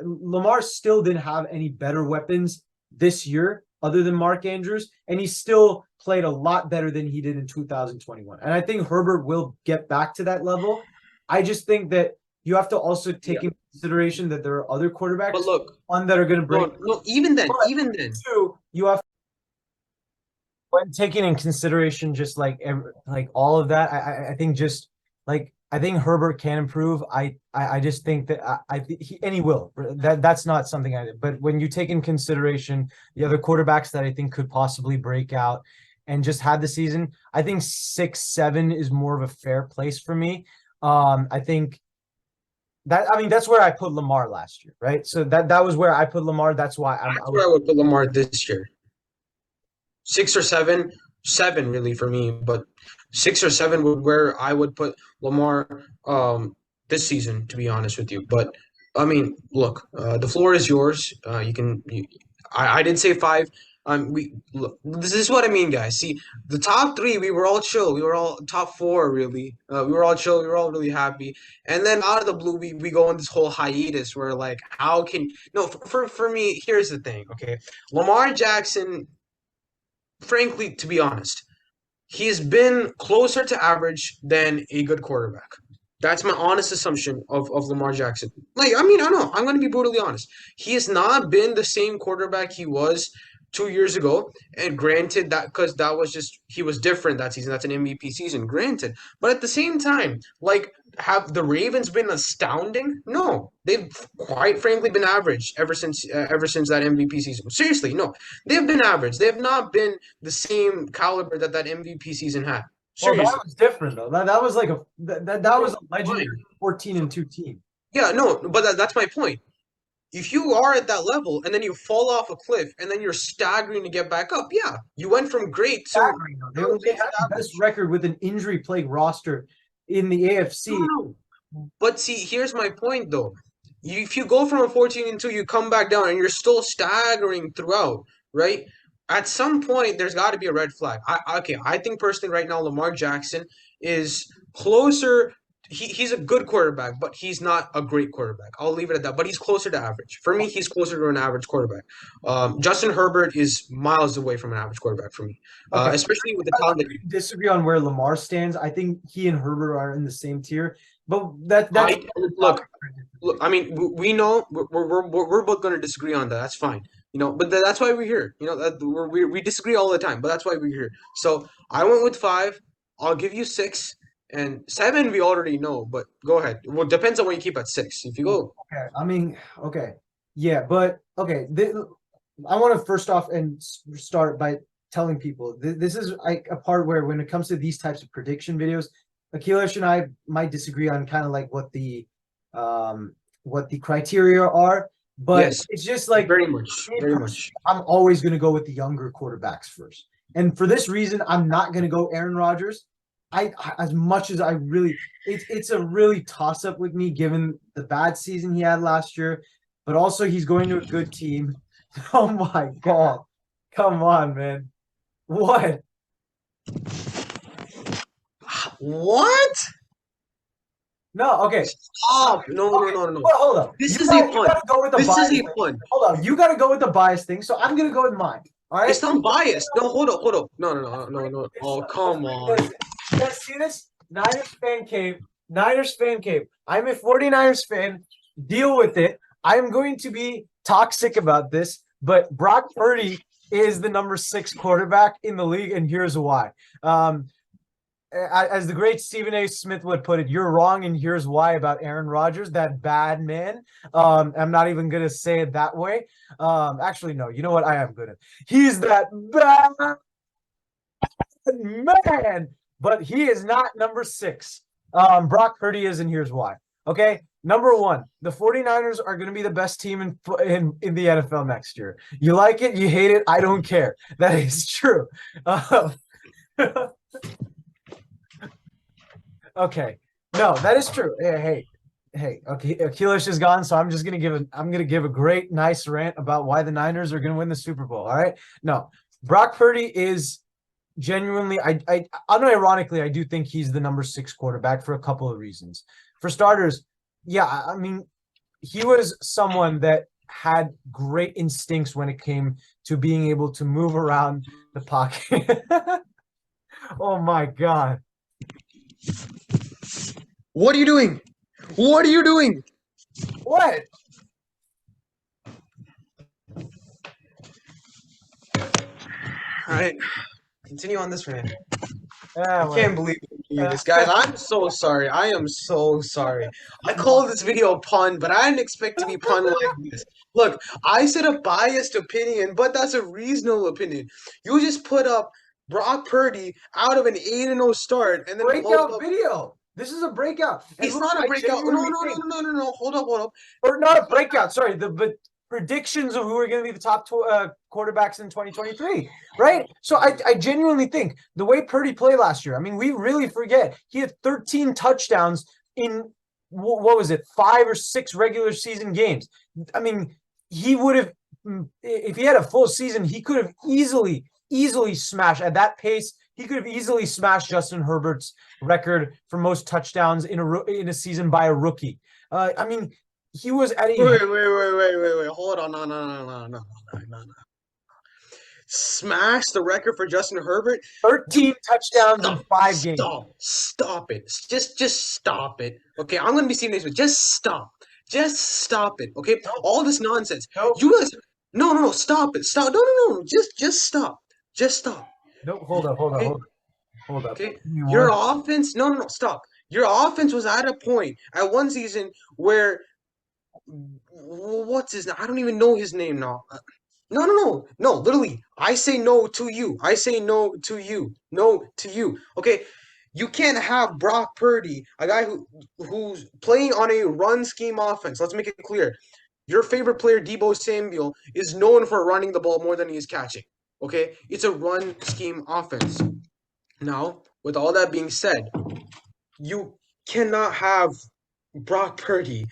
Lamar still didn't have any better weapons this year other than Mark Andrews, and he still played a lot better than he did in 2021. And I think Herbert will get back to that level. I just think that you have to also Yeah, take into consideration that there are other but quarterbacks, look, one that are going to break. no, no. Even then, But even then, two, you have when taking in consideration just like all of that, I think just like I think Herbert can improve. I just think that and he will. That's not something I did. But when you take in consideration the other quarterbacks that I think could possibly break out and just had the season, I think 6, 7 is more of a fair place for me. I think that I mean that's where I put Lamar last year, right? So that was where I put Lamar. That's why I that's was where I would put Lamar this year. 6 or 7, 7 really for me, but 6 or 7 would where I would put Lamar this season, to be honest with you. But I mean, look, the floor is yours. I did say 5. We look, this is what I mean, guys. See, the top 3, we were all chill. We were all top 4, really. We were all chill. We were all really happy. And then out of the blue, we go on this whole hiatus where like, how can no for me? Here's the thing, okay. Lamar Jackson, frankly, to be honest, he's been closer to average than a good quarterback. That's my honest assumption of Lamar Jackson. Like, I mean, I know, I'm going to be brutally honest. He has not been the same quarterback he was 2 years ago. And granted, that because that was just, he was different that season. That's an MVP season, granted. But at the same time, like, have the Ravens been astounding? No, they've quite frankly been average ever since that MVP season. Seriously, no, they've been average. They have not been the same caliber that MVP season had. Well, that Seriously. was different though. That was like that was No, a legendary fine. 14-2 team. Yeah, no, but that's my point. If you are at that level and then you fall off a cliff and then you're staggering to get back up, yeah, you went from great to Staggering though. They currently had just the best average. record with an injury plagued roster in the No, AFC. no, no. But see, here's my point though. If you go from a 14-2, you come back down and you're still staggering throughout, right? At some point, there's got to be a red flag. I think personally right now, Lamar Jackson is closer. He's a good quarterback, but he's not a great quarterback. I'll leave it at that. But he's closer to average. For me, he's closer to an average quarterback. Justin Herbert is miles away from an average quarterback for me, Okay, especially with the I talent that disagree on where Lamar stands. I think he and Herbert are in the same tier, but that's I look. Look, I mean, we know we're both going to disagree on that. That's fine, But that's why we're here. That we disagree all the time, but that's why we're here. So I went with 5. I'll give you 6 and 7. We already know, but go ahead. Well, depends on what you keep at 6. If you go, okay. I mean, okay, yeah, but okay. I want to first off and start by telling people this is like a part where when it comes to these types of prediction videos, Akilish and I might disagree on kind of like what the criteria are, but yes, it's just like very much, very much. I'm always going to go with the younger quarterbacks first. And for this reason, I'm not going to go Aaron Rodgers. As much as I really, it's a really toss up with me given the bad season he had last year, but also he's going to a good team. Oh my god, come on, man! What? What? No, okay, Stop! No, no, okay. no, no, no. Well, hold up. This is a You pun. gotta go with the This is bias a thing. pun. Hold up, you gotta go with the bias thing. So I'm gonna go with mine. All right. It's not biased. No, hold up, hold up. No, no, no, no, no. Oh, come on. Listen, you guys see this? Niners fan cave. Niners fan cave. I'm a 49ers fan. Deal with it. I'm going to be toxic about this, but Brock Purdy is the number 6 quarterback in the league, and here's why. As the great Stephen A. Smith would put it, you're wrong, and here's why about Aaron Rodgers, that bad man. I'm not even gonna say it that way. Actually, no. You know what? I am gonna. He's that bad man, but he is not number 6. Brock Purdy is, and here's why. Okay, number 1, the 49ers are going to be the best team in the NFL next year. You like it, you hate it, I don't care. That is true. Okay, no, that is true. Hey. Okay, Akilish is gone, so I'm just gonna give a great, nice rant about why the Niners are gonna win the Super Bowl. All right, no, Brock Purdy is genuinely, I unironically, I do think he's the number 6 quarterback for a couple of reasons. For starters, yeah, I mean, he was someone that had great instincts when it came to being able to move around the pocket. Oh my god. What are you doing? What are you doing? What? All right, continue on this rant. Yeah, I can't believe you this, guys. I'm so sorry. I am so sorry. I called this video a pun, but I didn't expect to be pun like this. Look, I said a biased opinion, but that's a reasonable opinion. You just put up Brock Purdy out of an 8-0 start and then breakout video. This is a breakout. It's not a breakout. No, no, no, no, no, no, no. Hold up, hold up. Or not a breakout. Sorry, the predictions of who are going to be the top quarterbacks in 2023, right? So I genuinely think the way Purdy played last year, I mean, we really forget he had 13 touchdowns in what was it, 5 or 6 regular season games. I mean, he would have, if he had a full season, he could have easily smashed at that pace. He could have easily smashed Justin Herbert's record for most touchdowns in a season by a rookie. I mean, he was at a wait. Hold on, no. Smash the record for Justin Herbert. 13 touchdowns in 5 games. Stop it. Just stop it. Okay, I'm gonna be seeing this, but just stop. Just stop it. Okay, all this nonsense. You guys, no, stop it. Stop. No. Just stop. Just stop. No, hold up. Okay, your offense. No, stop. Your offense was at a point at one season where what's his name? I don't even know his name now. No. Literally, I say no to you. I say no to you. No to you. Okay, you can't have Brock Purdy, a guy who's playing on a run scheme offense. Let's make it clear. Your favorite player, Deebo Samuel, is known for running the ball more than he is catching. Okay, it's a run scheme offense. Now, with all that being said, you cannot have Brock Purdy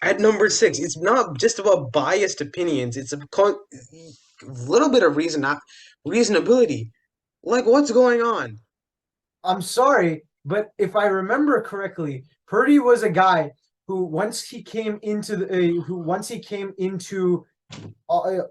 at number 6. It's not just about biased opinions. It's a little bit of reasonability. Like, what's going on? I'm sorry, but if I remember correctly, Purdy was a guy who once he came into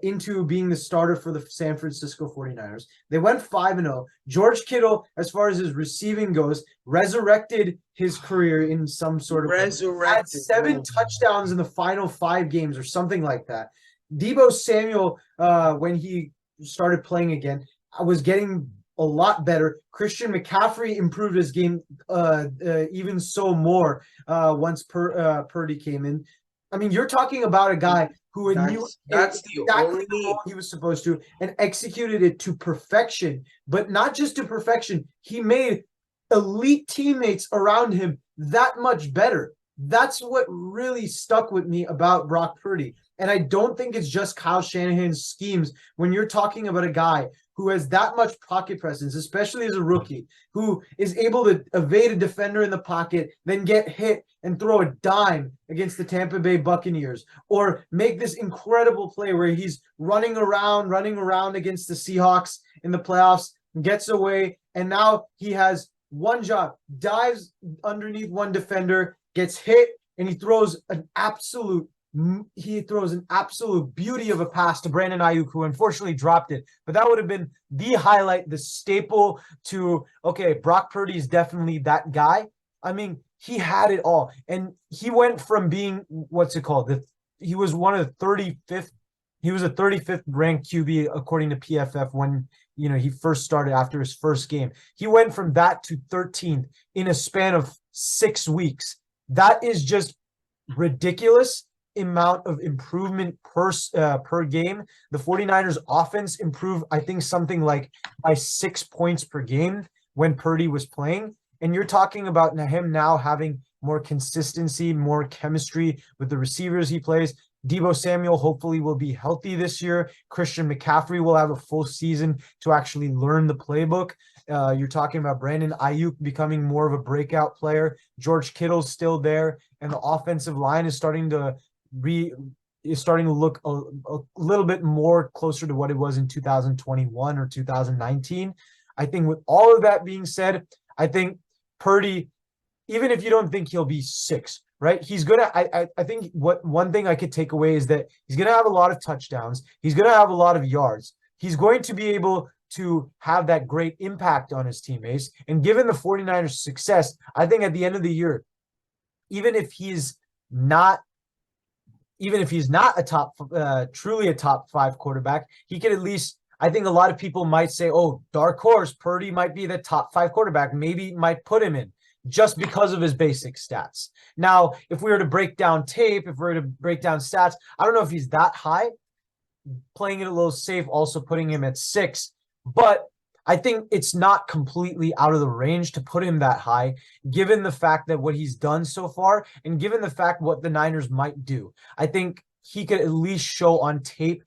into being the starter for the San Francisco 49ers. They went 5-0. George Kittle, as far as his receiving goes, resurrected his career in some sort of way. Had Resurrected. 7 touchdowns in the final 5 games or something like that. Debo Samuel, when he started playing again, was getting a lot better. Christian McCaffrey improved his game even so more once Purdy came in. I mean, you're talking about a guy who knew That's the exactly the only role he was supposed to and executed it to perfection. But not just to perfection, he made elite teammates around him that much better. That's what really stuck with me about Brock Purdy. And I don't think it's just Kyle Shanahan's schemes when you're talking about a guy who has that much pocket presence, especially as a rookie, who is able to evade a defender in the pocket, then get hit and throw a dime against the Tampa Bay Buccaneers, or make this incredible play where he's running around against the Seahawks in the playoffs, gets away, and now he has one job, dives underneath one defender, gets hit, and he throws an absolute beauty of a pass to Brandon Ayuk, who unfortunately dropped it. But that would have been the highlight, the staple to, okay, Brock Purdy is definitely that guy. I mean, he had it all. And he went from being, what's it called? He was one of the 35th. He was a 35th ranked QB according to PFF when he first started after his first game. He went from that to 13th in a span of 6 weeks. That is just ridiculous amount of improvement per game. The 49ers offense improved, I think, something like by 6 points per game when Purdy was playing. And you're talking about him now having more consistency, more chemistry with the receivers he plays. Debo Samuel hopefully will be healthy this year. Christian McCaffrey will have a full season to actually learn the playbook. You're talking about Brandon Ayuk becoming more of a breakout player. George Kittle's still there, and the offensive line is starting to look a little bit more closer to what it was in 2021 or 2019. I think with all of that being said, I think Purdy, even if you don't think he'll be 6, right? He's gonna. I think what one thing I could take away is that he's gonna have a lot of touchdowns. He's gonna have a lot of yards. He's going to be able to have that great impact on his teammates. And given the 49ers' success, I think at the end of the year, even if he's not truly a top 5 quarterback, he could at least, I think a lot of people might say, oh, dark horse, Purdy might be the top 5 quarterback, maybe might put him in just because of his basic stats. Now, if we were to break down tape, if we were to break down stats, I don't know if he's that high. Playing it a little safe, also putting him at 6, but I think it's not completely out of the range to put him that high, given the fact that what he's done so far and given the fact what the Niners might do. I think he could at least show on tape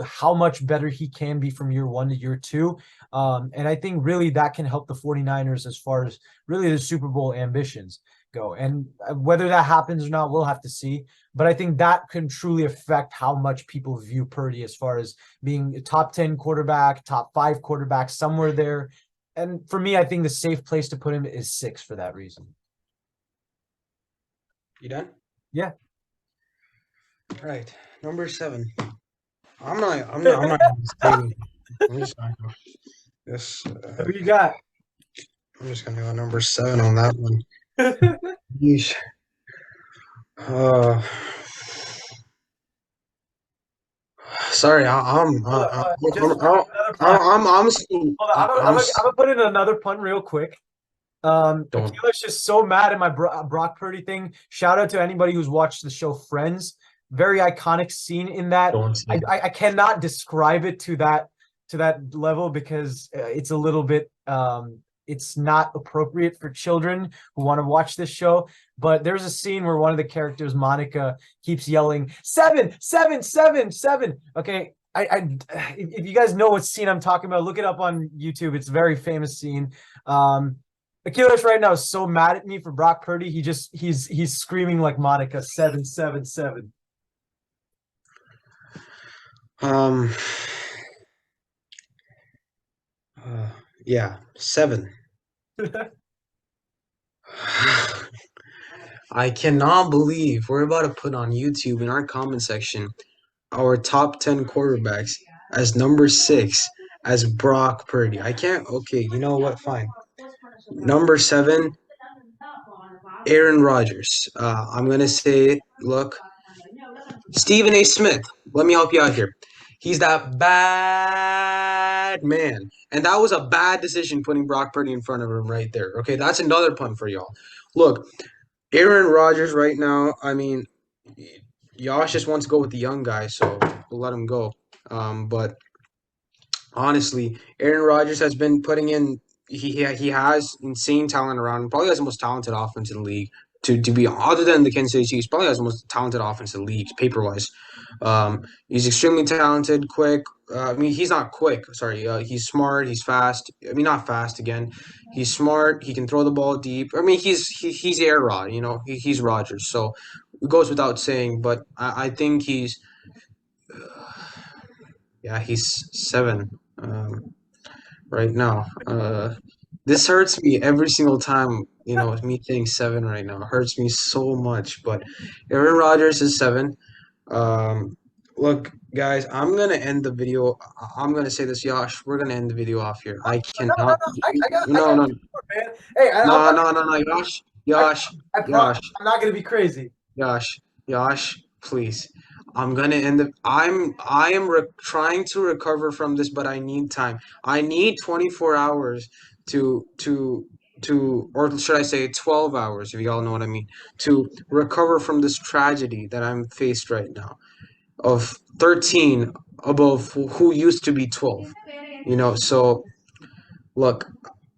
how much better he can be from year 1 to year 2. And I think really that can help the 49ers as far as really the Super Bowl ambitions go. And whether that happens or not, we'll have to see. But I think that can truly affect how much people view Purdy as far as being a top 10 quarterback, top 5 quarterback, somewhere there. And for me, I think the safe place to put him is 6 for that reason. You done? Yeah. All right. Number 7. I'm not I'm just gonna go. This. Who you got? I'm just gonna go number 7 on that one. Yeesh. Sorry, I'm gonna put in another pun real quick. Akila's just so mad at my Brock Purdy thing. Shout out to anybody who's watched the show Friends. Very iconic scene in that. I cannot describe it to that level because it's a little bit it's not appropriate for children who want to watch this show. But there's a scene where one of the characters, Monica, keeps yelling 7, 7, 7, 7. Okay, if you guys know what scene I'm talking about, look it up on YouTube. It's a very famous scene. Akilesh right now is so mad at me for Brock Purdy. He's screaming like Monica 777. Um, uh, yeah, 7. I cannot believe we're about to put on YouTube in our comment section our top 10 quarterbacks as number 6 as Brock Purdy. I can't. Okay, you know what? Fine. Number 7, Aaron Rodgers. I'm gonna say, look, Stephen A. Smith. Let me help you out here. He's that bad man, and that was a bad decision putting Brock Purdy in front of him right there. Okay, that's another pun for y'all. Look, Aaron Rodgers right now. I mean, Josh just wants to go with the young guy, so we'll let him go. But honestly, Aaron Rodgers has been putting in. He has insane talent around him. Probably has the most talented offense in the league. To be other than the Kansas City Chiefs, probably has the most talented offense in the league paper wise. He's extremely talented, quick. I mean, he's not quick. Sorry, he's smart. He's fast. I mean, not fast again. He's smart. He can throw the ball deep. I mean, he's Air Rod. You know, he's Rodgers. So it goes without saying. But I think he's yeah, he's 7 right now. This hurts me every single time. You know, me saying 7 right now it hurts me so much. But Aaron Rodgers is 7. Um, look, guys, I'm gonna end the video. I'm gonna say this, Yash. We're gonna end the video off here. I No, no, cannot. no. I No, got no, more, man. Hey, I'm no, not. no, no, no, Yash, I, Yash, I promise Yash. I'm not gonna be crazy. Yash, Yash, please. I'm gonna end the. I am trying to recover from this, but I need time. I need 24 hours to, or should I say 12 hours, if y'all know what I mean, to recover from this tragedy that I'm faced right now of 13 above who used to be 12. You know, so look,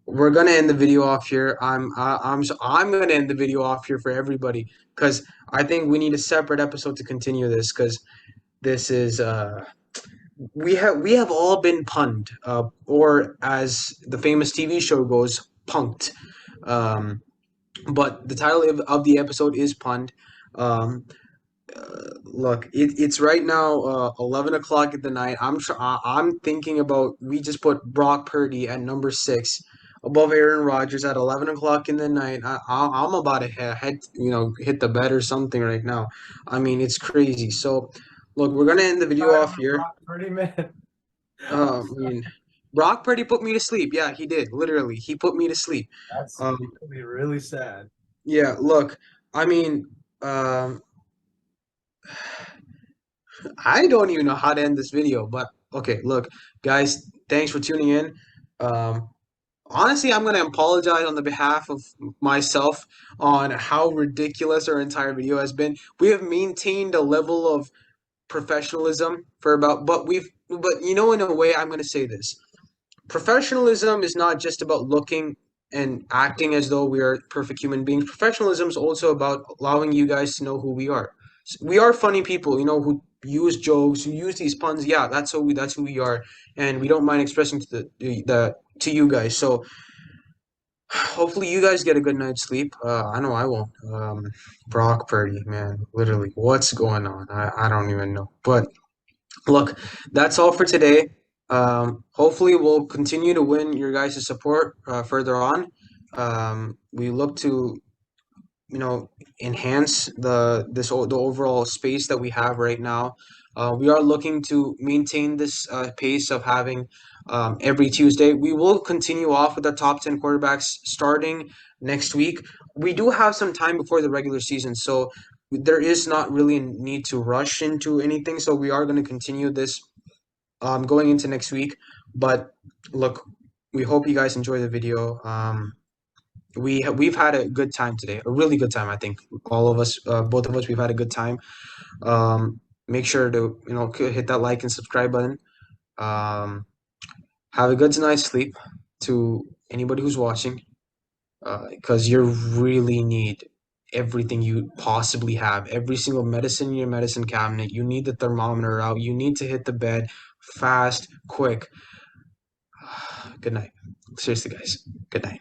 we're gonna end the video off here. I'm gonna end the video off here for everybody because I think we need a separate episode to continue this because this is we have all been punned or as the famous TV show goes, punked. Um, but the title of the episode is punned. Um, Look, it's right now 11 o'clock at the night. I'm thinking about we just put Brock Purdy at number 6 above Aaron Rodgers at 11 o'clock in the night. I'm about to head hit the bed or something right now. I mean it's crazy. So look, we're gonna end the video Sorry off about here. Brock Purdy, man. I mean, Brock Purdy put me to sleep. Yeah, he did. Literally, he put me to sleep. That's Um, really, really sad. yeah. Look, I mean, um, I don't even know how to end this video, but okay, look, guys, thanks for tuning in. Um, Honestly, I'm gonna apologize on the behalf of myself on how ridiculous our entire video has been. We have maintained a level of professionalism for about, but in a way, I'm gonna say this. Professionalism is not just about looking and acting as though we are perfect human beings. Professionalism is also about allowing you guys to know who we are. We are funny people, who use jokes, who use these puns. Yeah, that's who we are, and we don't mind expressing to you guys. So hopefully you guys get a good night's sleep. I know I won't. Brock Purdy, man, literally, what's going on? I don't even know. But look, that's all for today. Hopefully, we'll continue to win your guys' support further on. We look to, you know, enhance the overall space that we have right now. We are looking to maintain this pace of having every Tuesday. We will continue off with the top 10 quarterbacks starting next week. We do have some time before the regular season, so there is not really a need to rush into anything. So we are going to continue this going into next week. But look, we hope you guys enjoy the video. We've had a good time today, a really good time. I think all of us, both of us, we've had a good time. Make sure to hit that like and subscribe button. Um, have a good night's sleep to anybody who's watching, because you really need everything you possibly have, every single medicine in your medicine cabinet. You need the thermometer out. You need to hit the bed fast, quick. Good night. Seriously, guys. Good night.